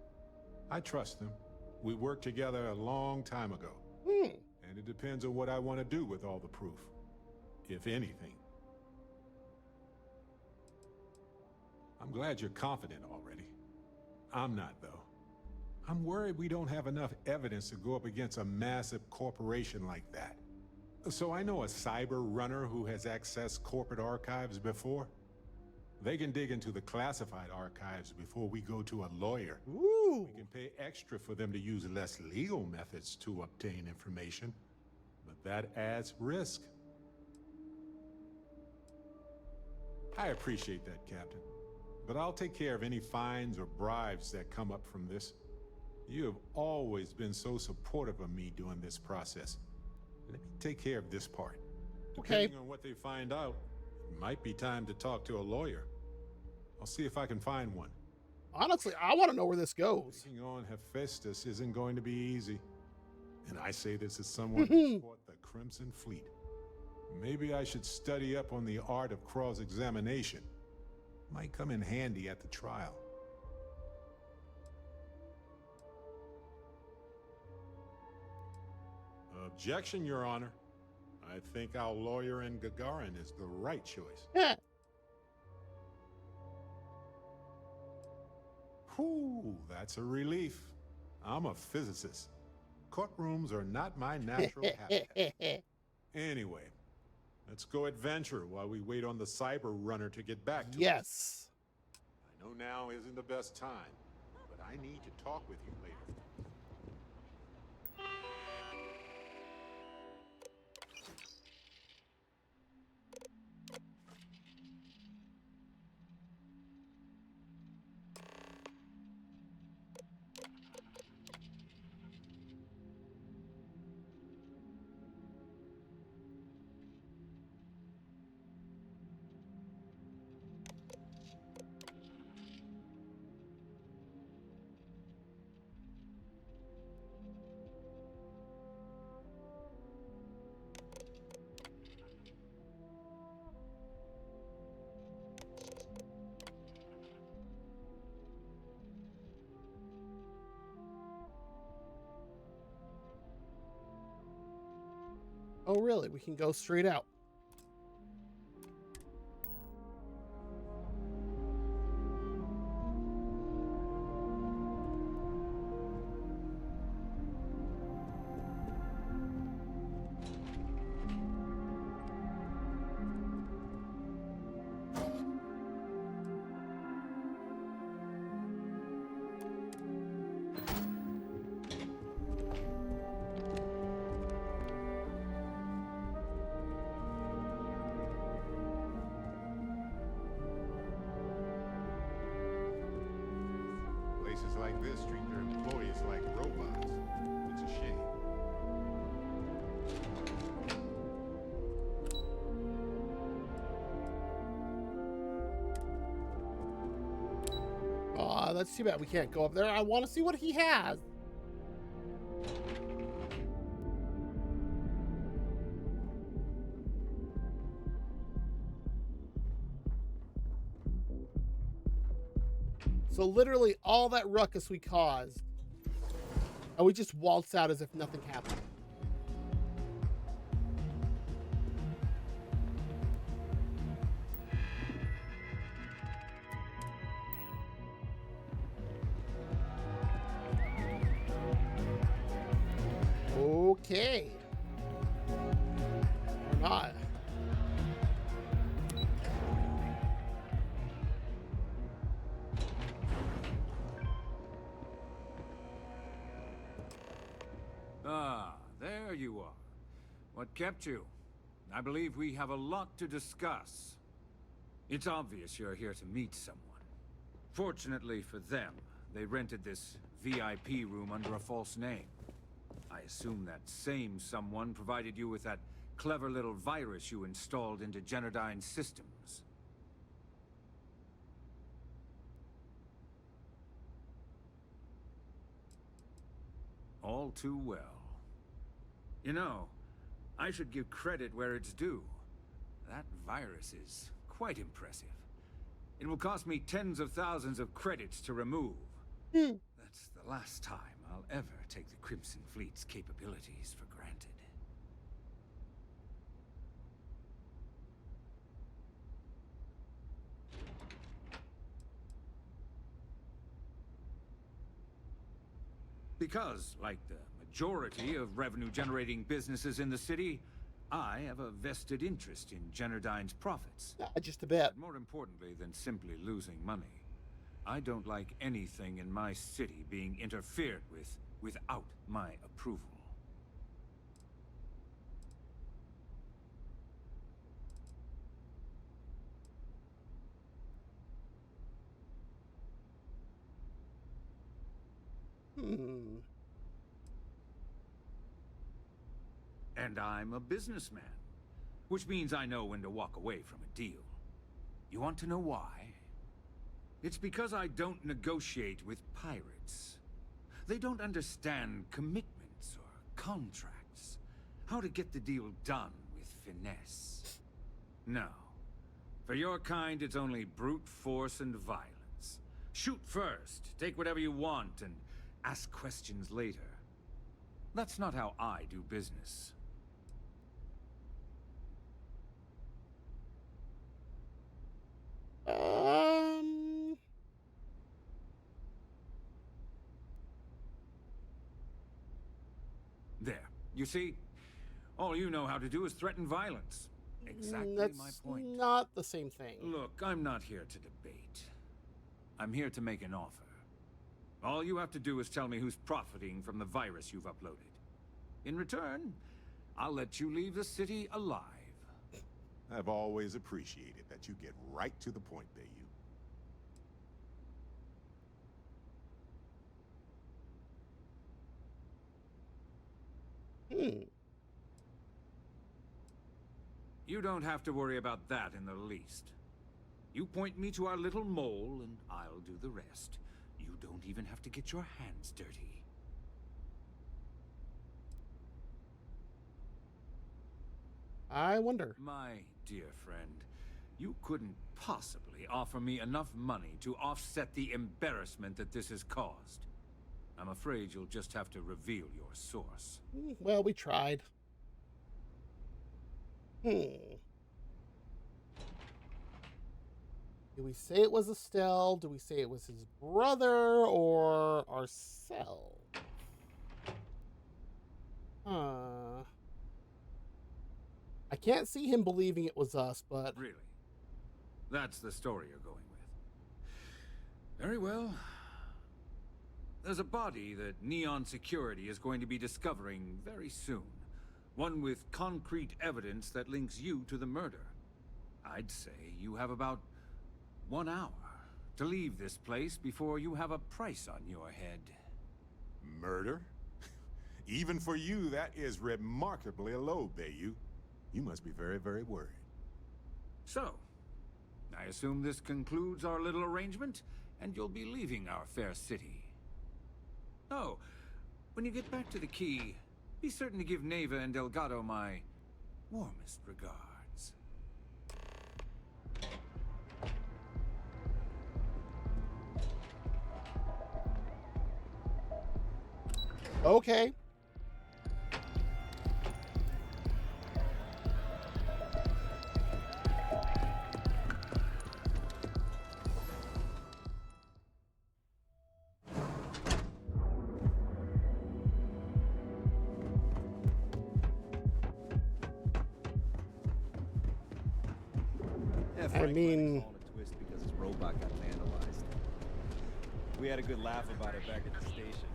Speaker 2: I trust him. We worked together a long time ago. And it depends on what I want to do with all the proof, if anything. I'm glad you're confident already. I'm not, though. I'm worried we don't have enough evidence to go up against a massive corporation like that. So I know a cyber runner who has accessed corporate archives before. They can dig into the classified archives before we go to a lawyer.
Speaker 1: Ooh.
Speaker 2: We can pay extra for them to use less legal methods to obtain information, but that adds risk. I appreciate that, Captain, but I'll take care of any fines or bribes that come up from this. You have always been so supportive of me during this process. Let me take care of this part.
Speaker 1: Okay.
Speaker 2: Depending on what they find out, it might be time to talk to a lawyer. I'll see if I can find one.
Speaker 1: Honestly, I want to know where this goes.
Speaker 2: Taking on Hephaestus isn't going to be easy. And I say this as someone who fought the Crimson Fleet. Maybe I should study up on the art of cross-examination. Might come in handy at the trial. Objection, Your Honor. I think our lawyer in Gagarin is the right choice. Whew, that's a relief. I'm a physicist. Courtrooms are not my natural habitat. Anyway, let's go adventure while we wait on the cyber runner to get back to us.
Speaker 1: Yes.
Speaker 2: I know now isn't the best time, but I need to talk with you later.
Speaker 1: Oh, really? We can go straight out.
Speaker 2: Places like this treat their employees like robots. It's a shame.
Speaker 1: Aw, that's too bad we can't go up there. I want to see what he has. So literally all that ruckus we caused, and we just waltz out as if nothing happened. Okay. Or not.
Speaker 6: Ah, there you are. What kept you? I believe we have a lot to discuss. It's obvious you're here to meet someone. Fortunately for them, they rented this VIP room under a false name. I assume that same someone provided you with that clever little virus you installed into Generdyne's systems. All too well. You know, I should give credit where it's due. That virus is quite impressive. It will cost me tens of thousands of credits to remove. That's the last time I'll ever take the Crimson Fleet's capabilities for granted. Because, like the majority of revenue-generating businesses in the city, I have a vested interest in Generdyne's profits.
Speaker 1: Just a bit.
Speaker 6: But more importantly than simply losing money, I don't like anything in my city being interfered with without my approval. And I'm a businessman, which means I know when to walk away from a deal. You want to know why? It's because I don't negotiate with pirates. They don't understand commitments or contracts. How to get the deal done with finesse. No. For your kind, it's only brute force and violence. Shoot first, take whatever you want, and ask questions later. That's not how I do business. There. You see? All you know how to do is threaten violence. Exactly
Speaker 1: That's
Speaker 6: my point.
Speaker 1: Not the same thing.
Speaker 6: Look, I'm not here to debate. I'm here to make an offer. All you have to do is tell me who's profiting from the virus you've uploaded. In return, I'll let you leave the city alive.
Speaker 2: I've always appreciated that you get right to the point, Bayou.
Speaker 6: You don't have to worry about that in the least. You point me to our little mole, and I'll do the rest. You don't even have to get your hands dirty.
Speaker 1: I wonder.
Speaker 6: My dear friend, you couldn't possibly offer me enough money to offset the embarrassment that this has caused. I'm afraid you'll just have to reveal your source.
Speaker 1: Well, we tried. Do we say it was Estelle? Do we say it was his brother or ourselves? I can't see him believing it was us, but...
Speaker 6: Really? That's the story you're going with. Very well. There's a body that Neon Security is going to be discovering very soon. One with concrete evidence that links you to the murder. I'd say you have about 1 hour to leave this place before you have a price on your head.
Speaker 2: Murder? Even for you, that is remarkably low, Bayou. You must be very, very worried.
Speaker 6: So, I assume this concludes our little arrangement, and you'll be leaving our fair city. Oh, when you get back to the key, be certain to give Neva and Delgado my warmest regards.
Speaker 1: Okay. I mean,
Speaker 4: on a twist because his robot got vandalized. We had a good laugh about it back at the station.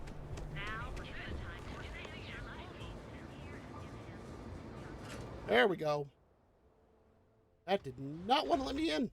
Speaker 1: there we go. That did not want to let me in.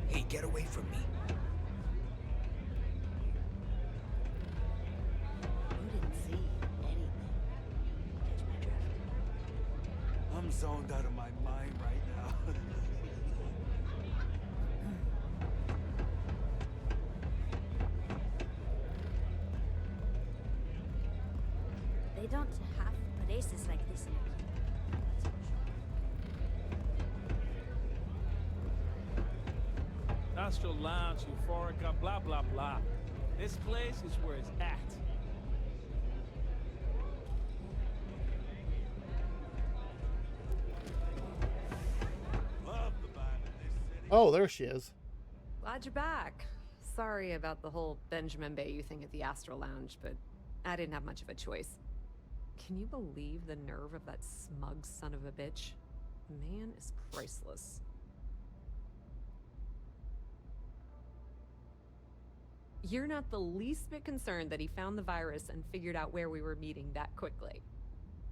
Speaker 4: Hey, get away from me. I'm zoned out of my mind right now.
Speaker 18: They don't have places like this in
Speaker 22: Astral Lounge, Euphorica, blah, blah, blah. This place is where it's at.
Speaker 1: Oh, there she is.
Speaker 8: Glad you're back. Sorry about the whole Benjamin Bayou thing at the Astral Lounge, but I didn't have much of a choice. Can you believe the nerve of that smug son of a bitch? The man is priceless. You're not the least bit concerned that he found the virus and figured out where we were meeting that quickly.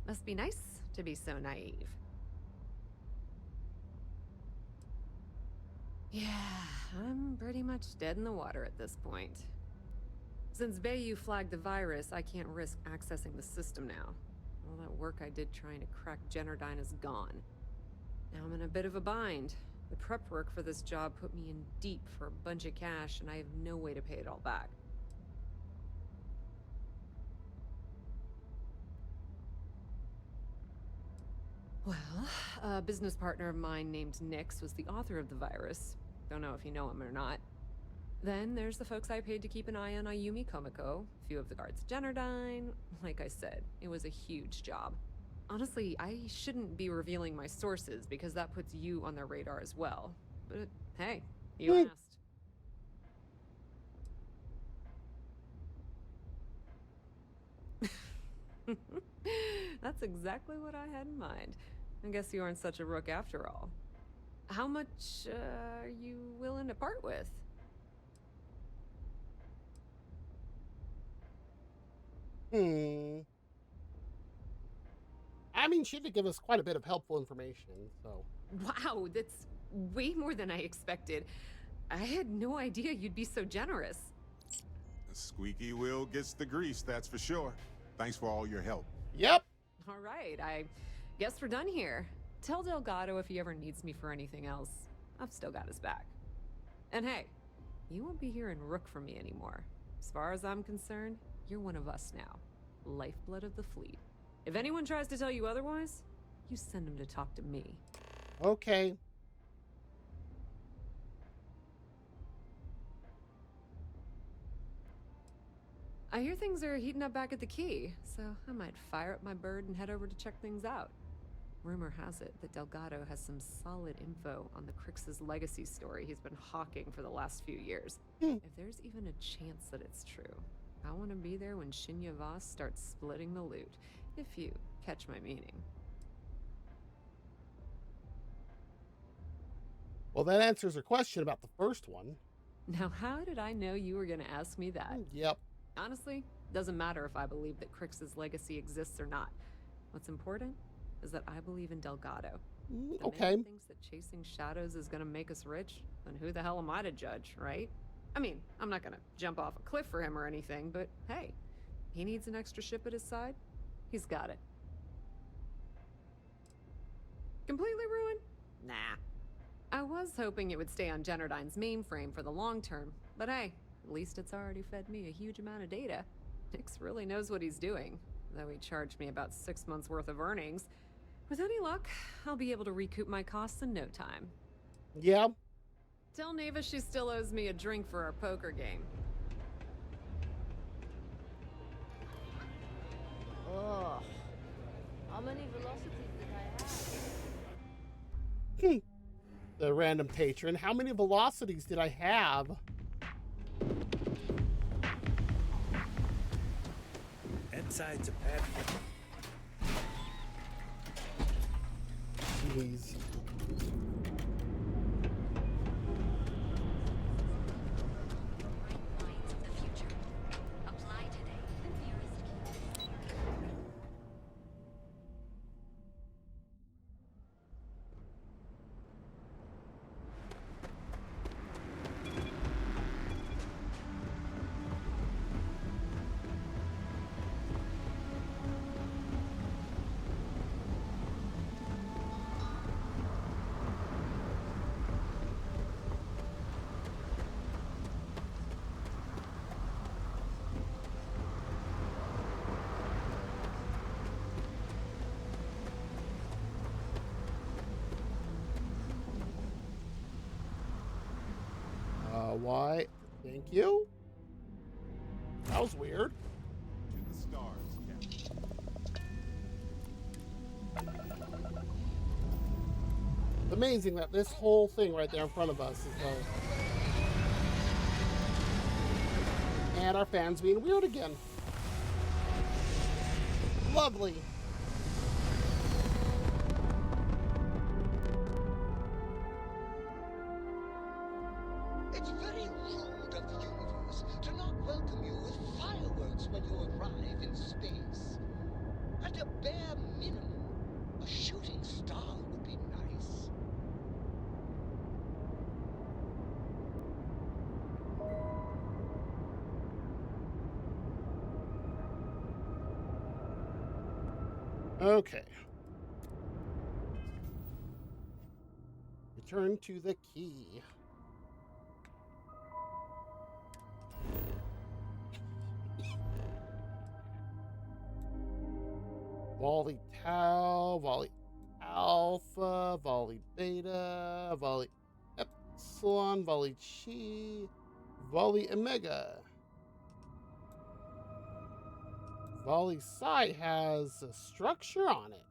Speaker 8: Must be nice to be so naive. Yeah, I'm pretty much dead in the water at this point. Since Bayou flagged the virus, I can't risk accessing the system now. All that work I did trying to crack Generdyne is gone. Now I'm in a bit of a bind. The prep work for this job put me in deep for a bunch of cash, and I have no way to pay it all back. Well, a business partner of mine named Nix was the author of the virus. Don't know if you know him or not. Then there's the folks I paid to keep an eye on Ayumi Komiko, a few of the guards at Generdyne. Like I said, it was a huge job. Honestly, I shouldn't be revealing my sources because that puts you on their radar as well. But hey, you asked. That's exactly what I had in mind. I guess you aren't such a rook after all. How much are you willing to part with?
Speaker 1: I mean, she did give us quite a bit of helpful information, so.
Speaker 8: Wow, that's way more than I expected. I had no idea you'd be so generous.
Speaker 2: The squeaky wheel gets the grease, that's for sure. Thanks for all your help.
Speaker 1: Yep.
Speaker 8: All right, I guess we're done here. Tell Delgado if he ever needs me for anything else. I've still got his back. And hey, you won't be hearing Rook from me anymore. As far as I'm concerned, you're one of us now. Lifeblood of the fleet. If anyone tries to tell you otherwise, you send them to talk to me.
Speaker 1: Okay.
Speaker 8: I hear things are heating up back at the Key, so I might fire up my bird and head over to check things out. Rumor has it that Delgado has some solid info on the Crix's legacy story he's been hawking for the last few years. If there's even a chance that it's true, I want to be there when Shinya Voss starts splitting the loot, if you catch my meaning.
Speaker 1: Well, that answers her question about the first one.
Speaker 8: Now, how did I know you were going to ask me that?
Speaker 1: Yep.
Speaker 8: Honestly, doesn't matter if I believe that Crix's legacy exists or not. What's important is that I believe in Delgado. If the man thinks that chasing shadows is going to make us rich, then who the hell am I to judge, right? I mean, I'm not going to jump off a cliff for him or anything, but hey, he needs an extra ship at his side. He's got it. Completely ruined? Nah. I was hoping it would stay on Generdyne's mainframe for the long term, but hey, at least it's already fed me a huge amount of data. Nix really knows what he's doing, though he charged me about 6 months worth of earnings. With any luck, I'll be able to recoup my costs in no time.
Speaker 1: Yeah.
Speaker 8: Tell Neva she still owes me a drink for our poker game.
Speaker 19: Ugh. How many velocities did I have?
Speaker 1: The random patron. How many velocities did I have?
Speaker 11: Inside's a pad.
Speaker 1: Jeez. Why? Thank you. That was weird.
Speaker 2: To the stars, Captain.
Speaker 1: It's amazing that this whole thing right there in front of us is and our fans being weird again. Lovely.
Speaker 9: It's very rude of the universe to not welcome you with fireworks when you arrive in space. At a bare minimum, a shooting star would be nice.
Speaker 1: Okay. Return to the key. Volley Tau, Volley Alpha, Volley Beta, Volley Epsilon, Volley Chi, Volley Omega. Volley Psi has a structure on it.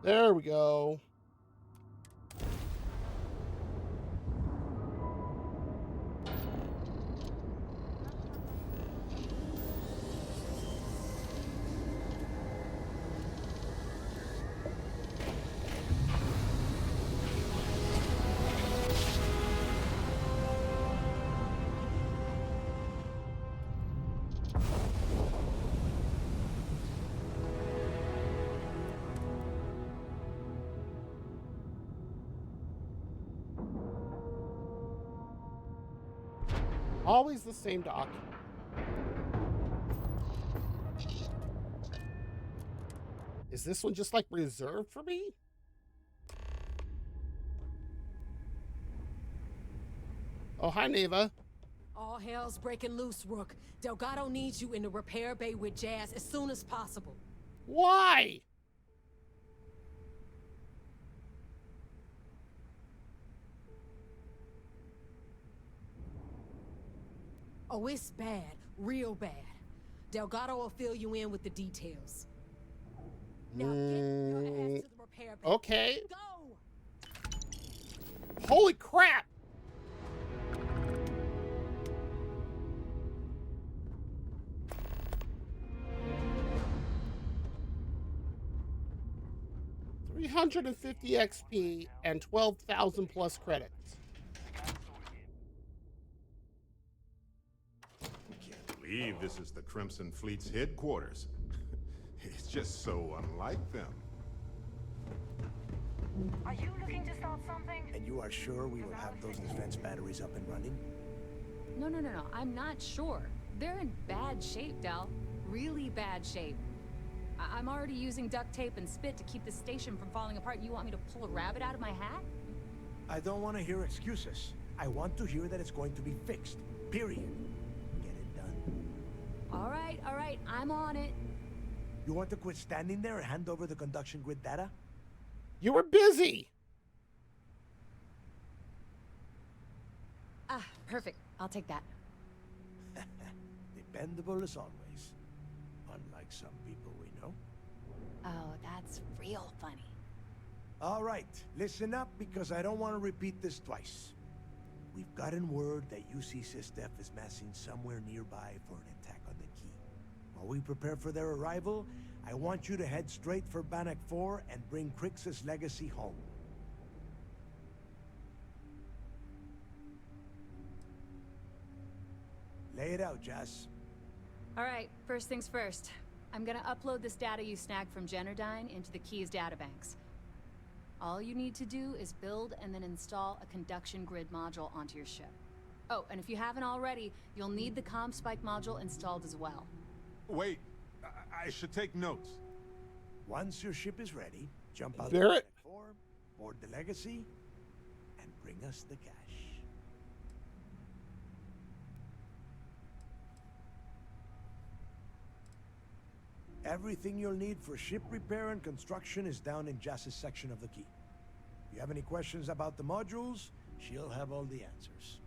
Speaker 1: There we go. Always the same document. Is this one just like reserved for me? Oh, hi, Neva.
Speaker 5: All hell's breaking loose, Rook. Delgado needs you in the repair bay with Jazz as soon as possible.
Speaker 1: Why?
Speaker 5: Oh, it's bad. Real bad. Delgado will fill you in with the details. Now get your ass to the repair bay.
Speaker 1: Okay.
Speaker 5: Go!
Speaker 1: Holy crap! $350 XP and 12,000 plus credits.
Speaker 2: believe this is the Crimson Fleet's headquarters. It's just so unlike them.
Speaker 13: Are you looking to start something?
Speaker 16: And you are sure we will have those defense batteries up and running?
Speaker 8: No. I'm not sure. They're in bad shape, Del. Really bad shape. I'm already using duct tape and spit to keep the station from falling apart. You want me to pull a rabbit out of my hat?
Speaker 16: I don't want to hear excuses. I want to hear that it's going to be fixed. Period. Get it done.
Speaker 8: All right. I'm on it.
Speaker 16: You want to quit standing there and hand over the conduction grid data?
Speaker 1: You were busy.
Speaker 8: Ah, perfect. I'll take that.
Speaker 16: Dependable as always. Unlike some people we know.
Speaker 8: Oh, that's real funny.
Speaker 16: All right, listen up because I don't want to repeat this twice. We've gotten word that UC Systef is massing somewhere nearby for an attack on the key. While we prepare for their arrival, I want you to head straight for Bannock 4 and bring Crix's legacy home. Lay it out, Jazz.
Speaker 8: All right, first things first. I'm gonna upload this data you snagged from Generdyne into the Key's databanks. All you need to do is build and then install a conduction grid module onto your ship. Oh, and if you haven't already, you'll need the comm spike module installed as well.
Speaker 2: Wait, I should take notes.
Speaker 16: Once your ship is ready, jump out
Speaker 1: Barret.
Speaker 16: of the 4, board the legacy, and bring us the cash. Everything you'll need for ship repair and construction is down in Jass's section of the key. If you have any questions about the modules, she'll have all the answers.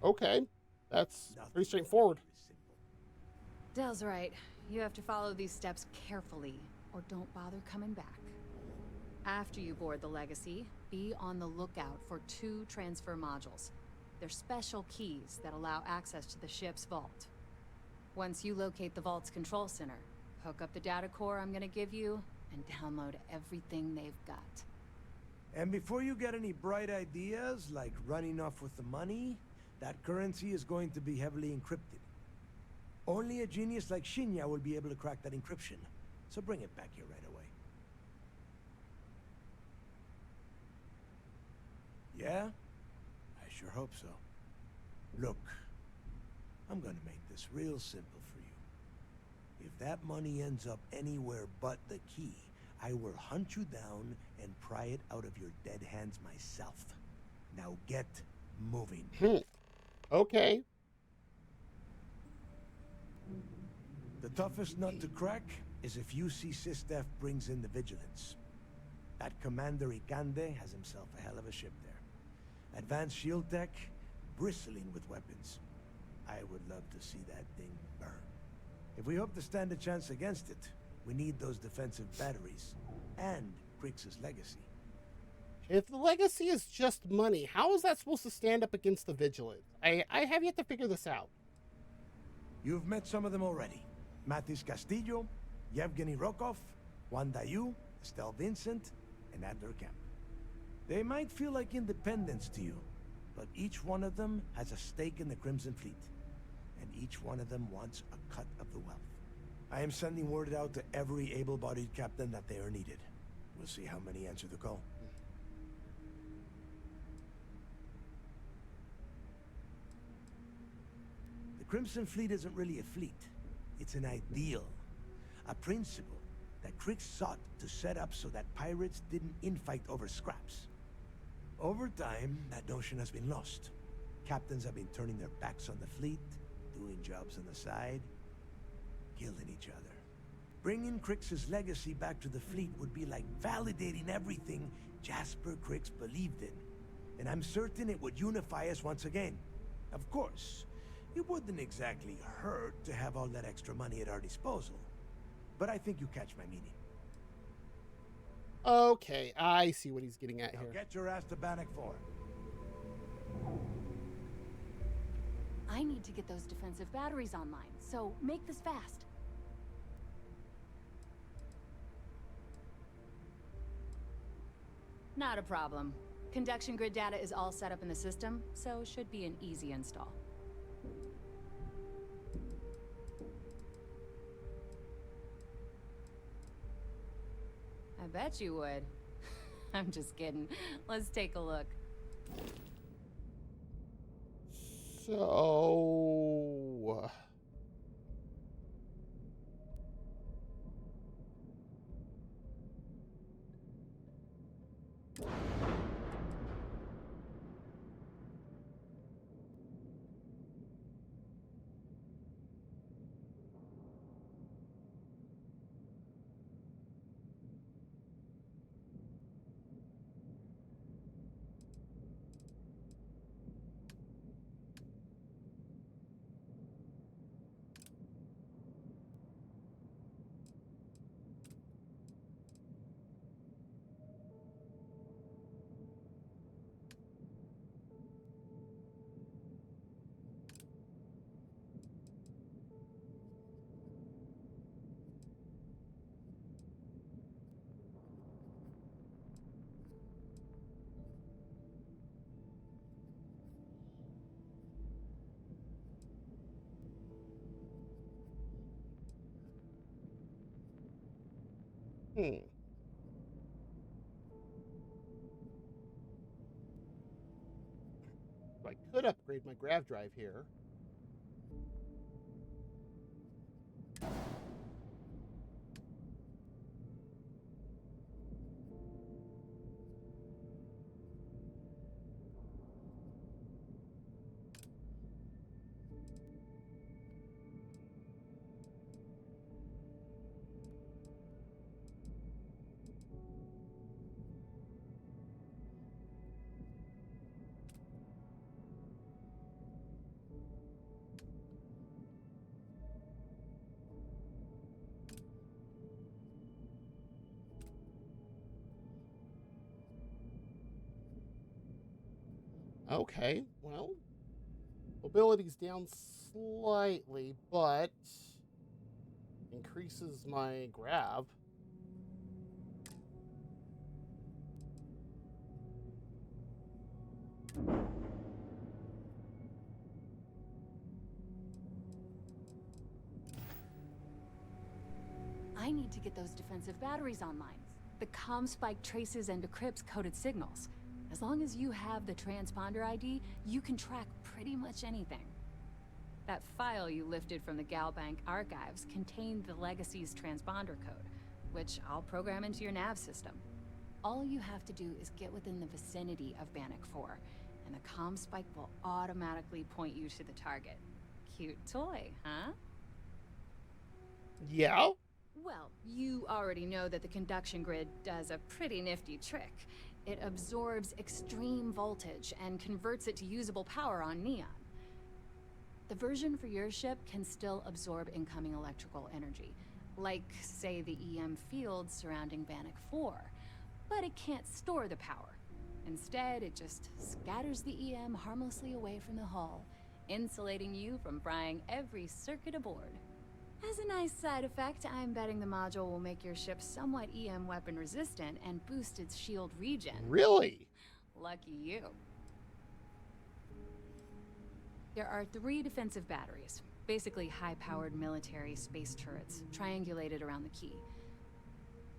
Speaker 1: Okay, that's pretty straightforward.
Speaker 8: Del's right. You have to follow these steps carefully, or don't bother coming back. After you board the Legacy, be on the lookout for 2 transfer modules. They're special keys that allow access to the ship's vault. Once you locate the vault's control center, hook up the data core I'm gonna give you, and download everything they've got.
Speaker 16: And before you get any bright ideas, like running off with the money, that currency is going to be heavily encrypted. Only a genius like Shinya will be able to crack that encryption, so bring it back here right away. Yeah? I sure hope so. Look, I'm gonna make this real simple for you. If that money ends up anywhere but the key, I will hunt you down and pry it out of your dead hands myself. Now get moving.
Speaker 1: Okay.
Speaker 16: The toughest nut to crack is if UC Systef brings in the Vigilance. That Commander Ikande has himself a hell of a ship there. Advanced shield tech, bristling with weapons. I would love to see that thing burn. If we hope to stand a chance against it, we need those defensive batteries and Crix's legacy.
Speaker 1: If the legacy is just money, how is that supposed to stand up against the Vigilance? I have yet to figure this out.
Speaker 16: You've met some of them already. Matis Castillo, Yevgeny Rokov, Juan Dayu, Estelle Vincent, and Adler Kemp. They might feel like independents to you, but each one of them has a stake in the Crimson Fleet, and each one of them wants a cut of the wealth. I am sending word out to every able-bodied captain that they are needed. We'll see how many answer the call. The Crimson Fleet isn't really a fleet. It's an ideal, a principle that Crix sought to set up so that pirates didn't infight over scraps. Over time, that notion has been lost. Captains have been turning their backs on the fleet, doing jobs on the side, killing each other. Bringing Crix's legacy back to the fleet would be like validating everything Jasper Crix believed in. And I'm certain it would unify us once again. Of course, it wouldn't exactly hurt to have all that extra money at our disposal. But I think you catch my meaning.
Speaker 1: Okay, I see what he's getting at
Speaker 16: Now
Speaker 1: here.
Speaker 16: get your ass to Bannock 4.
Speaker 8: I need to get those defensive batteries online, so make this fast. Not a problem. Conduction grid data is all set up in the system, so should be an easy install. bet you would. I'm just kidding. Let's take a look.
Speaker 1: So... I could upgrade my grav drive here. Okay, well, mobility's down slightly, but increases my grav.
Speaker 8: I need to get those defensive batteries online. The comm spike traces and decrypts coded signals. As long as you have the transponder ID, you can track pretty much anything. That file you lifted from the Galbank archives contained the Legacy's transponder code, which I'll program into your nav system. All you have to do is get within the vicinity of Bannock 4, and the comm spike will automatically point you to the target. Cute toy, huh?
Speaker 1: Yeah?
Speaker 8: Well, you already know that the conduction grid does a pretty nifty trick. It absorbs extreme voltage and converts it to usable power on Neon. The version for your ship can still absorb incoming electrical energy, like, say, the EM field surrounding Bannock 4, but it can't store the power. Instead, it just scatters the EM harmlessly away from the hull, insulating you from frying every circuit aboard. As a nice side effect, I'm betting the module will make your ship somewhat EM weapon resistant and boost its shield regen.
Speaker 1: Really?
Speaker 8: Lucky you. There are 3 defensive batteries, basically high-powered military space turrets, triangulated around the key.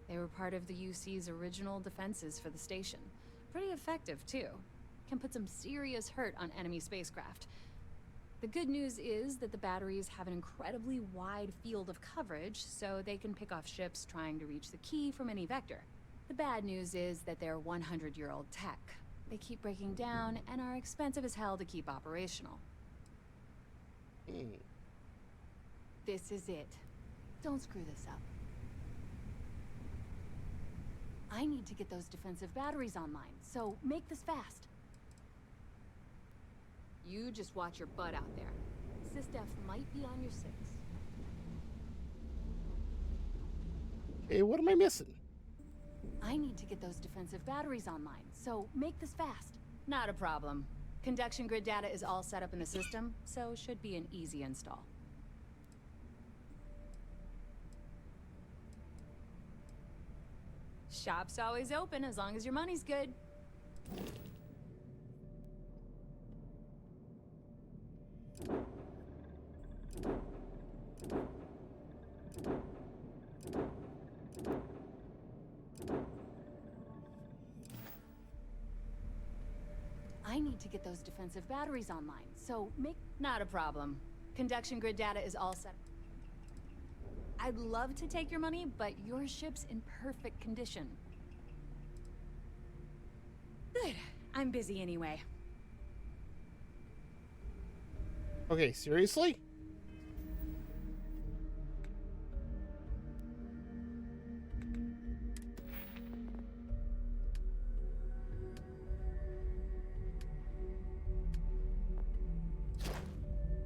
Speaker 8: They were part of the UC's original defenses for the station. Pretty effective, too. Can put some serious hurt on enemy spacecraft. The good news is that the batteries have an incredibly wide field of coverage, so they can pick off ships trying to reach the key from any vector. The bad news is that they're 100-year-old tech. They keep breaking down and are expensive as hell to keep operational. This is it. Don't screw this up. I need to get those defensive batteries online, so make this fast. You just watch your butt out there. SysDef might be on your 6.
Speaker 1: Okay, what am I missing?
Speaker 8: I need to get those defensive batteries online, so make this fast. Not a problem. Conduction grid data is all set up in the system, so should be an easy install. Shop's always open as long as your money's good. need to get those defensive batteries online, so make...
Speaker 7: Not a problem. Conduction grid data is all set.
Speaker 8: I'd love to take your money, but your ship's in perfect condition.
Speaker 7: Good. I'm busy anyway.
Speaker 1: Okay, seriously?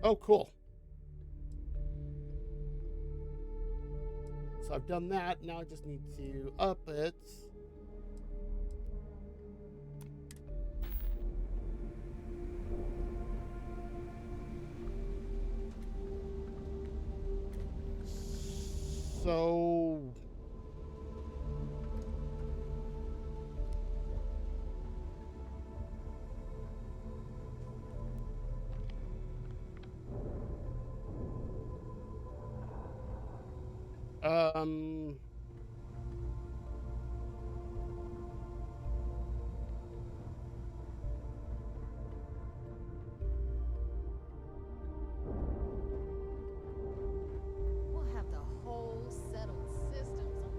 Speaker 1: Oh, cool. So I've done that. Now I just need to up it. So...
Speaker 5: We'll have the whole settled systems on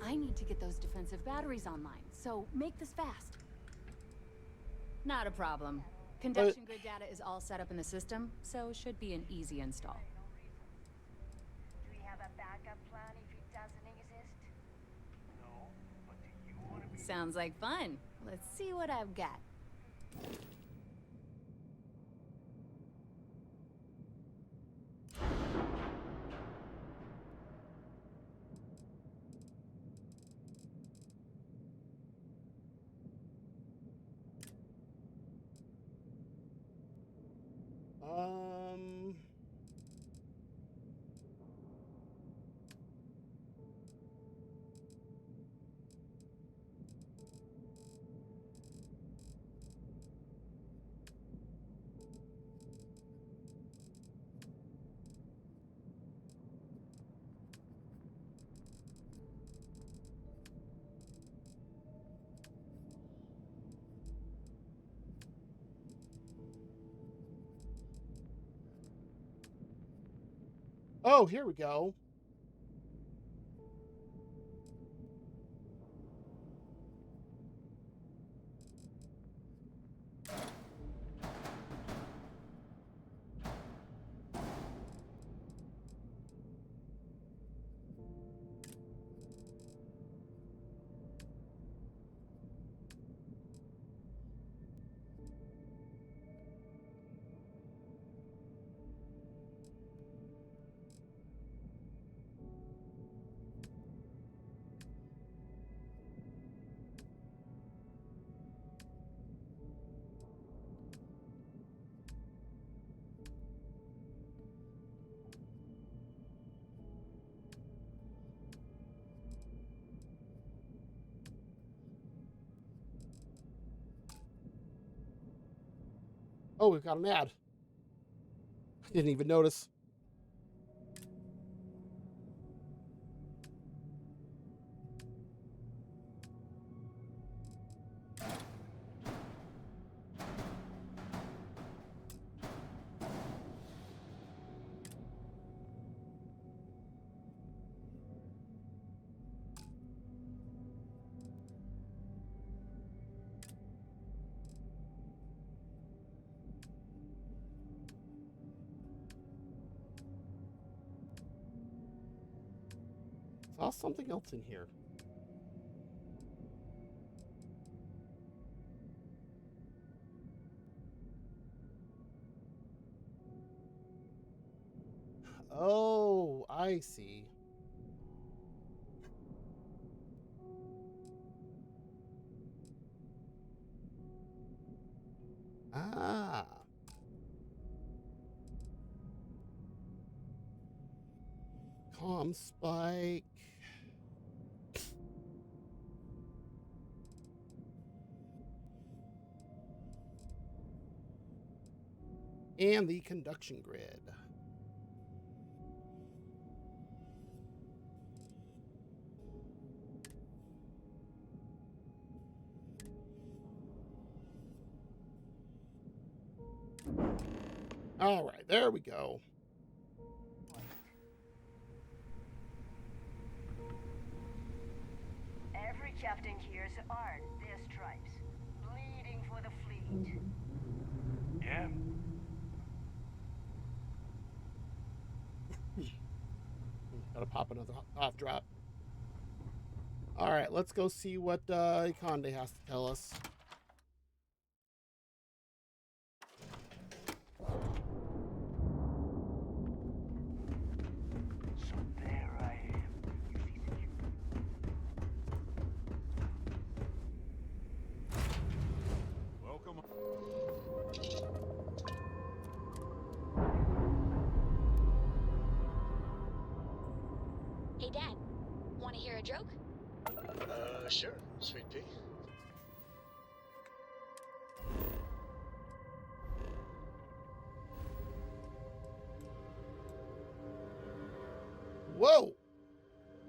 Speaker 8: I need to get those defensive batteries online, so make this fast.
Speaker 7: Not a problem. Conduction grid data is all set up in the system, so should be an easy install.
Speaker 3: Do we have a backup plan if it doesn't exist?
Speaker 9: No, but do you want to be...
Speaker 7: Sounds like fun. Let's see what I've got.
Speaker 1: Oh, here we go. Oh, we've got an ad. I didn't even notice. Saw something else in here. Oh, I see. Ah. Comm spike. And the conduction grid. All right, there we go.
Speaker 13: Every captain here's earned their stripes, bleeding for the fleet.
Speaker 21: Yeah.
Speaker 1: Gotta pop another off drop. All right, let's go see what Ikonde has to tell us.
Speaker 9: So there I am.
Speaker 2: Welcome.
Speaker 10: Hey, Dad. Want to hear a joke?
Speaker 9: Sure, Sweet Pea.
Speaker 1: Whoa!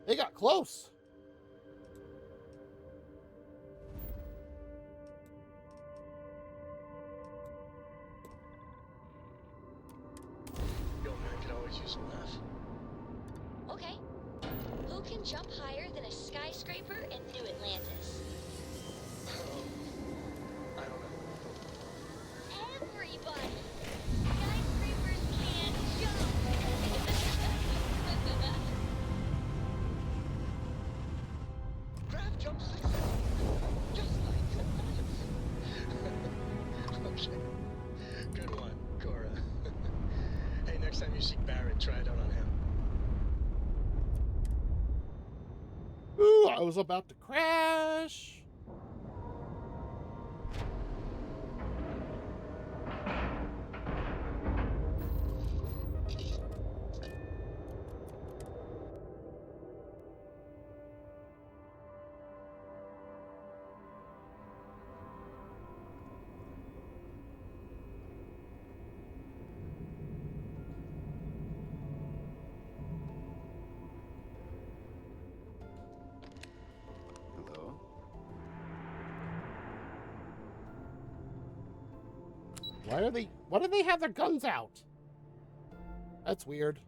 Speaker 1: They got close.
Speaker 9: Yo, man, could always use a laugh.
Speaker 10: Okay. Who can jump higher than a skyscraper in New Atlantis?
Speaker 9: I don't know.
Speaker 10: Everybody! Skyscrapers can't jump!
Speaker 9: Grab jump successful. Just like Okay. Good one, Cora. Hey, next time you see Barret, try it out on him.
Speaker 1: Ooh, I was about to crash.
Speaker 4: Hello?
Speaker 1: Why do they have their guns out? That's weird.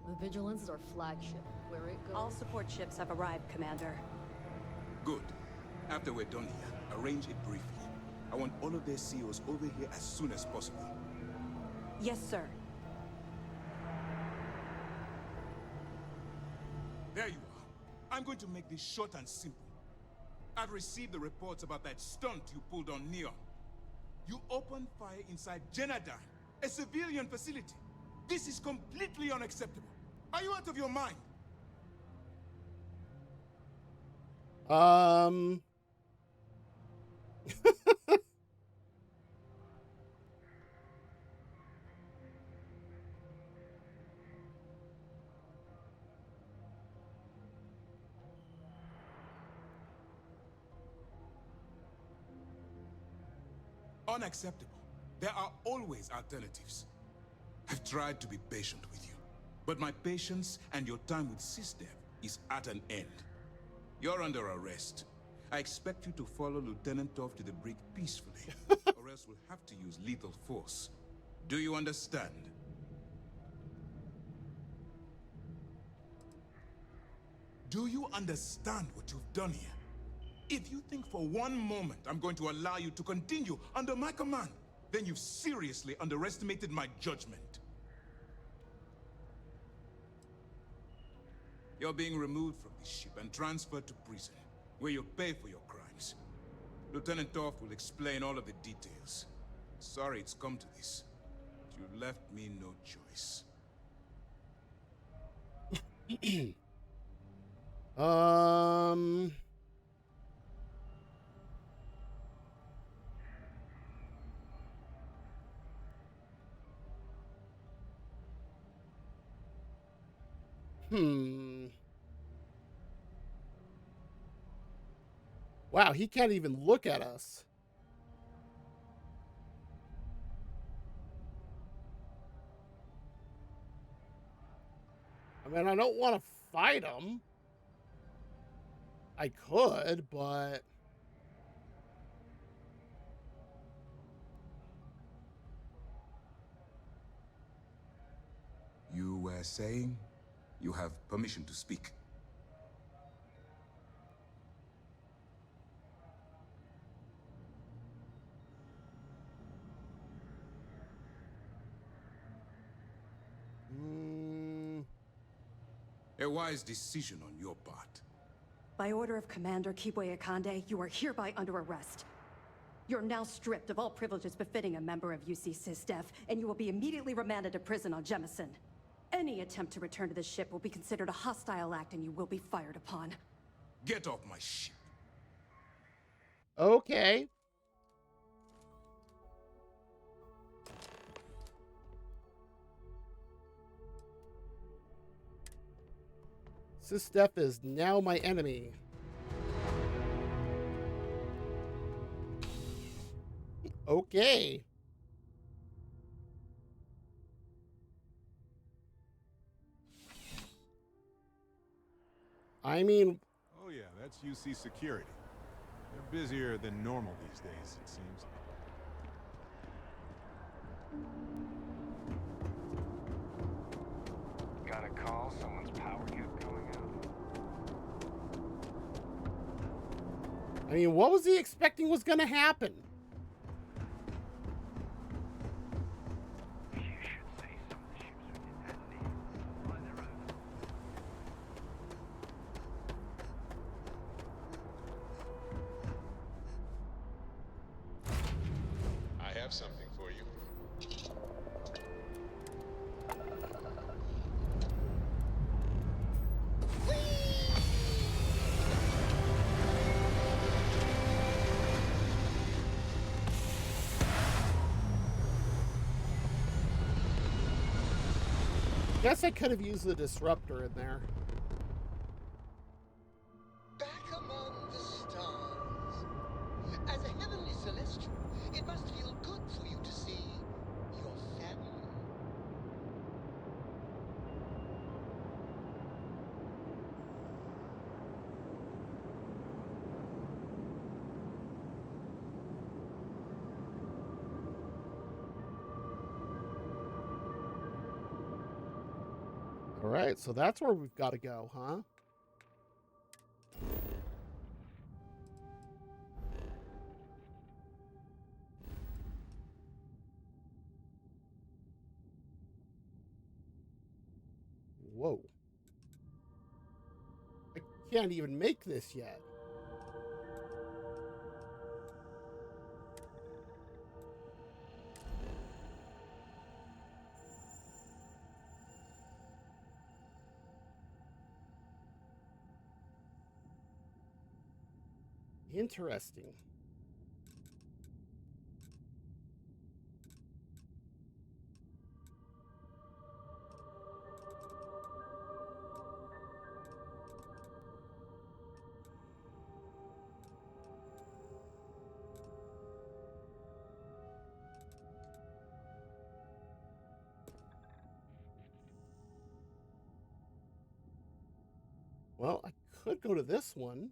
Speaker 19: The Vigilance is our flagship. Where it goes.
Speaker 7: All support ships have arrived, Commander.
Speaker 17: Good. After we're done here, arrange it briefly. I want all of their CEOs over here as soon as possible.
Speaker 7: Yes, sir.
Speaker 17: There you are. I'm going to make this short and simple. I've received the reports about that stunt you pulled on Neon. You opened fire inside Jenadan, a civilian facility. This is completely unacceptable. Are you out of your mind? Unacceptable. There are always alternatives. I've tried to be patient with you, but my patience and your time with System is at an end. You're under arrest. I expect you to follow Lieutenant Toff to the brig peacefully, or else we'll have to use lethal force. Do you understand? Do you understand what you've done here? If you think for one moment I'm going to allow you to continue under my command, then you've seriously underestimated my judgment. You're being removed from this ship and transferred to prison, where you'll pay for your crimes. Lieutenant Toff will explain all of the details. Sorry it's come to this, but you left me no choice.
Speaker 1: Wow, he can't even look at us. I mean, I don't want to fight him. I could, but...
Speaker 17: You were saying? You have permission to speak. A wise decision on your part.
Speaker 7: By order of Commander Kibwe Akande, you are hereby under arrest. You're now stripped of all privileges befitting a member of UC SysDef, and you will be immediately remanded to prison on Jemison. Any attempt to return to the ship will be considered a hostile act and you will be fired upon.
Speaker 17: Get off my ship.
Speaker 1: Okay. SysDef is now my enemy. Okay. I mean...
Speaker 2: Oh yeah, that's UC security. They're busier than normal these days, it seems.
Speaker 14: Got a call? Someone's power kept going out.
Speaker 1: I mean, what was he expecting was going to happen?
Speaker 2: I have something for you.
Speaker 1: Guess I could have used the disruptor in there.
Speaker 9: Back among the stars. As a heavenly celestial, it must feel good for you to see your family.
Speaker 1: All right, so that's where we've got to go, huh? Whoa. I can't even make this yet. Interesting. Well, I could go to this one.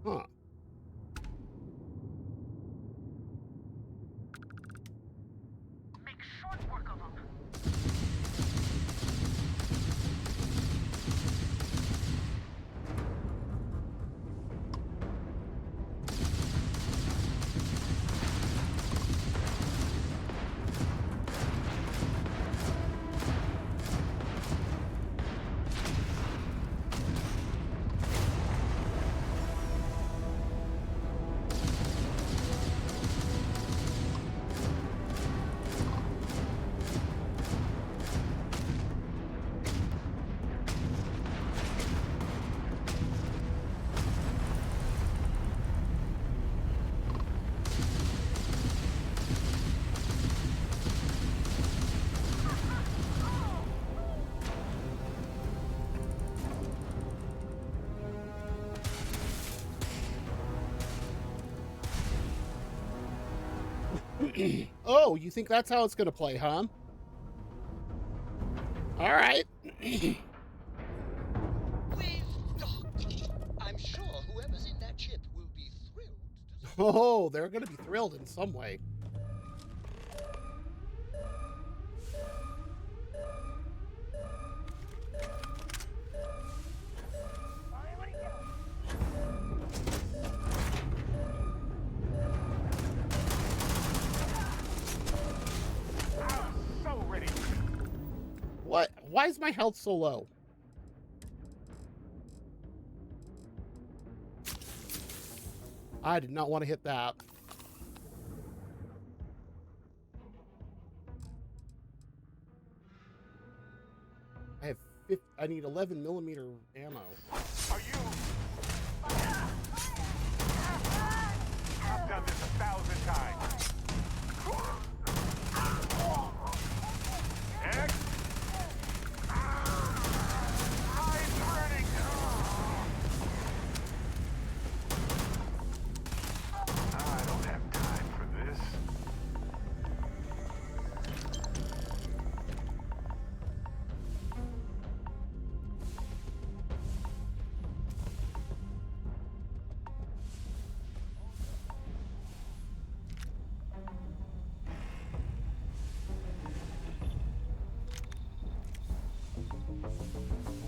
Speaker 1: Huh.
Speaker 13: Make short work of them.
Speaker 1: Oh, you think that's how it's going to play, huh? All right.
Speaker 9: We've docked. I'm sure whoever's in that ship will be thrilled.
Speaker 1: Oh, they're going to be thrilled in some way. What? Why is my health so low? I did not want to hit that. I need 11mm ammo.
Speaker 15: Are you? I've done this 1,000 times. X. I'm burning. I don't have time for this.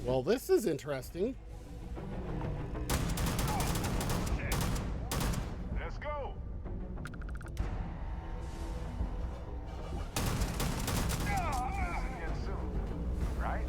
Speaker 1: Well, this is interesting.
Speaker 15: Let's go. See you soon, right?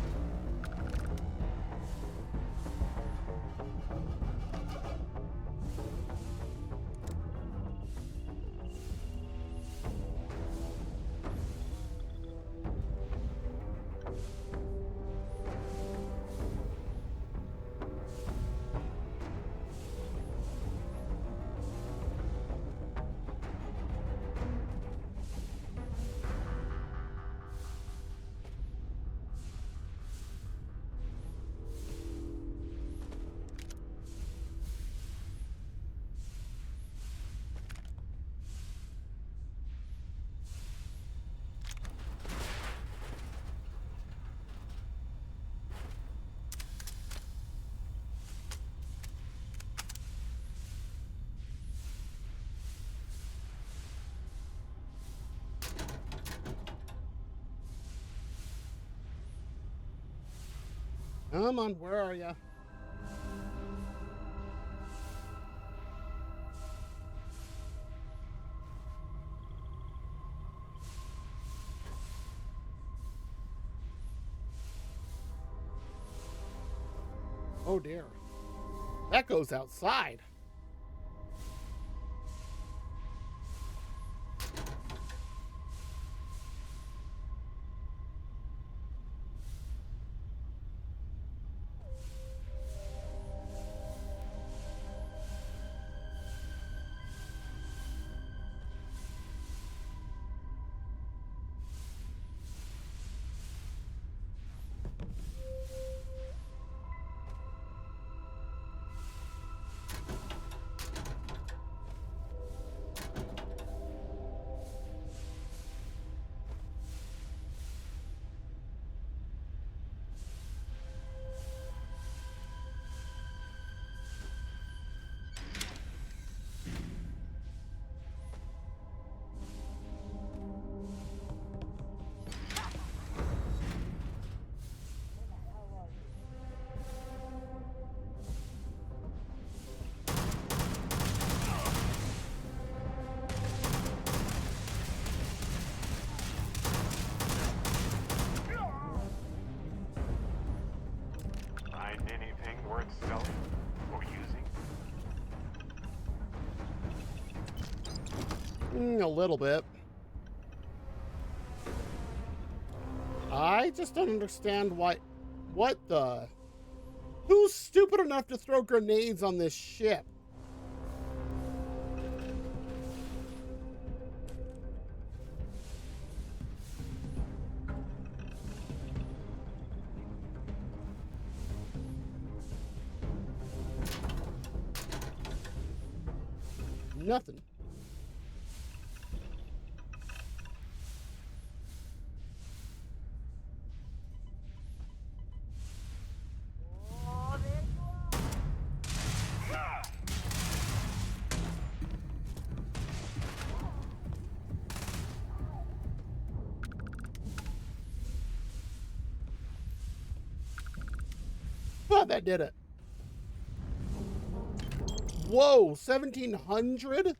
Speaker 1: Come on, where are ya? Oh dear. That goes outside.
Speaker 15: worth selling or using?
Speaker 1: A little bit. I just don't understand why. What the? Who's stupid enough to throw grenades on this ship? Nothing. Oh, that did it. Whoa, 1,700?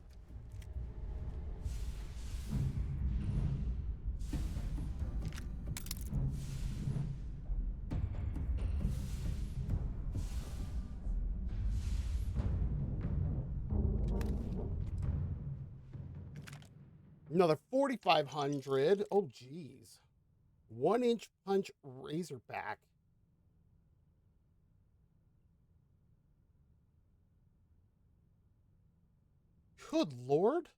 Speaker 1: Another 4,500. Oh, geez. 1-inch punch razorback. Good Lord.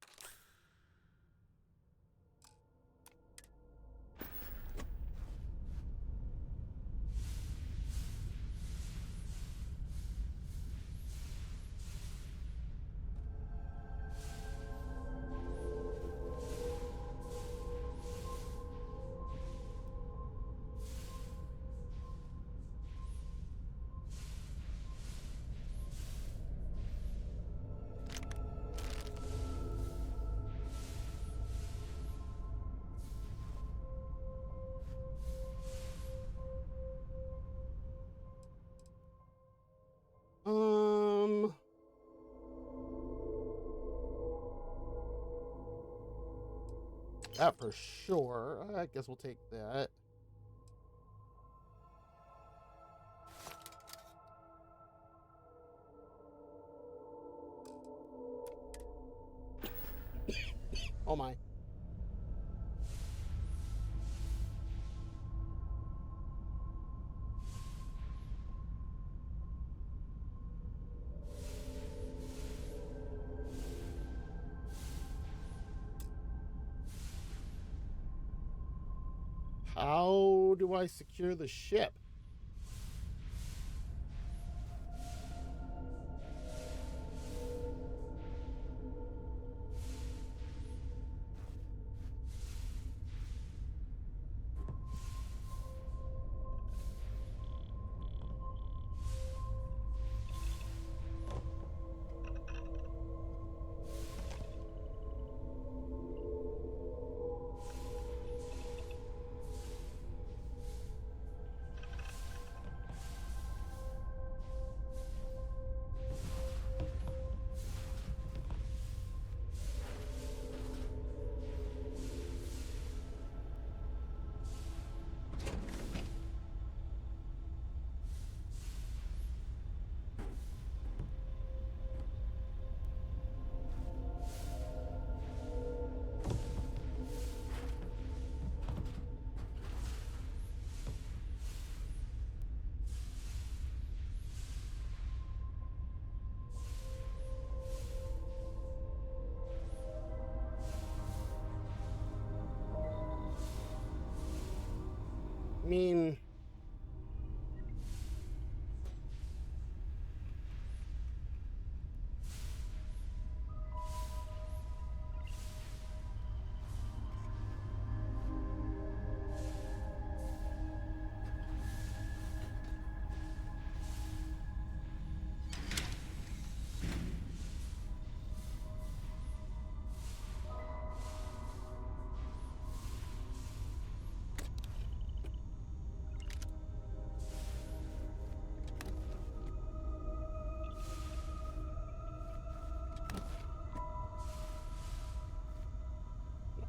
Speaker 1: That for sure. I guess we'll take that. Oh my. How do I secure the ship? I mean,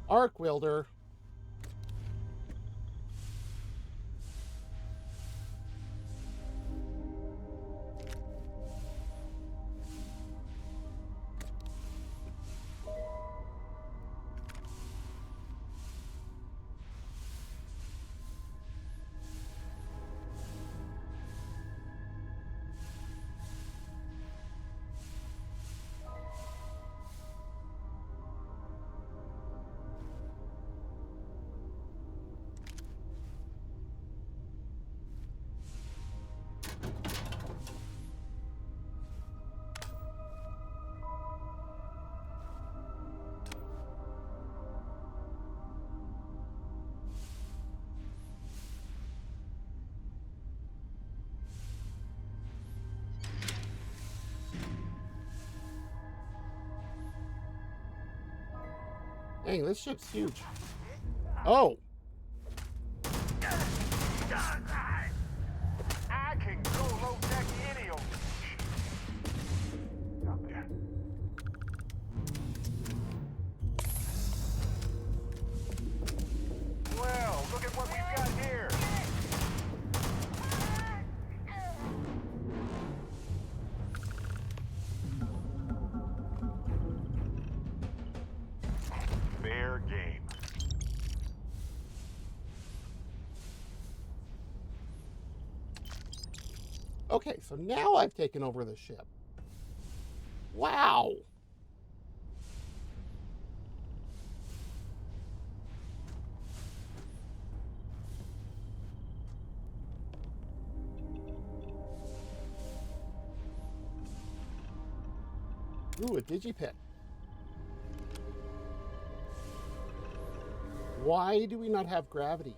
Speaker 1: arc welder. Dang, this ship's huge. Oh.
Speaker 15: I can go fair game.
Speaker 1: Okay, so now I've taken over the ship. Wow. Ooh, a digipit. Why do we not have gravity?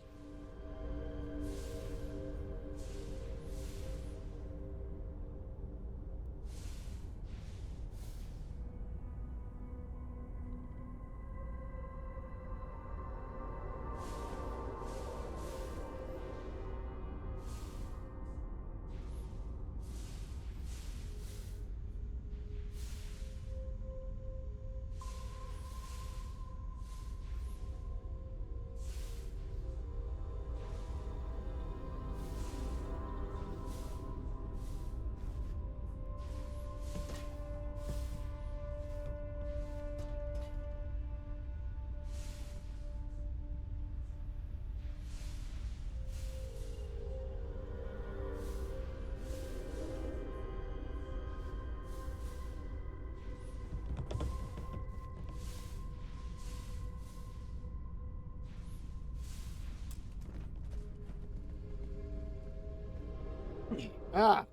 Speaker 1: Ah,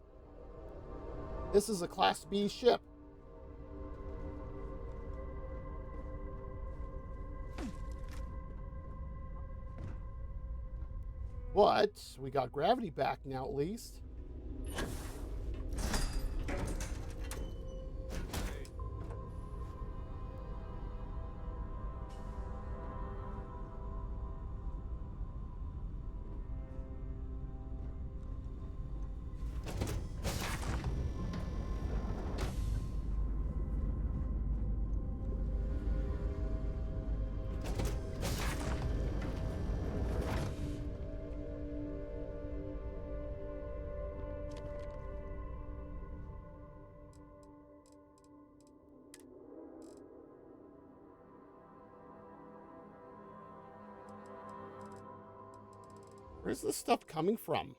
Speaker 1: this is a Class B ship. But we got gravity back now, at least. Where's this stuff coming from?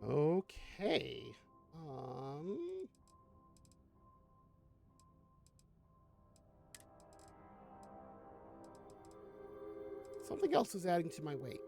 Speaker 1: Okay. Something else is adding to my weight.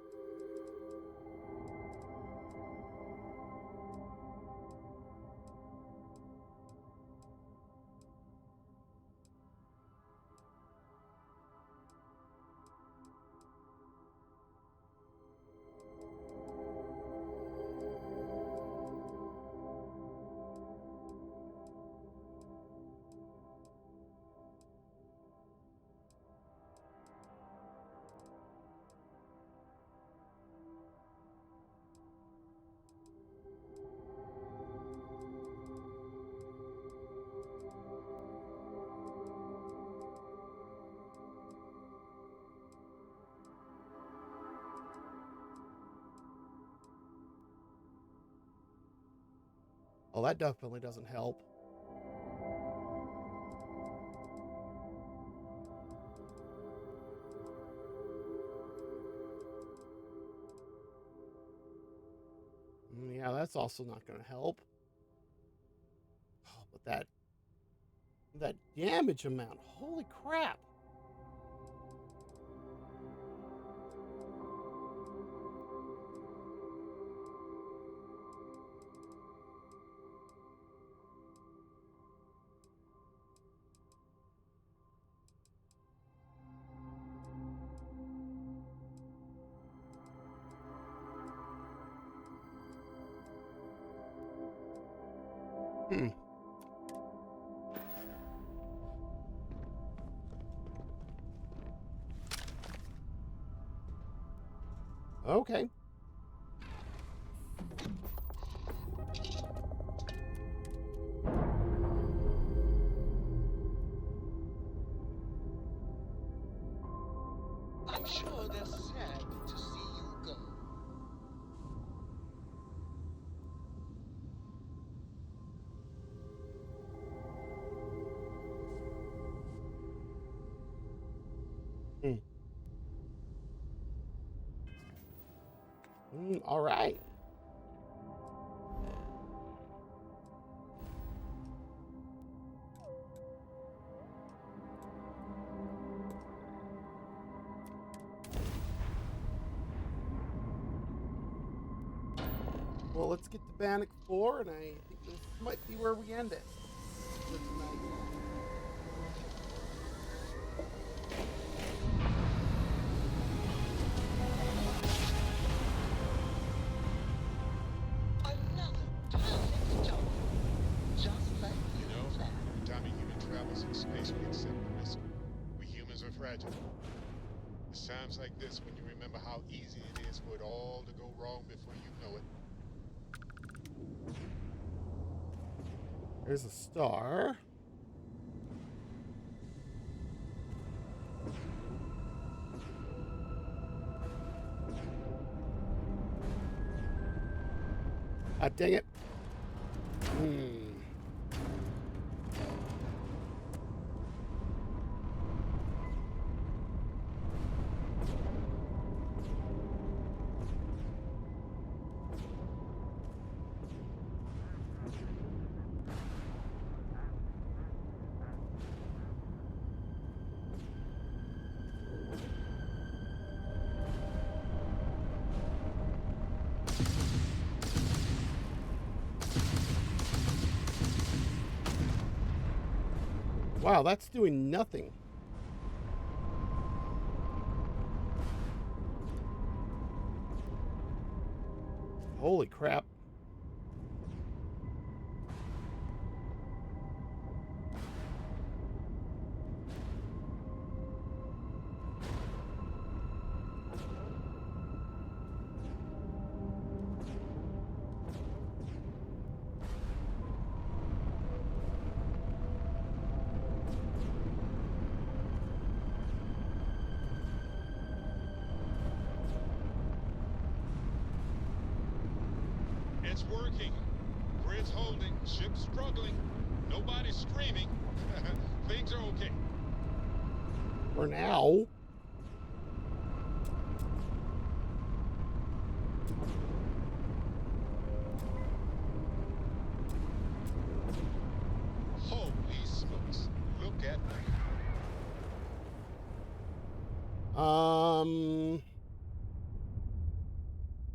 Speaker 1: Oh, that definitely doesn't help. Yeah, that's also not going to help. Oh, but that damage amount, holy crap. Hmm. Okay.
Speaker 9: I'm sure they're sad to see you go.
Speaker 1: Hmm. All right. Well, let's get to Bannock 4, and I think this might be where we end it for tonight.
Speaker 9: Another perfect job. Just like you planned.
Speaker 12: Every time a human travels in space, we accept the risk. We humans are fragile. It's times like this when you remember how easy it is for it all to go wrong before you know it.
Speaker 1: There's a star. Ah, dang it. Wow, that's doing nothing. Holy crap.
Speaker 12: It's working. Grid's holding. Ship's struggling. Nobody's screaming. Things are okay.
Speaker 1: For now.
Speaker 12: Holy smokes. Look at that.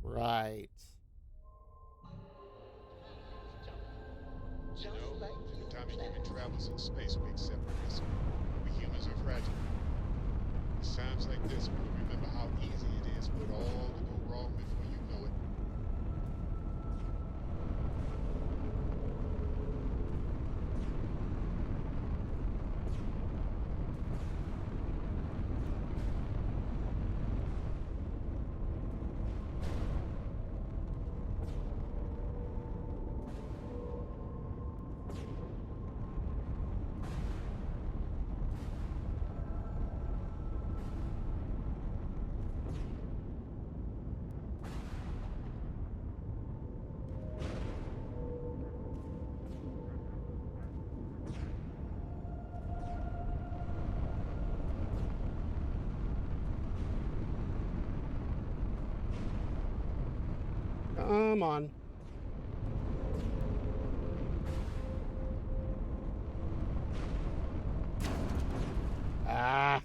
Speaker 1: Right.
Speaker 12: You know, every time a human travels in space, we accept the risk. We humans are fragile. It's times like this when you remember how easy it is for it all to go wrong before you know it.
Speaker 1: Come on. Ah.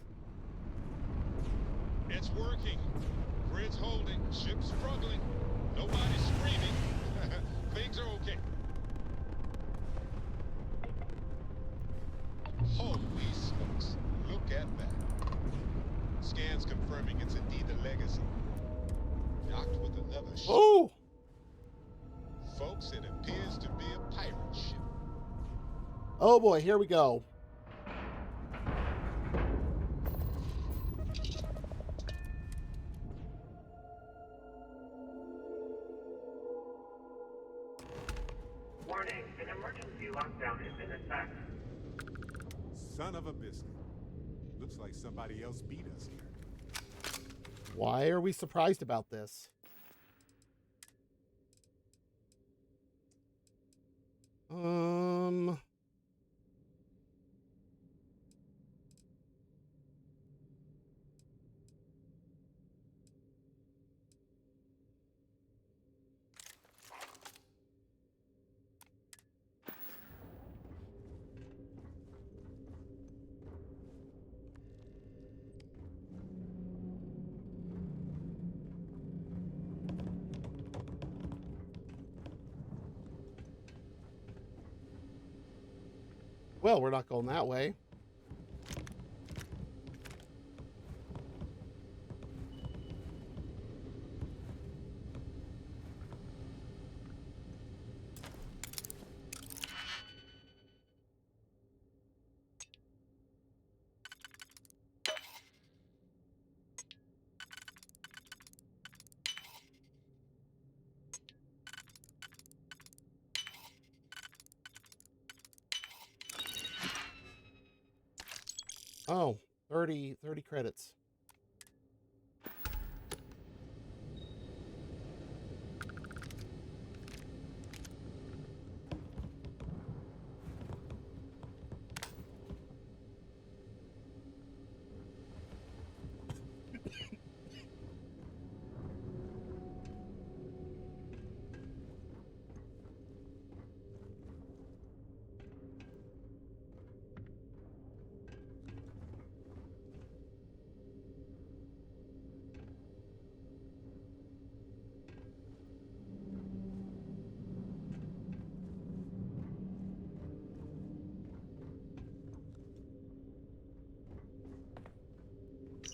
Speaker 12: It's working. Grid's holding. Ship's struggling. Nobody's screaming. Things are okay. Holy smokes. Look at that. Scans confirming it's indeed the Legacy. Docked with another ship.
Speaker 1: Oh!
Speaker 12: Folks, it appears to be a pirate ship.
Speaker 1: Oh boy, here we go.
Speaker 15: Warning, an emergency lockdown is in effect.
Speaker 2: Son of a biscuit. Looks like somebody else beat us here.
Speaker 1: Why are we surprised about this? Well, we're not going that way. Oh, 30 credits.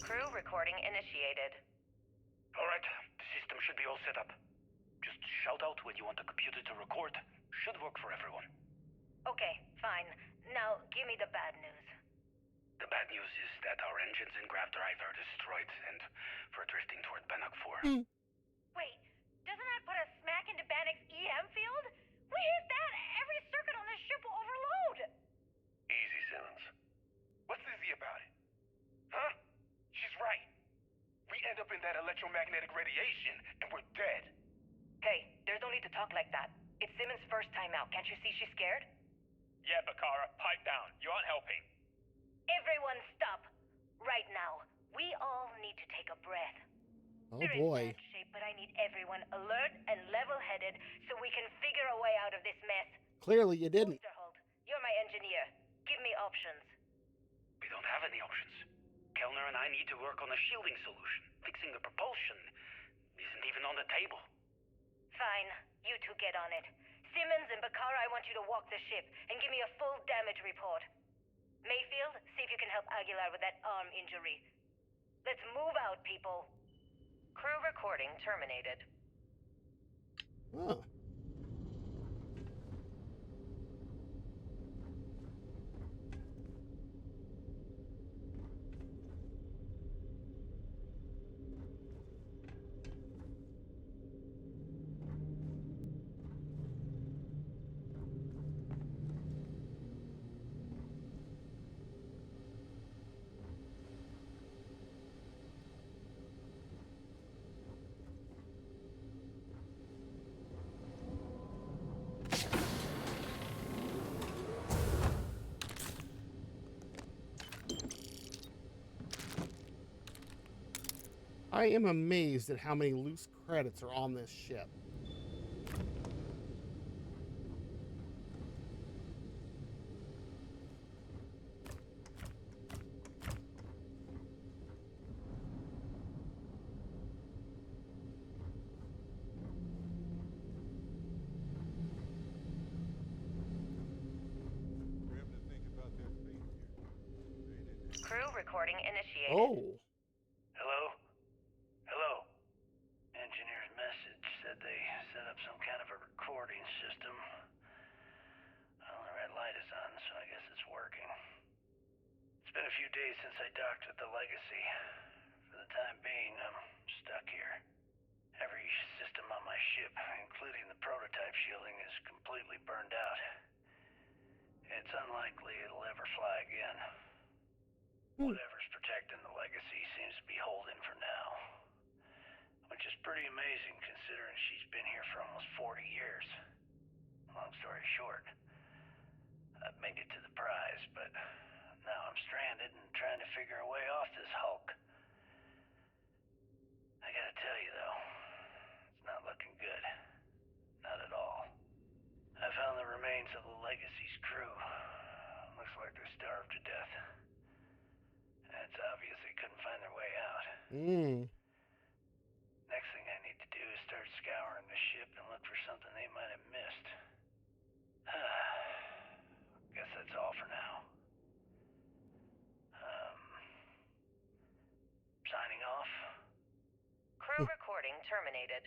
Speaker 6: Crew recording initiated.
Speaker 14: Alright, the system should be all set up. Just shout out when you want the computer to record. Should work for everyone.
Speaker 6: Okay, fine. Now, give me the bad news.
Speaker 14: The bad news is that our engines and grav drive are destroyed, and we're drifting toward Bannock 4.
Speaker 6: Wait, doesn't that put us smack into Bannock's EM field? We hit that, every circuit on this ship will overload!
Speaker 14: Easy, Simmons. What's easy about it? Huh? She's right. We end up in that electromagnetic radiation, and we're dead.
Speaker 6: Hey, there's no need to talk like that. It's Simmons' first time out. Can't you see she's scared?
Speaker 14: Yeah, Bakara, pipe down. You aren't helping.
Speaker 6: Everyone stop. Right now. We all need to take a breath.
Speaker 1: Oh boy.
Speaker 6: We're in bad shape, but I need everyone alert and level-headed so we can figure a way out of this mess.
Speaker 1: Clearly you didn't.
Speaker 6: Osterholt, you're my engineer. Give me options.
Speaker 14: We don't have any options. Kellner and I need to work on a shielding solution. Fixing the propulsion isn't even on the table.
Speaker 6: Fine. You two get on it. Simmons and Bakara, I want you to walk the ship and give me a full damage report. Mayfield, see if you can help Aguilar with that arm injury. Let's move out, people. Crew recording terminated.
Speaker 1: Huh. I am amazed at how many loose credits are on this ship.
Speaker 6: Crew recording initiated.
Speaker 1: Oh.
Speaker 14: Hello? Hello? Engineer's message said they set up some kind of a recording system. Well, the red light is on, so I few days since I docked with the Legacy. For the time being, I'm stuck here. Every system on my ship, including the prototype shielding, is completely burned out. It's unlikely it'll ever fly again. Whatever's protecting the Legacy seems to be holding for now. Which is pretty amazing considering she's been here for almost 40 years. Long story short, I've made it to the prize, but now I'm stranded and trying to figure a way off this hulk. I gotta tell you though, it's not looking good. Not at all. I found the remains of the Legacy's crew. Looks like they're starved to death. And it's obvious they couldn't find their way out. Next thing I need to do is start scouring the ship and look for something they might have missed. Guess that's all for now. Signing off.
Speaker 6: Crew recording terminated.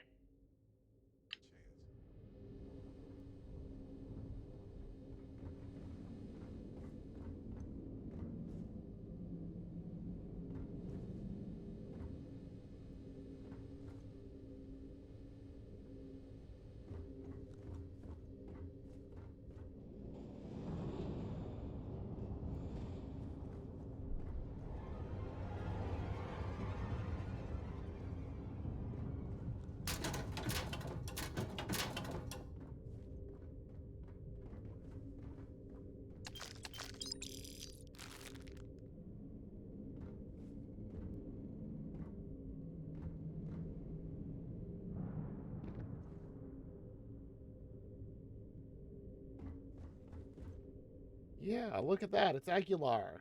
Speaker 1: Yeah, look at that. It's Aguilar.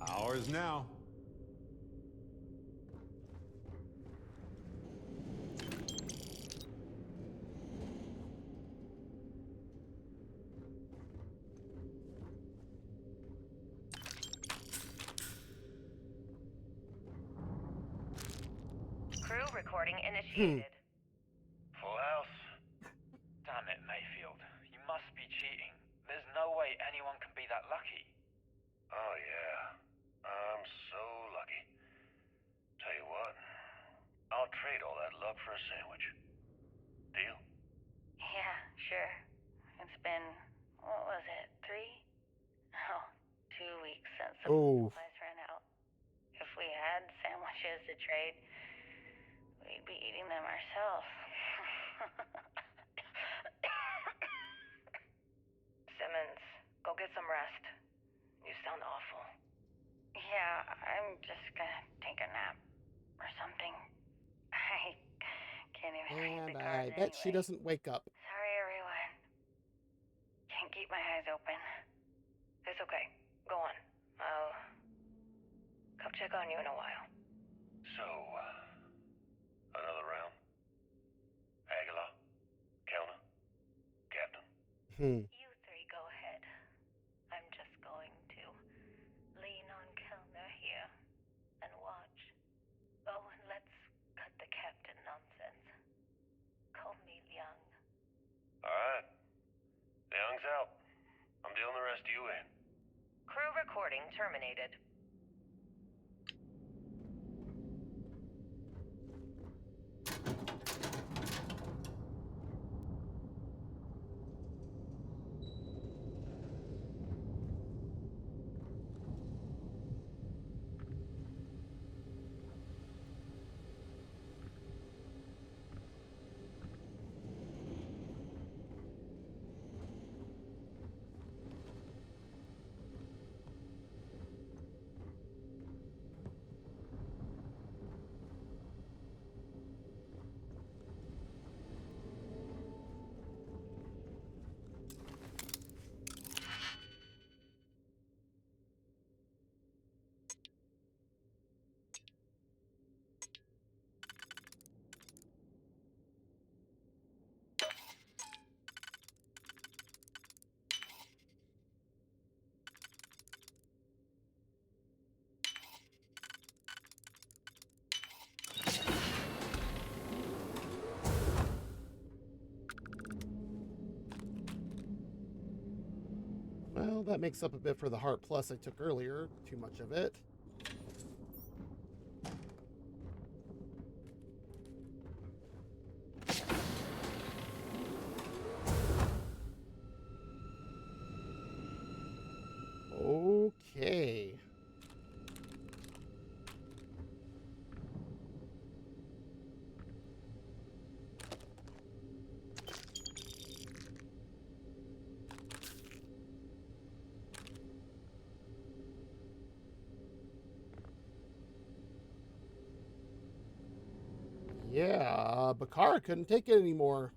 Speaker 2: Ours now.
Speaker 6: Crew recording initiated.
Speaker 14: Full house? Damn it, Mayfield. You must be cheating. There's no way anyone can be that lucky. Oh, yeah. I'm so lucky. Tell you what, I'll trade all that luck for a sandwich. Deal?
Speaker 3: Yeah, sure. It's been, what was it, 3? Oh, 2 weeks since the supplies ran out. If we had sandwiches to trade, we'd be eating them ourselves.
Speaker 6: Simmons, go get some rest. You sound awful.
Speaker 3: Yeah, I'm just gonna take a nap or something. I can't even read
Speaker 1: And
Speaker 3: the
Speaker 1: I
Speaker 3: card
Speaker 1: bet she
Speaker 3: anyway.
Speaker 1: doesn't wake up.
Speaker 3: Sorry, everyone. Can't keep my eyes open.
Speaker 6: It's okay. Go on. I'll come check on you in a while.
Speaker 14: So, another round? Aguilar? Kellner? Captain?
Speaker 3: You 3 go ahead. I'm just going to lean on Kellner here and watch. Oh, and let's cut the captain nonsense. Call me Liang.
Speaker 14: Alright. Young's out. I'm dealing the rest of you in.
Speaker 6: Crew recording terminated.
Speaker 1: Well, that makes up a bit for the Heart Plus I took earlier. Too much of it. Okay. Yeah, Bakara couldn't take it anymore.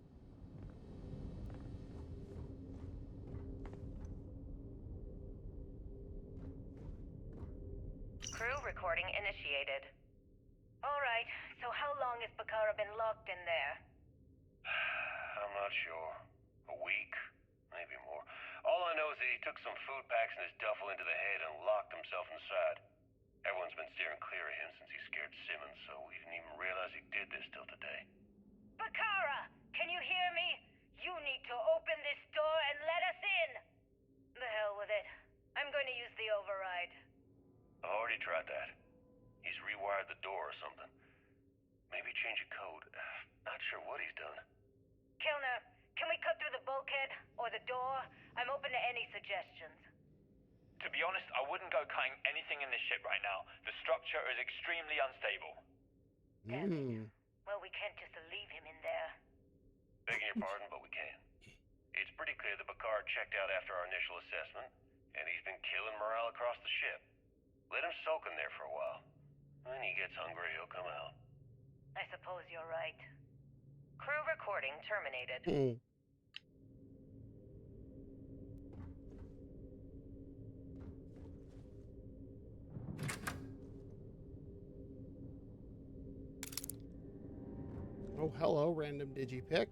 Speaker 6: Crew recording initiated. Alright, so how long has Bakara been locked in there?
Speaker 18: I'm not sure. A week? Maybe more. All I know is that he took some food packs in his duffel into the head and locked himself inside. Everyone's been steering clear of him since he scared Simmons, so we didn't even realize he did this till today.
Speaker 6: Bakara! Can you hear me? You need to open this door and let us in! The hell with it. I'm going to use the override.
Speaker 18: I've already tried that. He's rewired the door or something. Maybe change a code. Not sure what he's done.
Speaker 6: Kellner, can we cut through the bulkhead? Or the door? I'm open to any suggestions.
Speaker 20: To be honest, I wouldn't go cutting anything in this ship right now. The structure is extremely unstable.
Speaker 6: Well, we can't just leave him in there.
Speaker 18: Begging your pardon, but we can. It's pretty clear that Bakar checked out after our initial assessment, and he's been killing morale across the ship. Let him soak in there for a while. When he gets hungry, he'll come out.
Speaker 6: I suppose you're right. Crew recording terminated.
Speaker 1: Oh, hello, random digipick.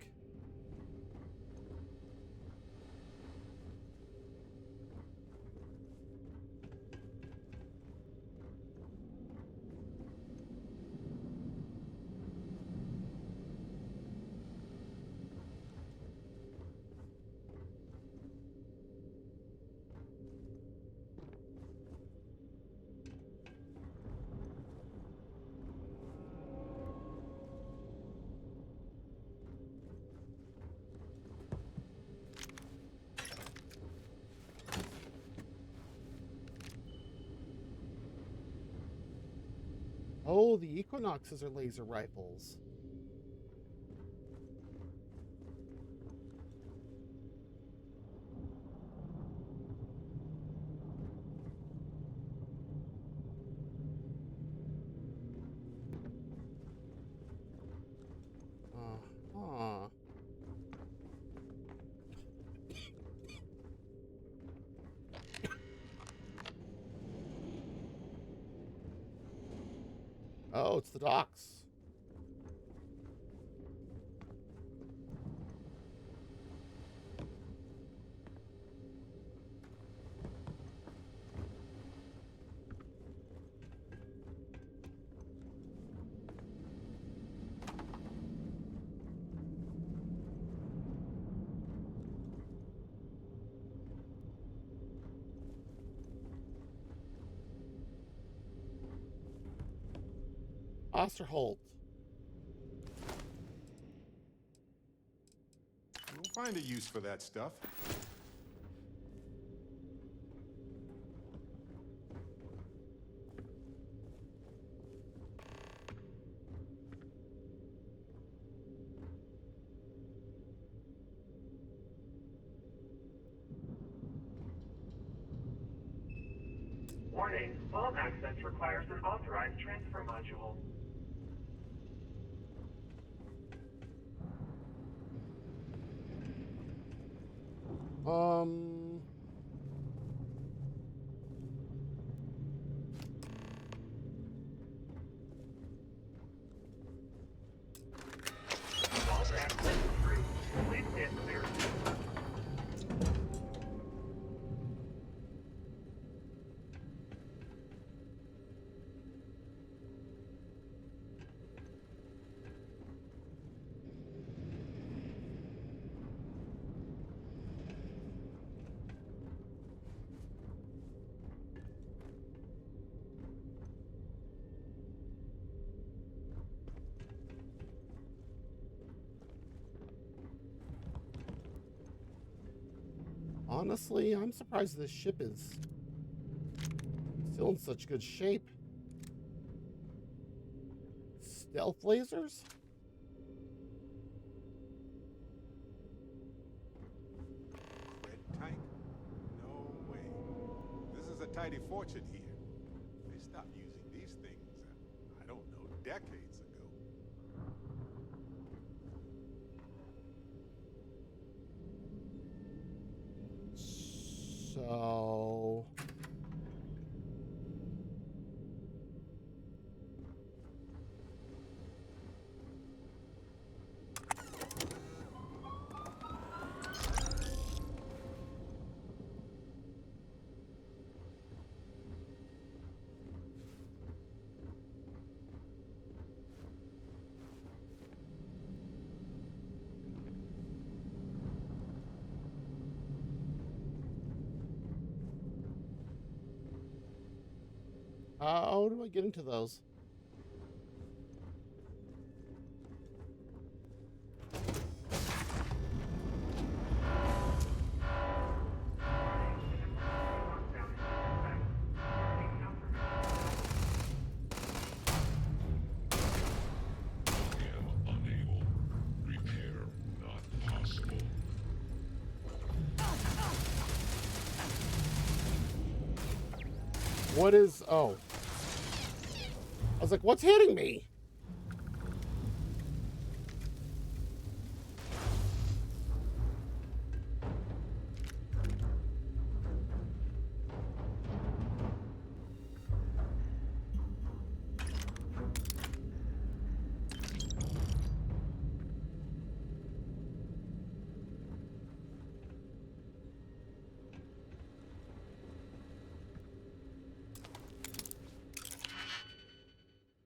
Speaker 1: Oh, the Equinoxes are laser rifles. Uh-huh. Oh, it's the docks. Osterholt.
Speaker 2: We'll find a use for that stuff.
Speaker 15: Warning, vault access requires an authorized transfer module. Vault access approved. Please stand clear.
Speaker 1: Honestly, I'm surprised this ship is still in such good shape. Stealth lasers?
Speaker 2: Red tank? No way. This is a tidy fortune here. They stopped using these things, I don't know, decades ago.
Speaker 1: So... how do I get into those? What is... Oh. I was like, what's hitting me?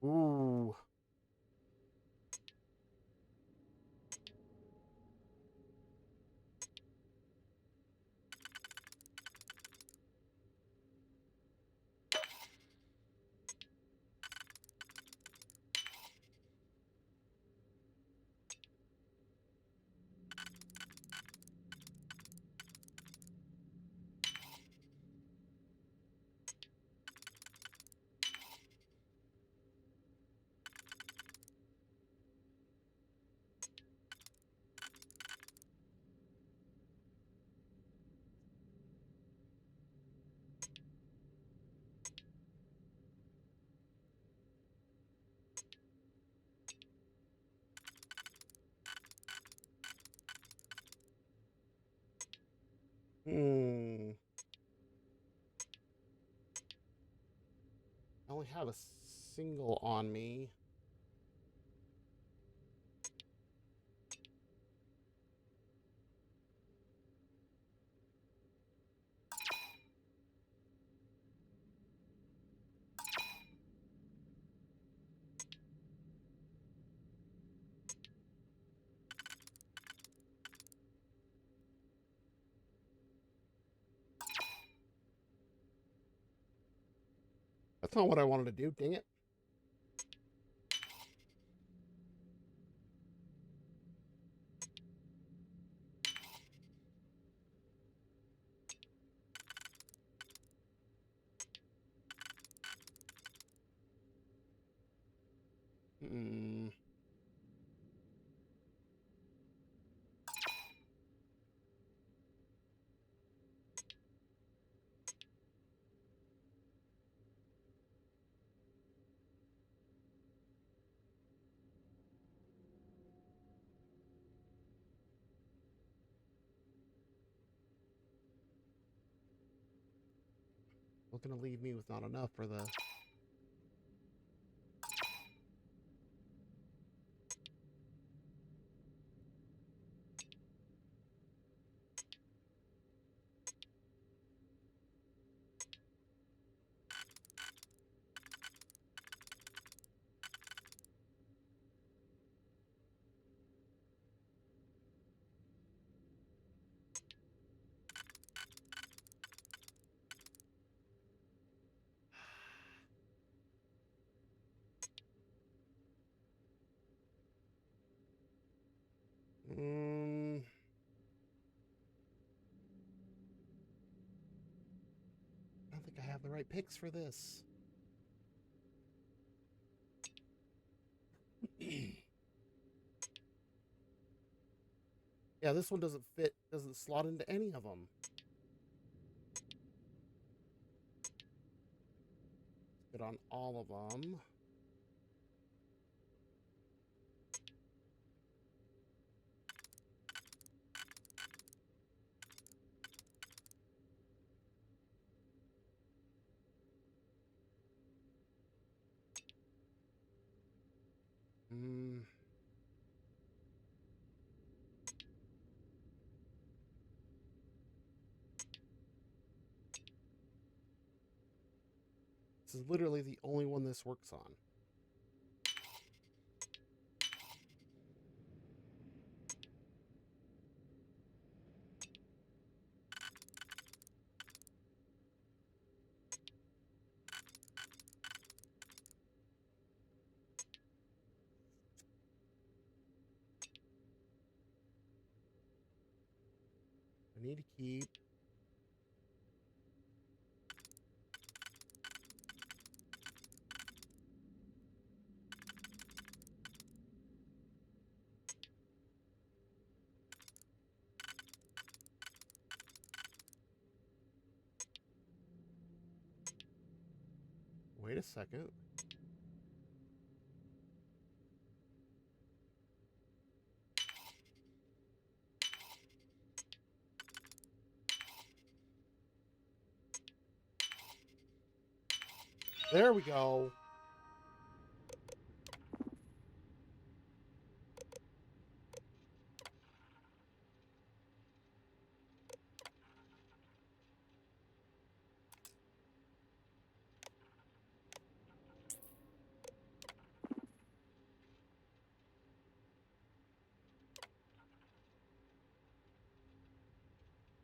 Speaker 1: Ooh. Hmm. I only have a single on me. That's not what I wanted to do, dang it. Hmm. What's gonna leave me with not enough for the... don't think I have the right picks for this. Yeah, this one doesn't fit, doesn't slot into any of them. Fit on all of them. This is literally the only one this works on. I need to keep. Wait a second. There we go.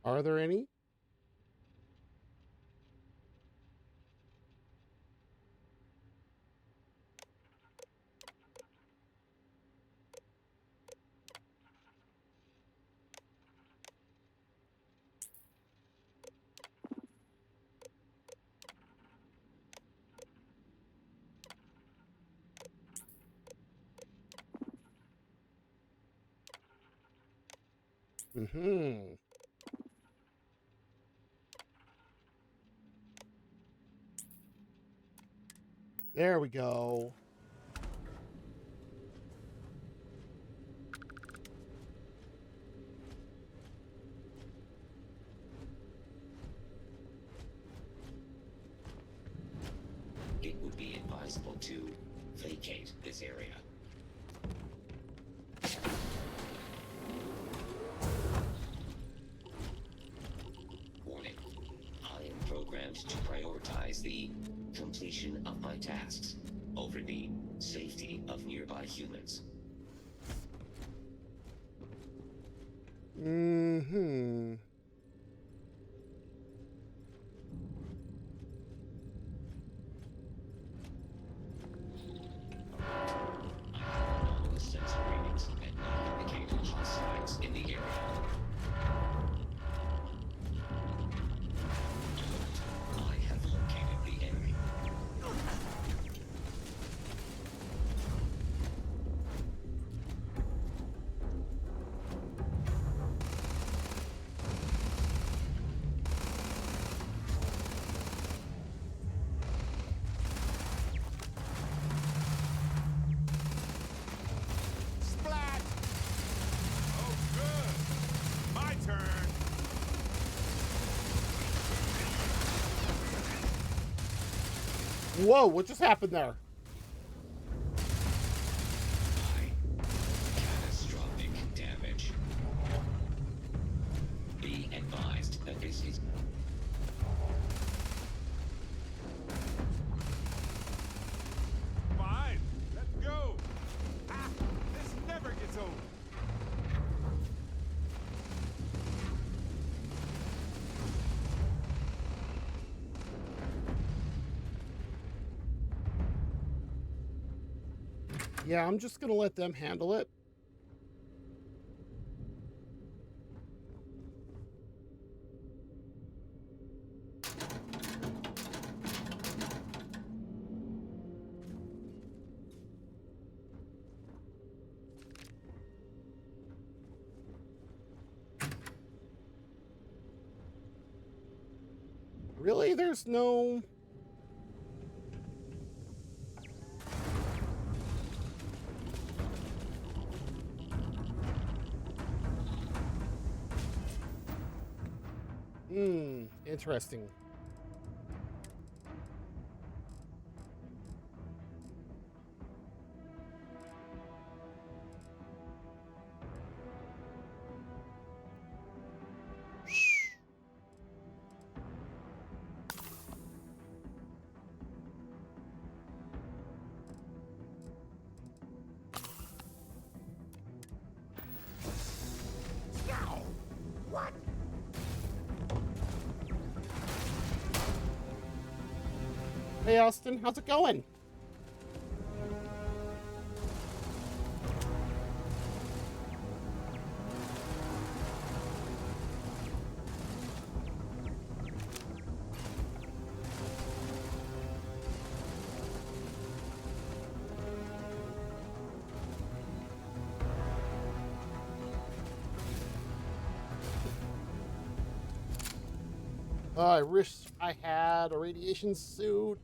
Speaker 1: Are there any? Mm-hmm. There we go.
Speaker 11: It would be advisable to vacate this area. Warning. I am programmed to prioritize the completion of my tasks over the safety of nearby humans.
Speaker 1: Mm-hmm.
Speaker 11: Anomalous sensor readings and now indicate hostiles in the area. I have located the enemy.
Speaker 17: Splat! Oh, good. My turn.
Speaker 1: Whoa, what just happened there?
Speaker 11: Catastrophic damage. Be advised that this is...
Speaker 17: Fine. Let's go. Ah, this never gets old.
Speaker 1: Yeah, I'm just gonna let them handle it. Really? There's no... Interesting.
Speaker 9: What?
Speaker 1: Hey, Austin, how's it going? I wish I had a radiation suit.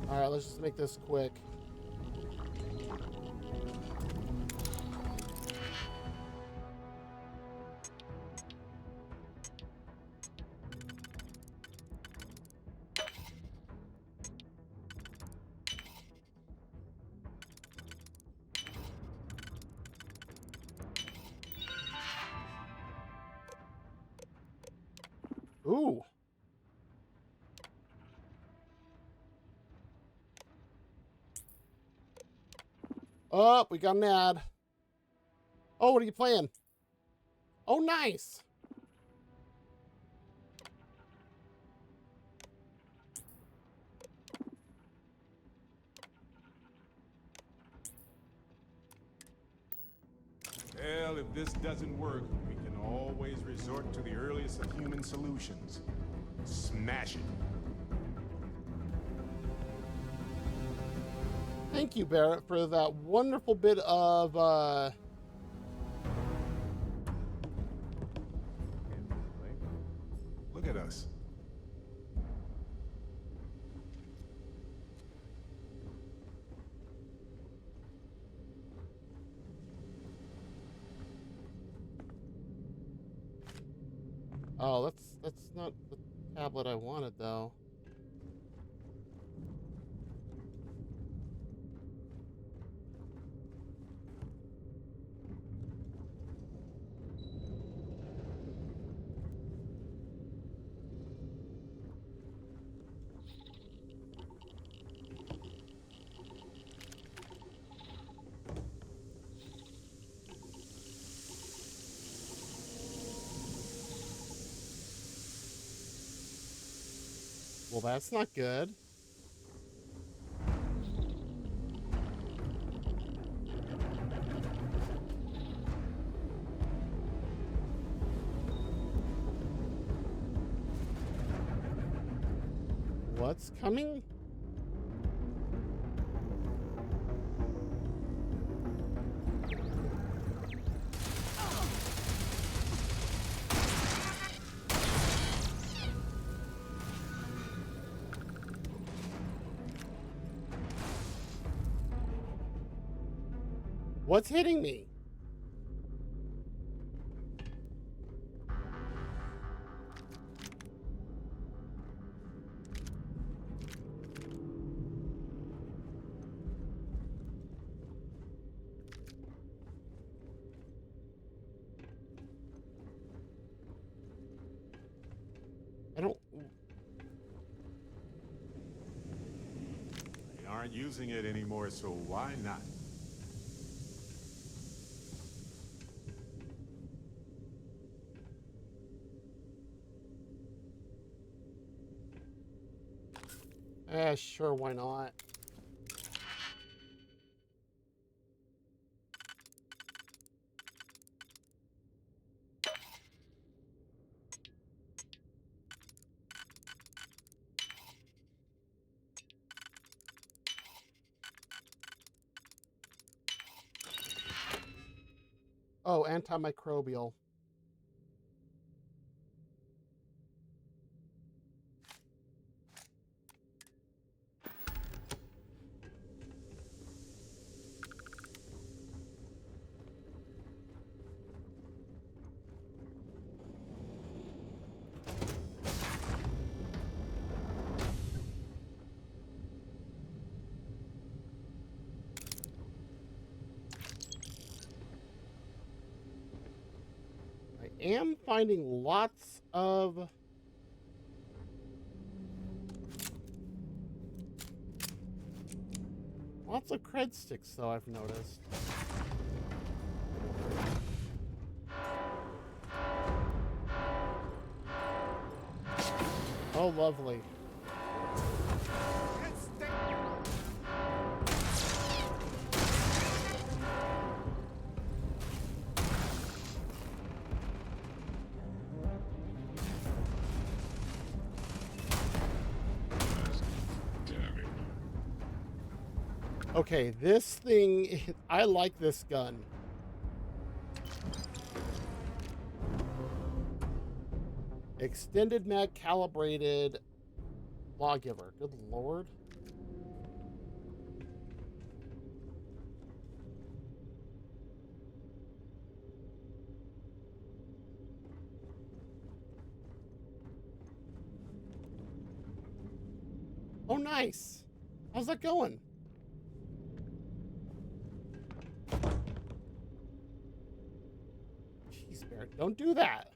Speaker 1: All right, let's just make this quick. Ooh. Oh, we got an ad. Oh, what are you playing? Oh, nice.
Speaker 2: Well, if this doesn't work, we can always resort to the earliest of human solutions. Smash it.
Speaker 1: Thank you, Barret, for that wonderful bit of
Speaker 2: Look at us.
Speaker 1: Oh, that's not the tablet I wanted, though. Well, that's not good. What's coming? What's hitting me? I don't...
Speaker 2: They aren't using it anymore, so why not?
Speaker 1: Sure, why not? Oh, antimicrobial. am finding lots of cred sticks, though, I've noticed. Oh, lovely. Okay, this thing, I like this gun. Extended mag calibrated lawgiver. Good lord. Oh, nice. How's that going? Jeez, Barret, don't do that.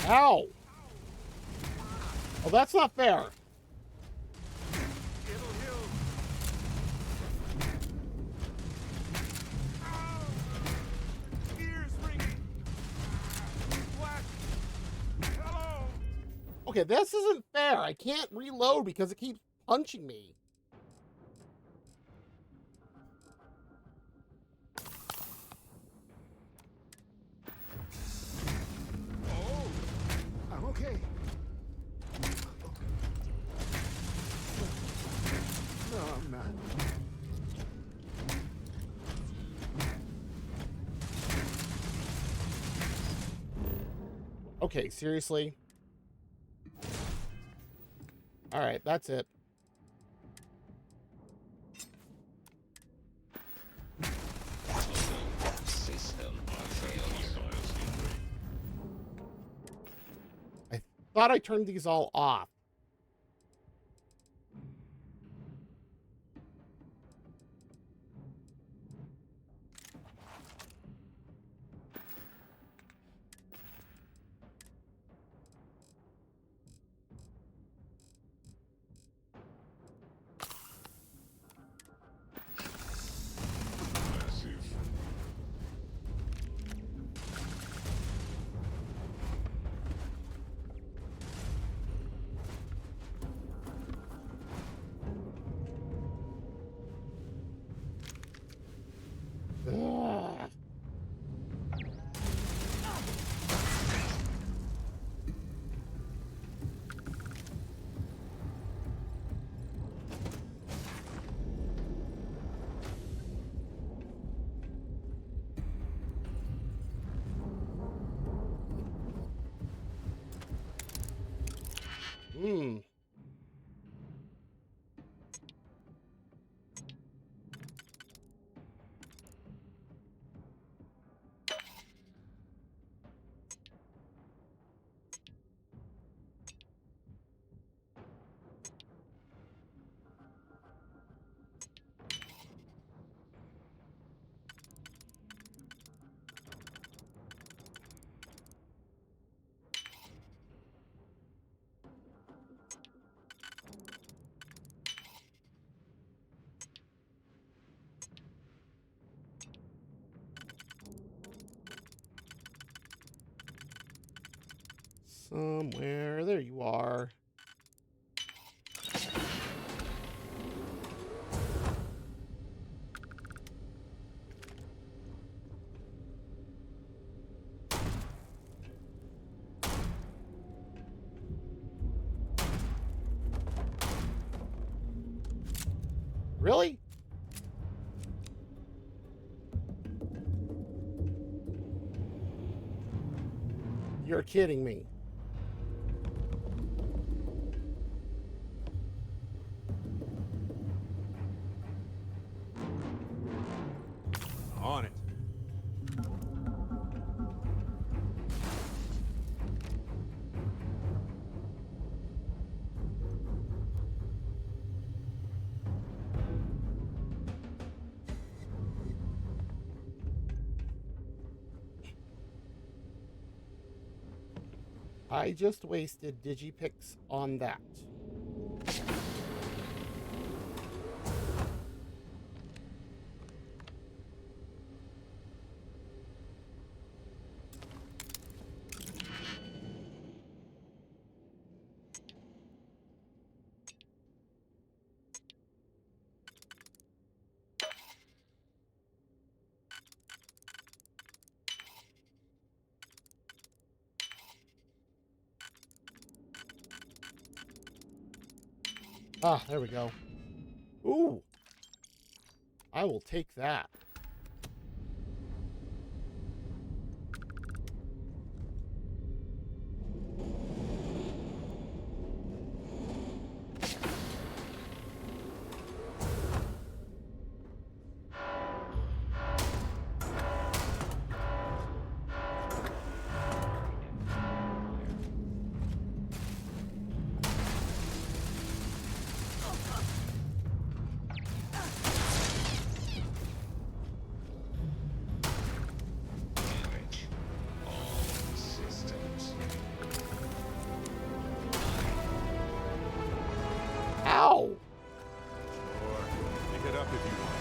Speaker 1: Ow! Oh, that's not fair. Okay, this isn't fair. I can't reload because it keeps punching me.
Speaker 17: Oh, I'm okay. No, I'm not.
Speaker 1: Okay, seriously? All right, that's it.
Speaker 11: System failure.
Speaker 1: I thought I turned these all off. Ugh. Hmm. Somewhere. There you are. You're kidding me.
Speaker 4: On it.
Speaker 1: I just wasted Digipix on that. Ah, there we go. Ooh. I will take that.
Speaker 11: Damage. All systems.
Speaker 1: Ow!
Speaker 2: Or pick it up if you want.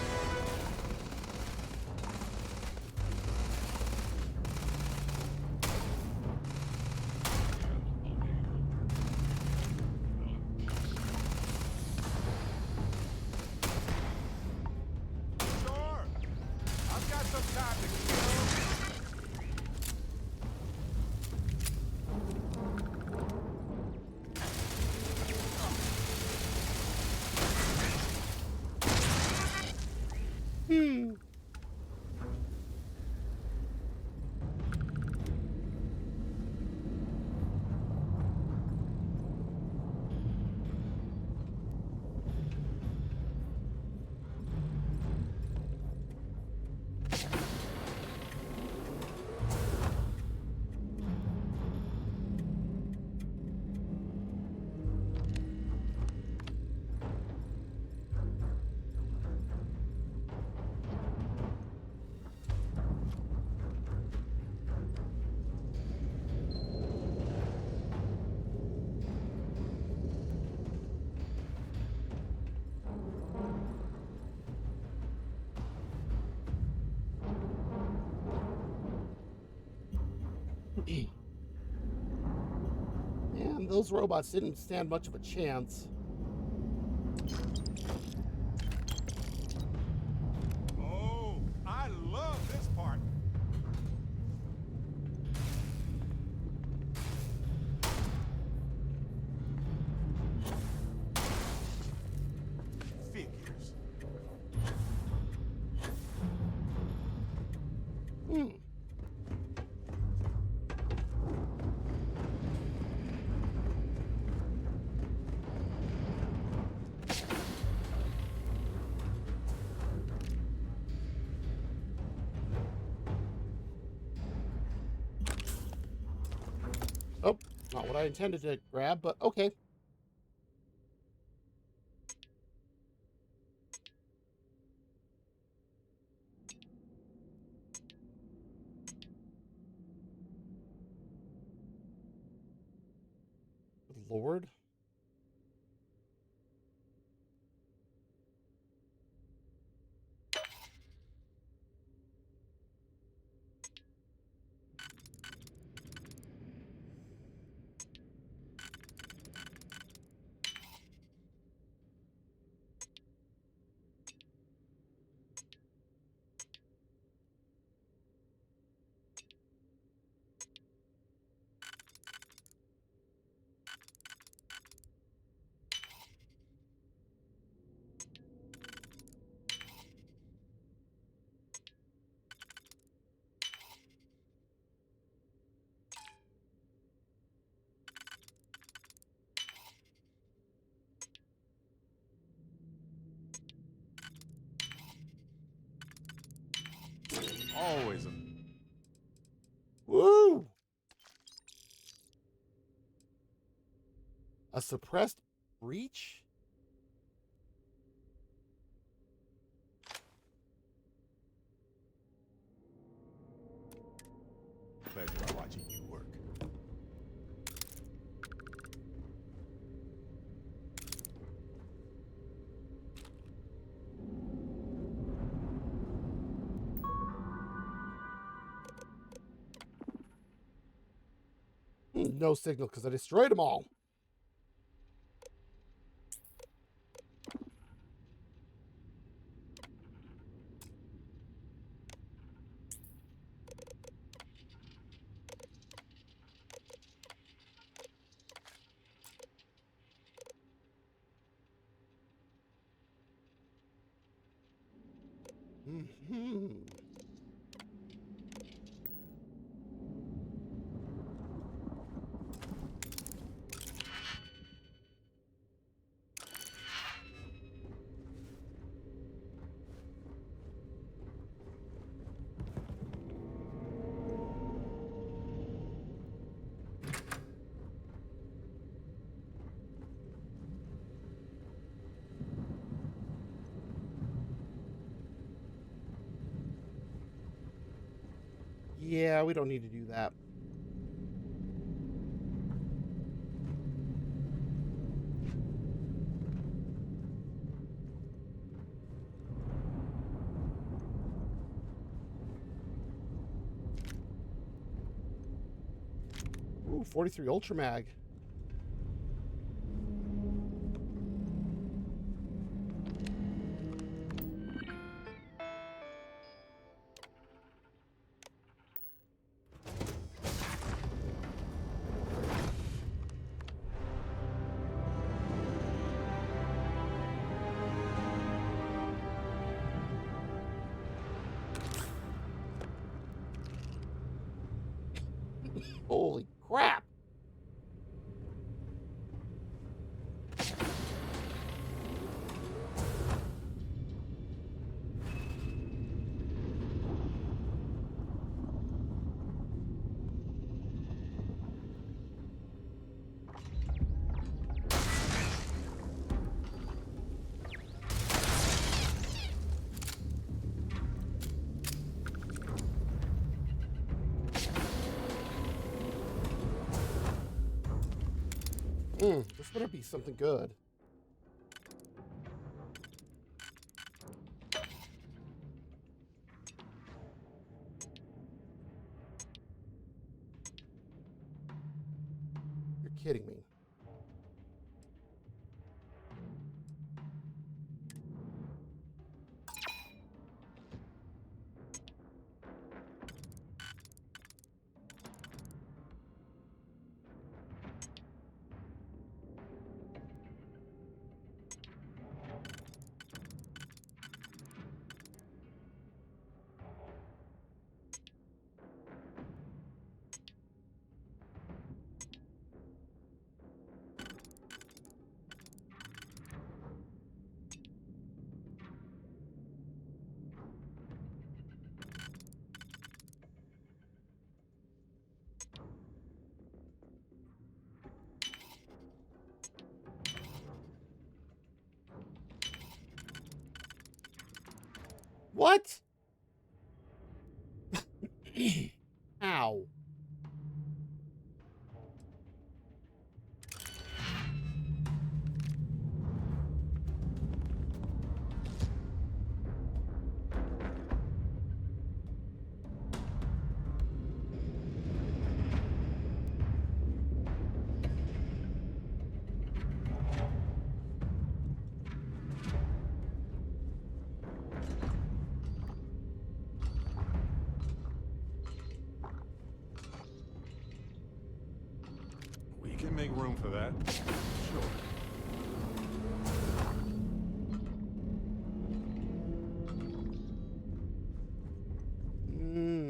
Speaker 2: Sure. I've got some time to kill.
Speaker 1: Hmm. Man, those robots didn't stand much of a chance.
Speaker 2: Oh, I love this part. Figures.
Speaker 1: Hmm. Oh, not what I intended to grab, but okay. Good Lord.
Speaker 2: Always a...
Speaker 1: Woo! A suppressed breach?
Speaker 2: Pleasure watching you work.
Speaker 1: No signal because I destroyed them all. Yeah, we don't need to do that. Ooh, 43 Ultra Mag. Holy crap. This better be something good. You're kidding me. What? Ow.
Speaker 2: We can make room for that. Sure.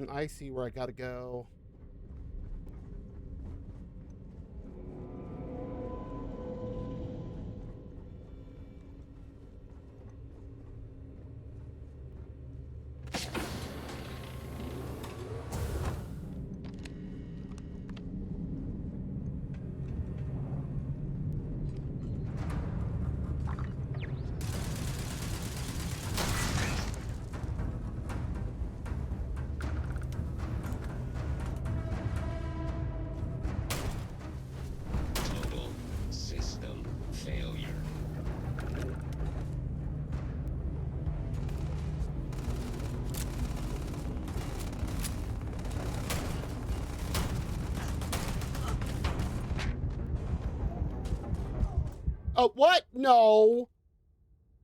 Speaker 1: I see where I gotta go. Oh, what? No.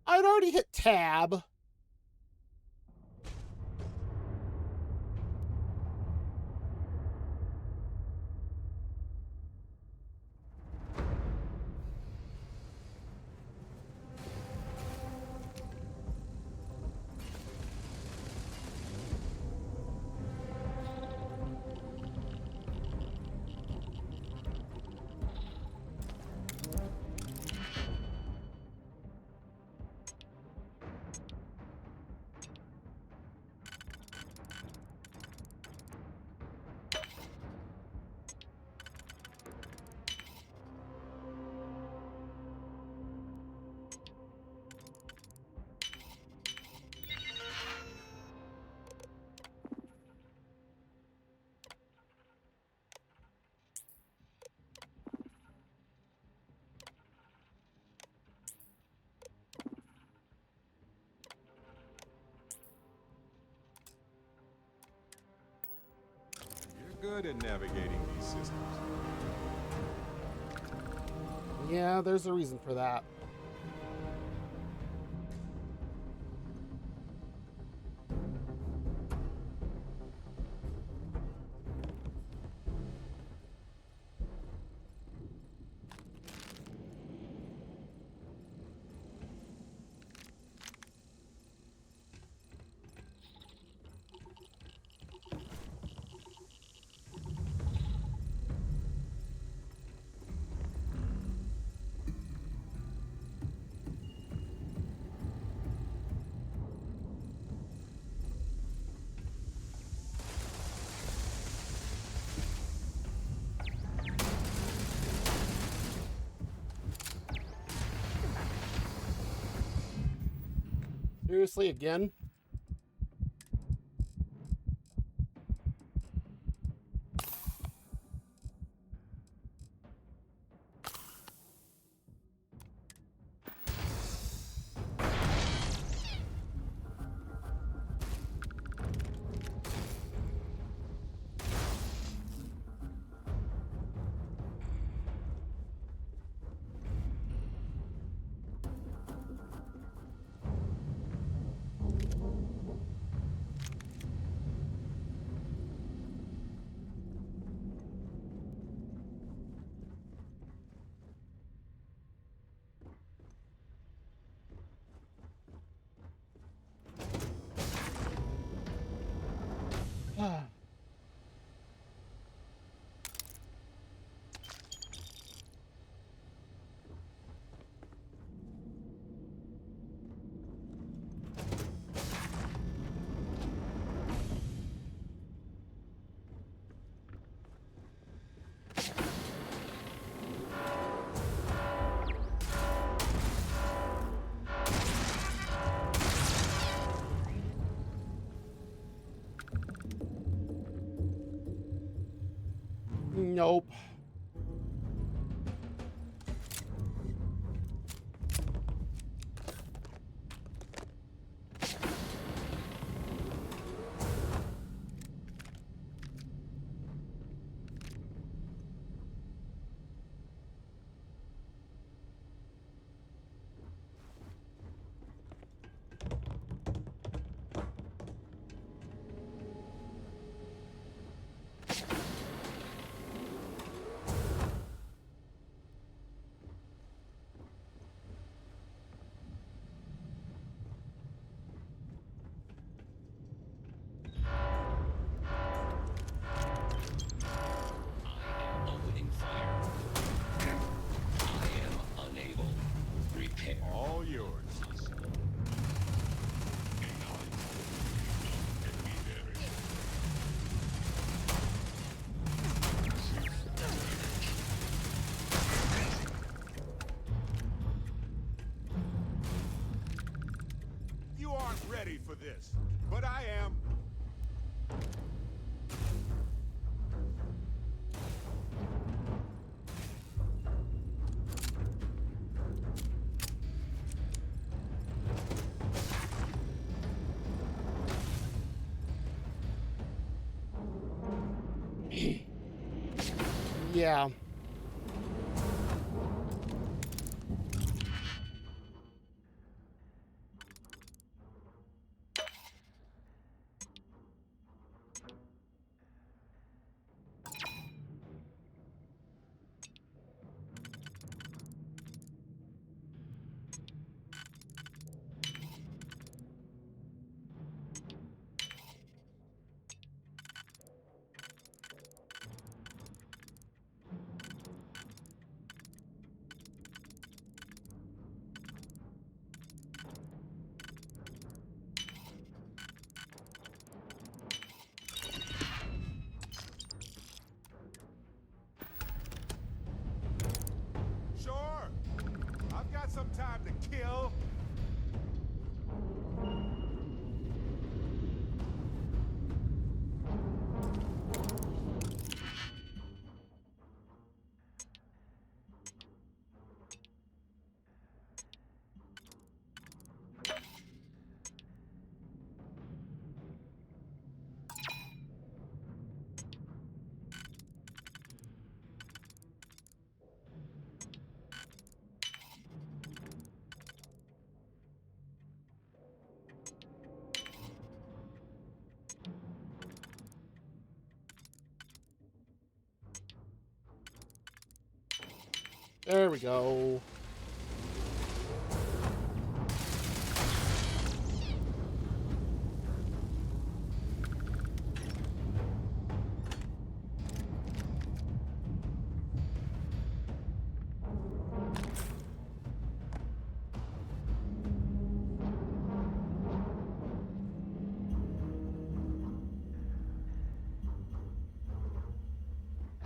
Speaker 1: I'd already hit tab.
Speaker 2: Good at navigating these systems.
Speaker 1: Yeah, there's a reason for that. Seriously, again? Nope.
Speaker 11: Opening fire. I am unable. Repair.
Speaker 2: All yours. You aren't ready for this, but I am.
Speaker 1: Yeah. There we go.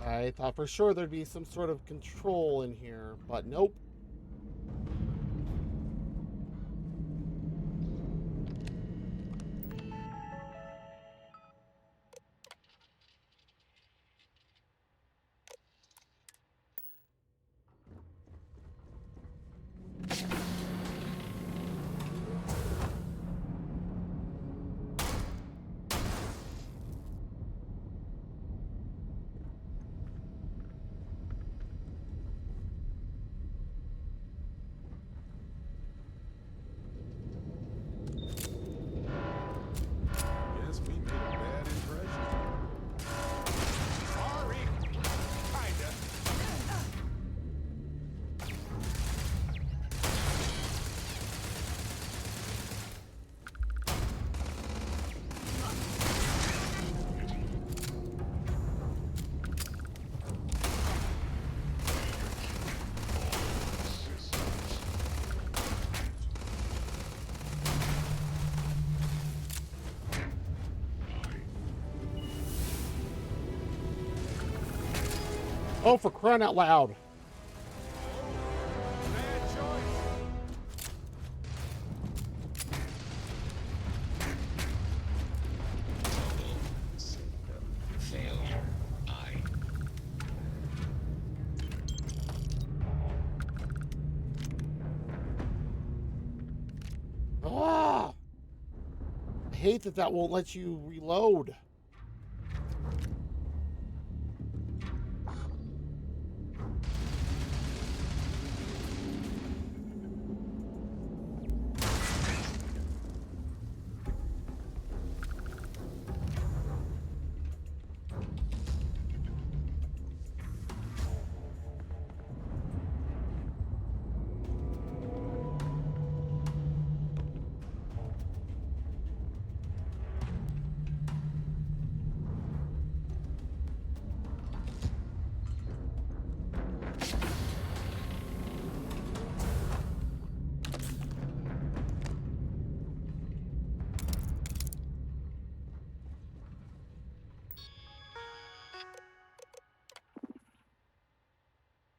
Speaker 1: I thought for sure there'd be some sort of control in here, but nope.
Speaker 2: Guess we made a bad impression. Sorry. Kinda.
Speaker 1: Oh, for crying out loud.
Speaker 11: Failure.
Speaker 1: Ah! I hate that that won't let you reload.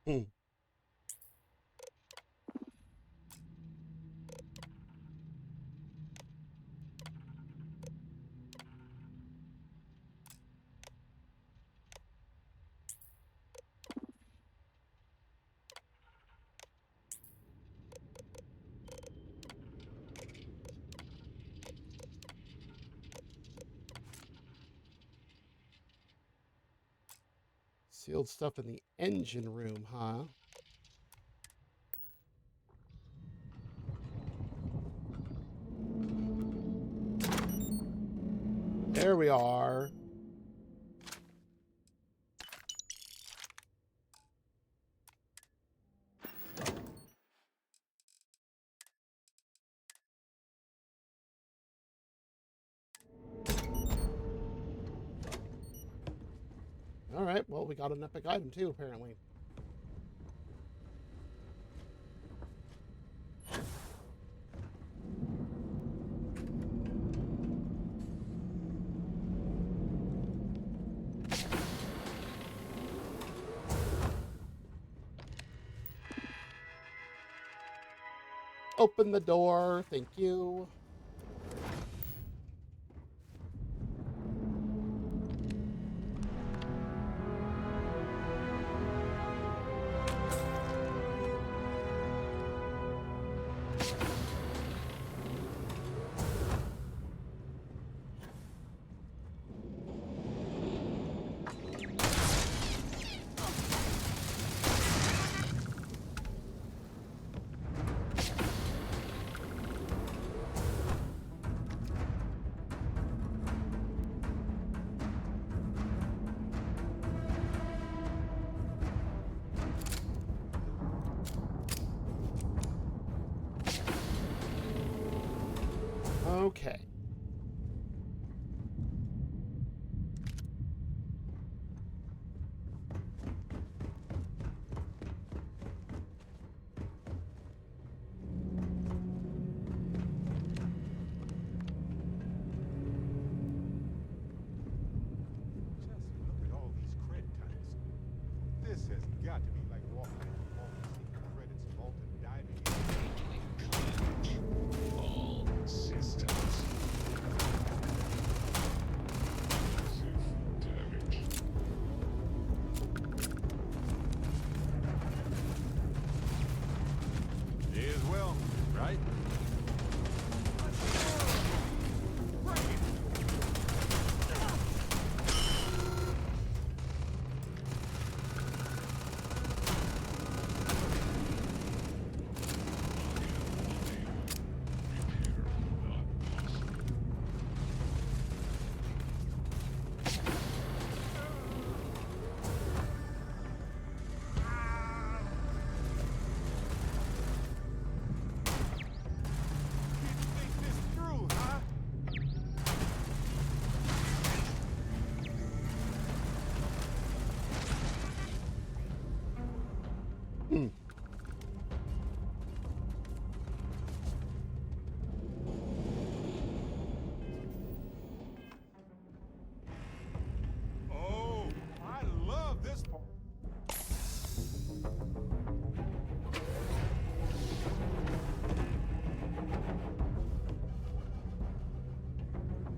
Speaker 1: Hmm. Sealed stuff in the engine room, huh? There we are. All right, well, we got an epic item too, apparently. Open the door, thank you.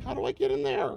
Speaker 1: How do I get in there?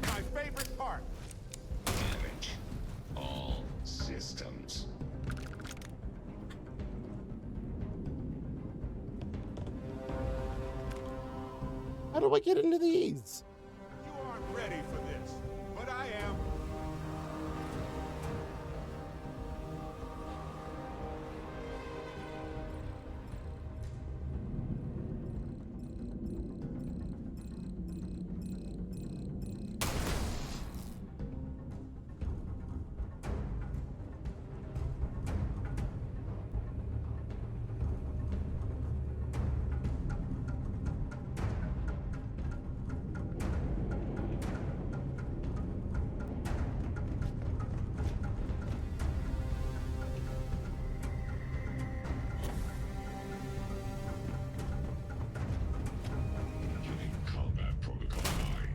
Speaker 2: My favorite part.
Speaker 11: Damage. All systems.
Speaker 1: How do I get into these?
Speaker 2: You aren't ready for this, but I am.
Speaker 11: Combat protocol high.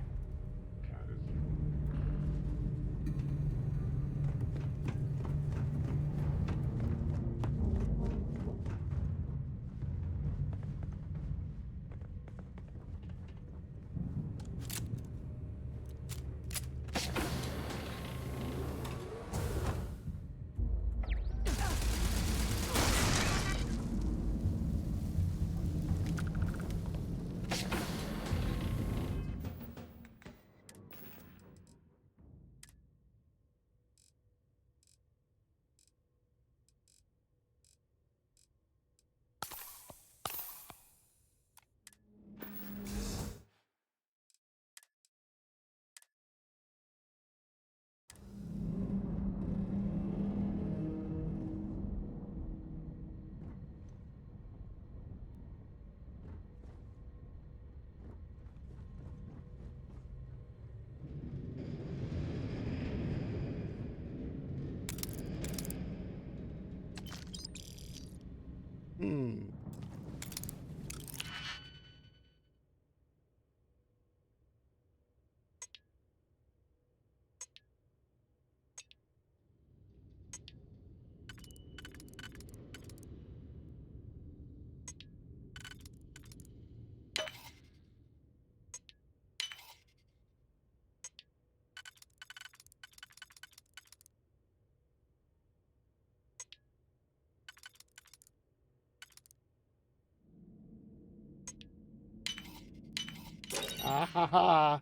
Speaker 1: Ah ha ha.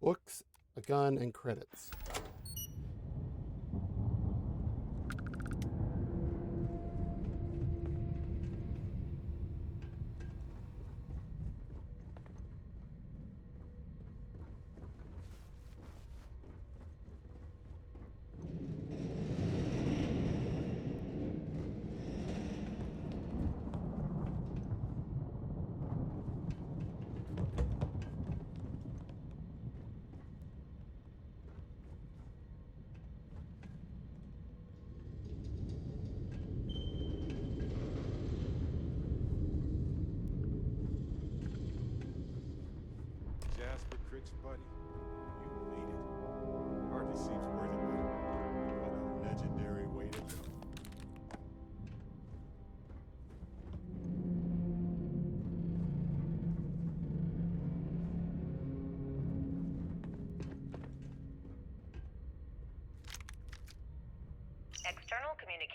Speaker 1: Books, a gun, and credits.
Speaker 2: Jasper Crick's buddy, you made it. Hardly seems worth it, but what a legendary way to go.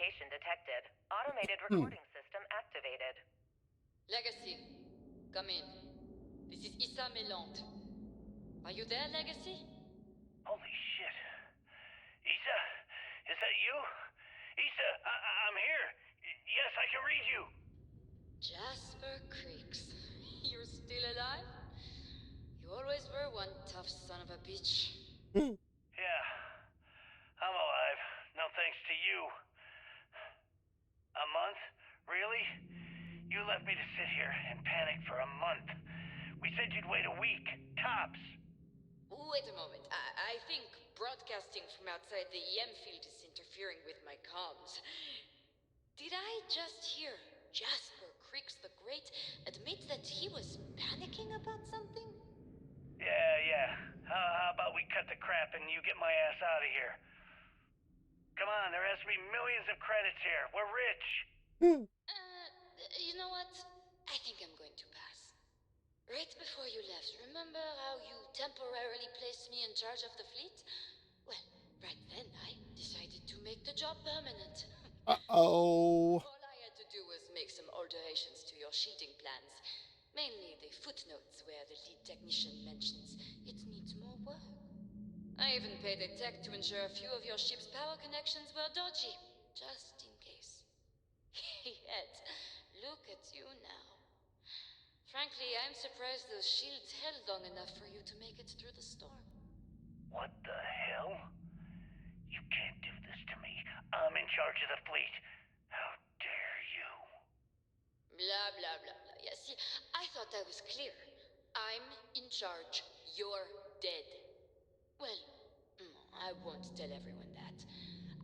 Speaker 6: Communication detected. Automated recording system activated.
Speaker 16: Legacy, come in. This is Issa Melant. Are you there, Legacy?
Speaker 14: Holy shit. Issa? Is that you? Issa, I'm here. Yes, I can read you.
Speaker 16: Jasper Creeks. You're still alive? You always were one tough son of a bitch.
Speaker 14: Yeah, I'm alive. No thanks to you. A month? Really? You left me to sit here and panic for a month. We said you'd wait a week, tops.
Speaker 16: Wait a moment. I think broadcasting from outside the EM field is interfering with my comms. Did I just hear Jasper Creeks the Great admit that he was panicking about something?
Speaker 14: Yeah. How about we cut the crap and you get my ass out of here? Come on, there has to be millions of credits here. We're rich.
Speaker 16: You know what? I think I'm going to pass. Right before you left, remember how you temporarily placed me in charge of the fleet? Well, right then I decided to make the job permanent.
Speaker 1: Uh-oh.
Speaker 16: All I had to do was make some alterations to your shielding plans. Mainly the footnotes where the lead technician mentions it needs more work. I even paid a tech to ensure a few of your ship's power connections were dodgy, just in case. Yet, look at you now. Frankly, I'm surprised those shields held long enough for you to make it through the storm.
Speaker 14: What the hell? You can't do this to me. I'm in charge of the fleet. How dare you?
Speaker 16: Blah, blah, blah, blah. Yeah, see, I thought I was clear. I'm in charge. You're dead. Well, I won't tell everyone that.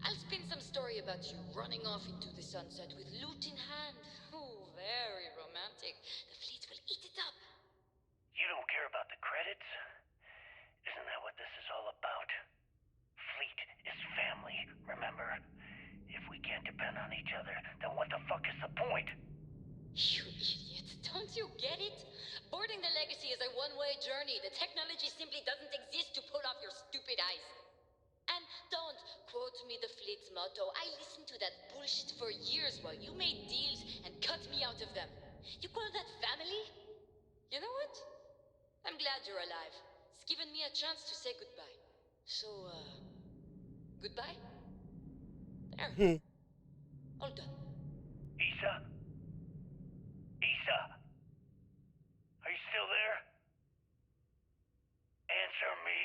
Speaker 16: I'll spin some story about you running off into the sunset with loot in hand. Oh, very romantic. The fleet will eat it up.
Speaker 14: You don't care about the credits? Isn't that what this is all about? Fleet is family, remember? If we can't depend on each other, then what the fuck is the point?
Speaker 16: You idiot. Don't you get it? Boarding the Legacy is a one-way journey. The technology simply doesn't exist to pull off your stupid eyes. And don't quote me the fleet's motto. I listened to that bullshit for years while you made deals and cut me out of them. You call that family? You know what? I'm glad you're alive. It's given me a chance to say goodbye. So, goodbye? There. All done.
Speaker 14: Issa? Issa? Are you still there? Answer me.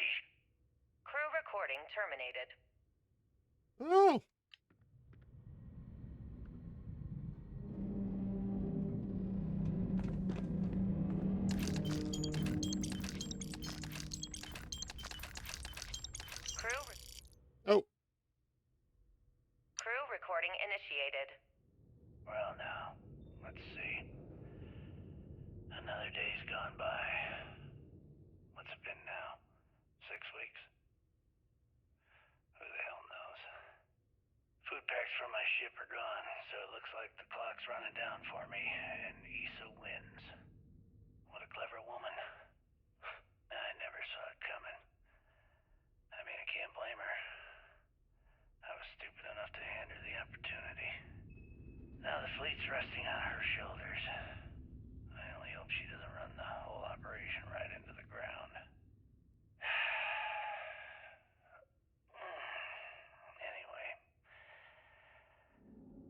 Speaker 6: Crew recording terminated.
Speaker 1: Oh. Oh.
Speaker 6: Crew recording initiated.
Speaker 14: Well, now, let's see. Another day's gone by. What's it been now? 6 weeks? Who the hell knows? Food packs from my ship are gone, so it looks like the clock's running down for me, and Issa wins. What a clever woman. I never saw it coming. I mean, I can't blame her. I was stupid enough to hand her the opportunity. Now the fleet's resting on her shoulders. I only hope she doesn't run the whole operation right into the ground. Anyway,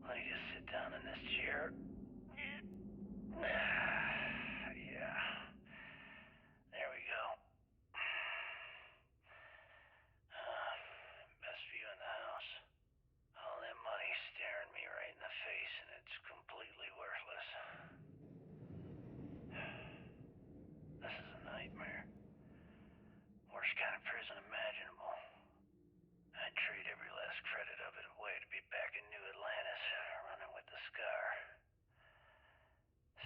Speaker 14: let me just sit down in this chair. Yeah. There we go. Best view in the house. All that money staring me right in the face, and it's completely worthless. This is a nightmare. Worst kind of prison imaginable. I'd trade every last credit of it away to be back in New Atlantis, running with the Scar.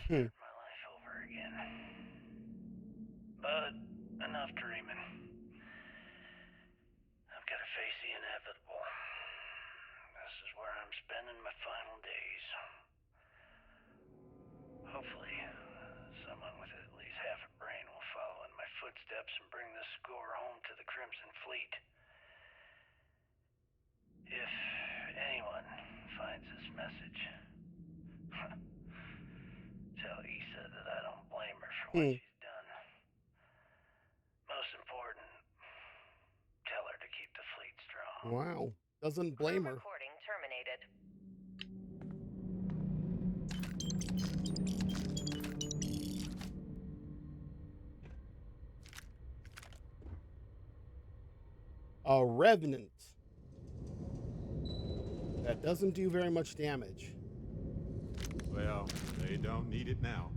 Speaker 14: Start my life over again. But enough dreaming. I've got to face the inevitable. This is where I'm spending my final days. Hopefully, someone with at least half a brain will follow in my footsteps and bring this score home to the Crimson Fleet. If anyone finds message. Tell Issa that I don't blame her for what she's done. Most important, tell her to keep the fleet strong.
Speaker 1: Wow. Doesn't blame her.
Speaker 6: Recording terminated.
Speaker 1: A revenant. That doesn't do very much damage.
Speaker 2: Well, they don't need it now.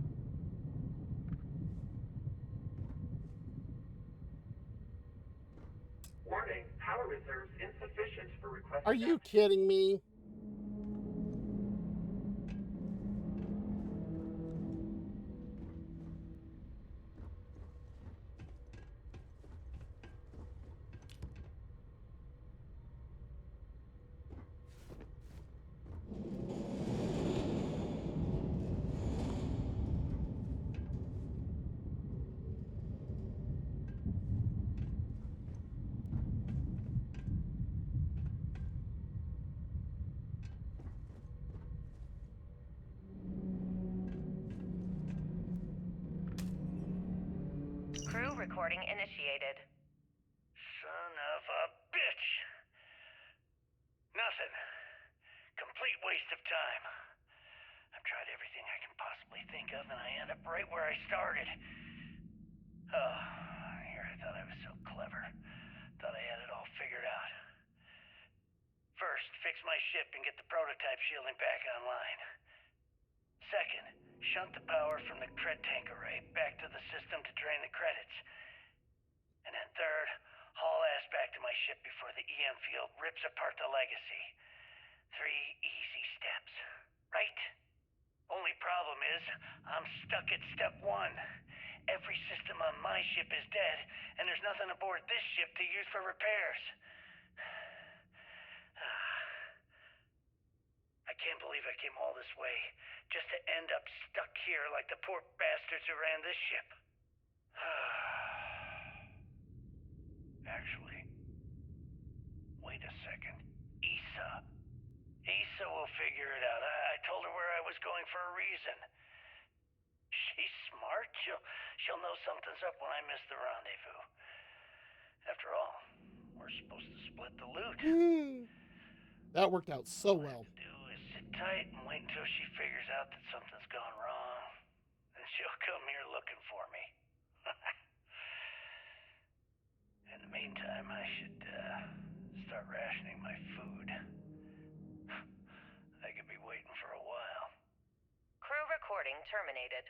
Speaker 15: Warning, power reserves insufficient for request.
Speaker 1: Are you kidding me?
Speaker 6: Crew recording initiated.
Speaker 14: Son of a bitch! Nothing. Complete waste of time. I've tried everything I can possibly think of, and I end up right where I started. Oh, here I thought I was so clever. Thought I had it all figured out. First, fix my ship and get the prototype shielding back online. Second, shunt the power from the cred tank array back to the system to drain the credits. And then third, haul ass back to my ship before the EM field rips apart the legacy. 3 easy steps, right? Only problem is, I'm stuck at step 1. Every system on my ship is dead, and there's nothing aboard this ship to use for repairs. I can't believe I came all this way, just to end up stuck here like the poor bastards who ran this ship. Actually, wait a second. Issa will figure it out. I told her where I was going for a reason. She's smart. She'll know something's up when I miss the rendezvous. After all, we're supposed to split the loot.
Speaker 1: That worked out so well.
Speaker 14: Sit tight and wait until she figures out that something's gone wrong. And she'll come here looking for me. In the meantime, I should start rationing my food. I could be waiting for a while.
Speaker 6: Crew recording terminated.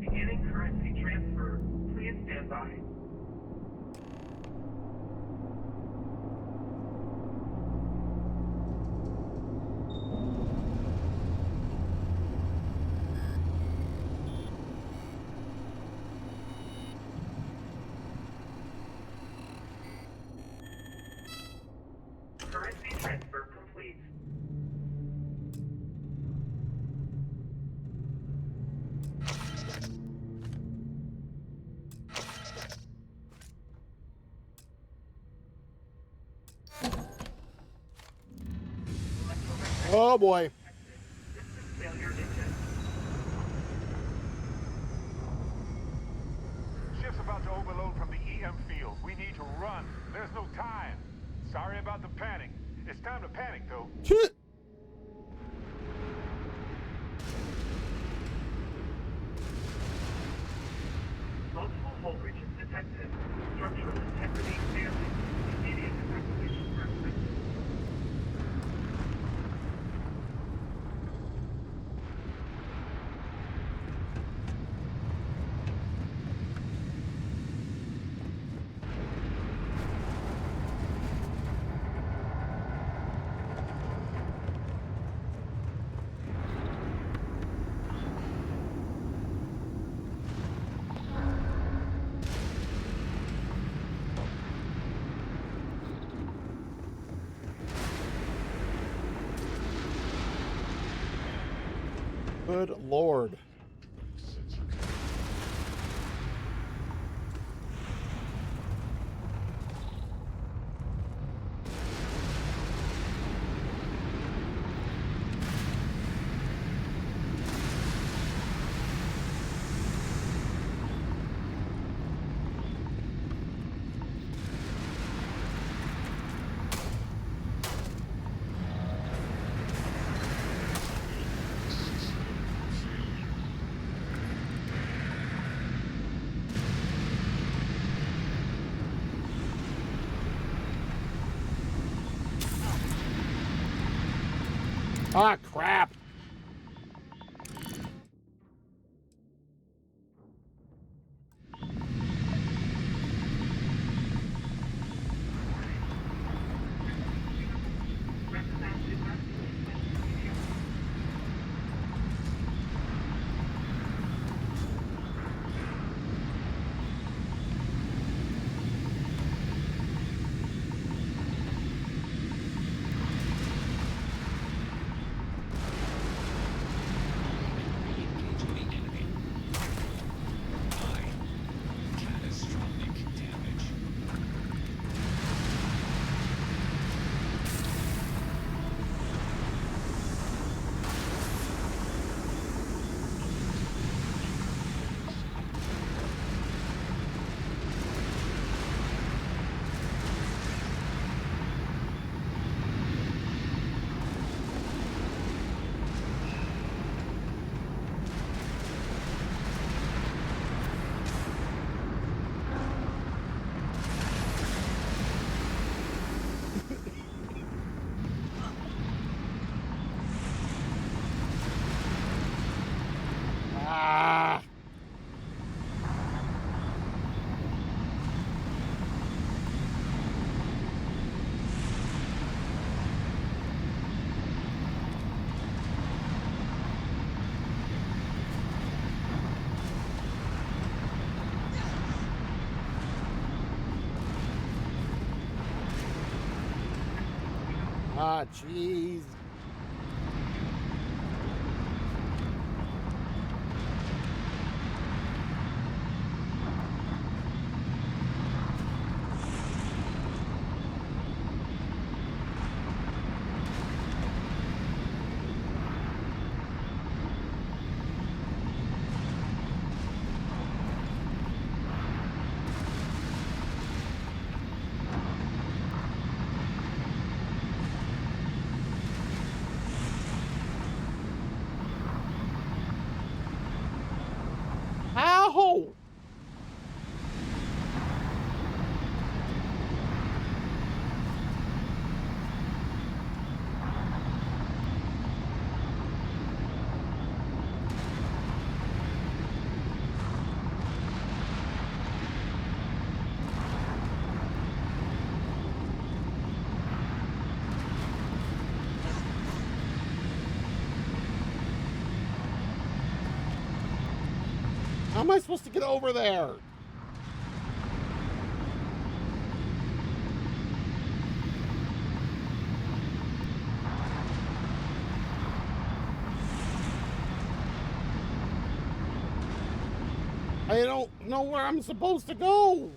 Speaker 15: Beginning currency transfer. Please stand by. Currency transfer complete.
Speaker 1: Oh boy.
Speaker 5: Ship's about to overload from the EM field. We need to run. There's no time. Sorry about the panic. It's time to panic, though.
Speaker 15: Multiple hull breaches detected. Structural integrity failing. Immediate evacuation recommended.
Speaker 1: Good Lord. Ah, crap. Ah. Ah, jeez. Ow! How am I supposed to get over there? I don't know where I'm supposed to go.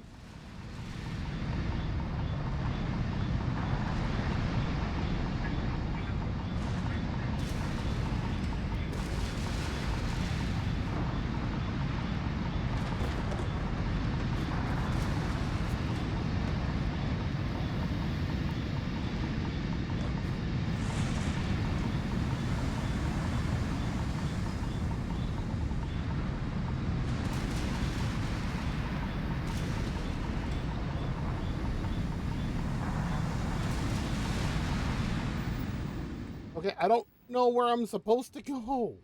Speaker 1: Okay, I don't know where I'm supposed to go.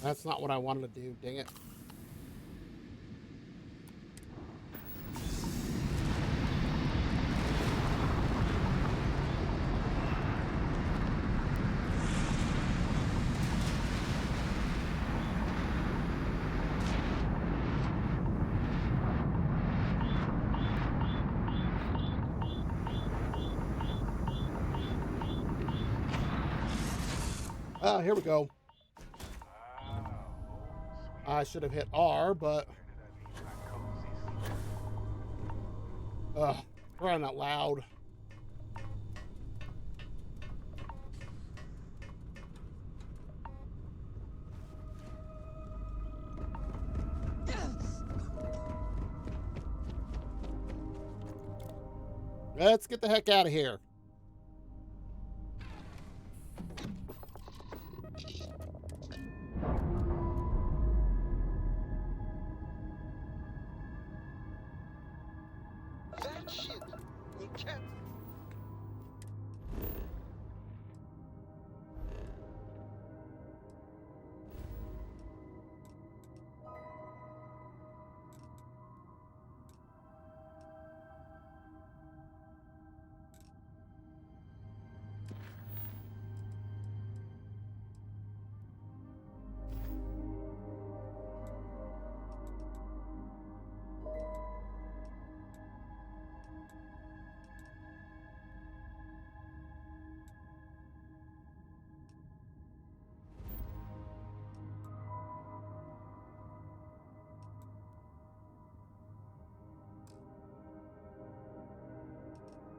Speaker 1: That's not what I wanted to do, dang it. Here we go. I should have hit R, but... crying out loud. Let's get the heck out of here.
Speaker 9: That ship will catch.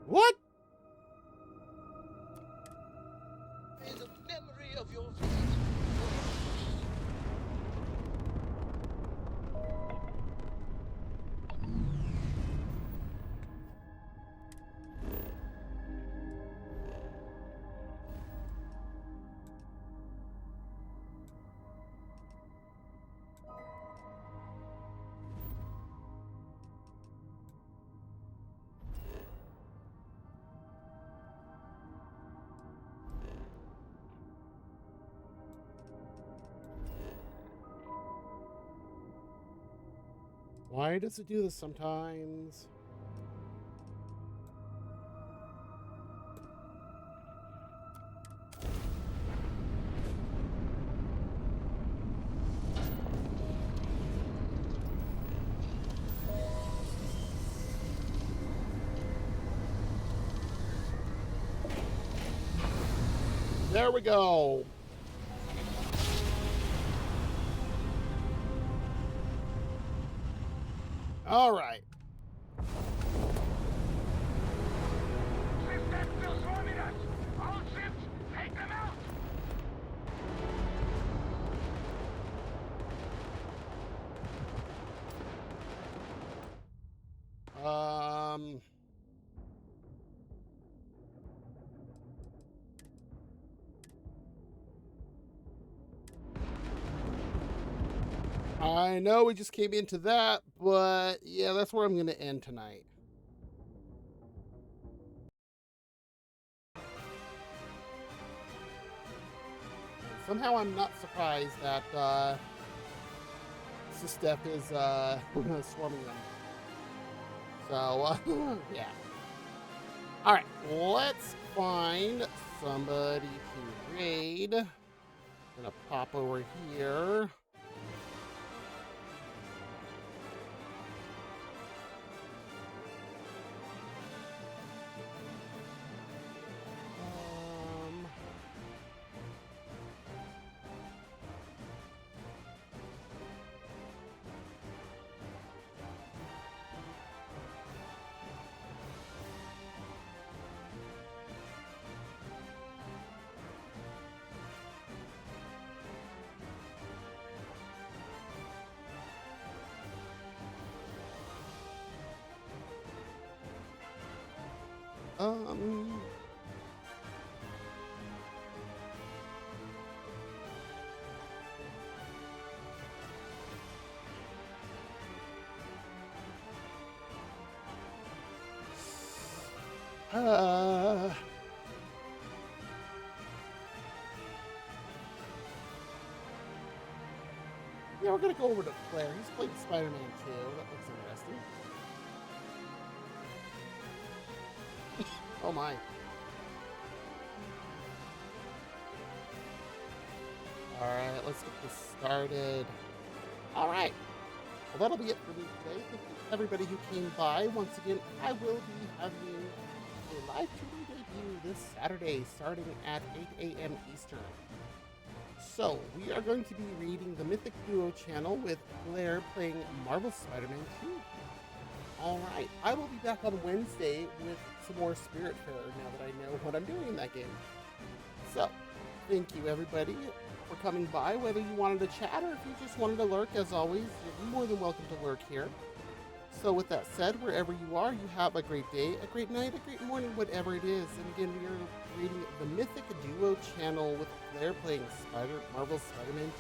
Speaker 1: What?
Speaker 9: May the memory of your
Speaker 1: Why does it do this sometimes? There we go. All right. I know we just came into that, but yeah, that's where I'm going to end tonight. Somehow I'm not surprised that Sistef is swarming them. So, yeah. Alright, let's find somebody to raid. Gonna pop over here. Yeah, we're gonna go over to Claire. He's played Spider-Man 2. That looks interesting. Oh my. Alright, let's get this started. Alright. Well, that'll be it for me today. Thank you everybody who came by. Once again, I will be having a live TV debut this Saturday starting at 8 a.m. Eastern. So, we are going to be reading the Mythic Duo channel with Blair playing Marvel Spider-Man 2. Alright, I will be back on Wednesday with some more Spiritfarer now that I know what I'm doing in that game. So, thank you everybody for coming by, whether you wanted to chat or if you just wanted to lurk. As always, you're more than welcome to lurk here. So with that said, wherever you are, you have a great day, a great night, a great morning, whatever it is. And again, we are reading the Mythic Duo channel with Blair playing Marvel Spider-Man 2.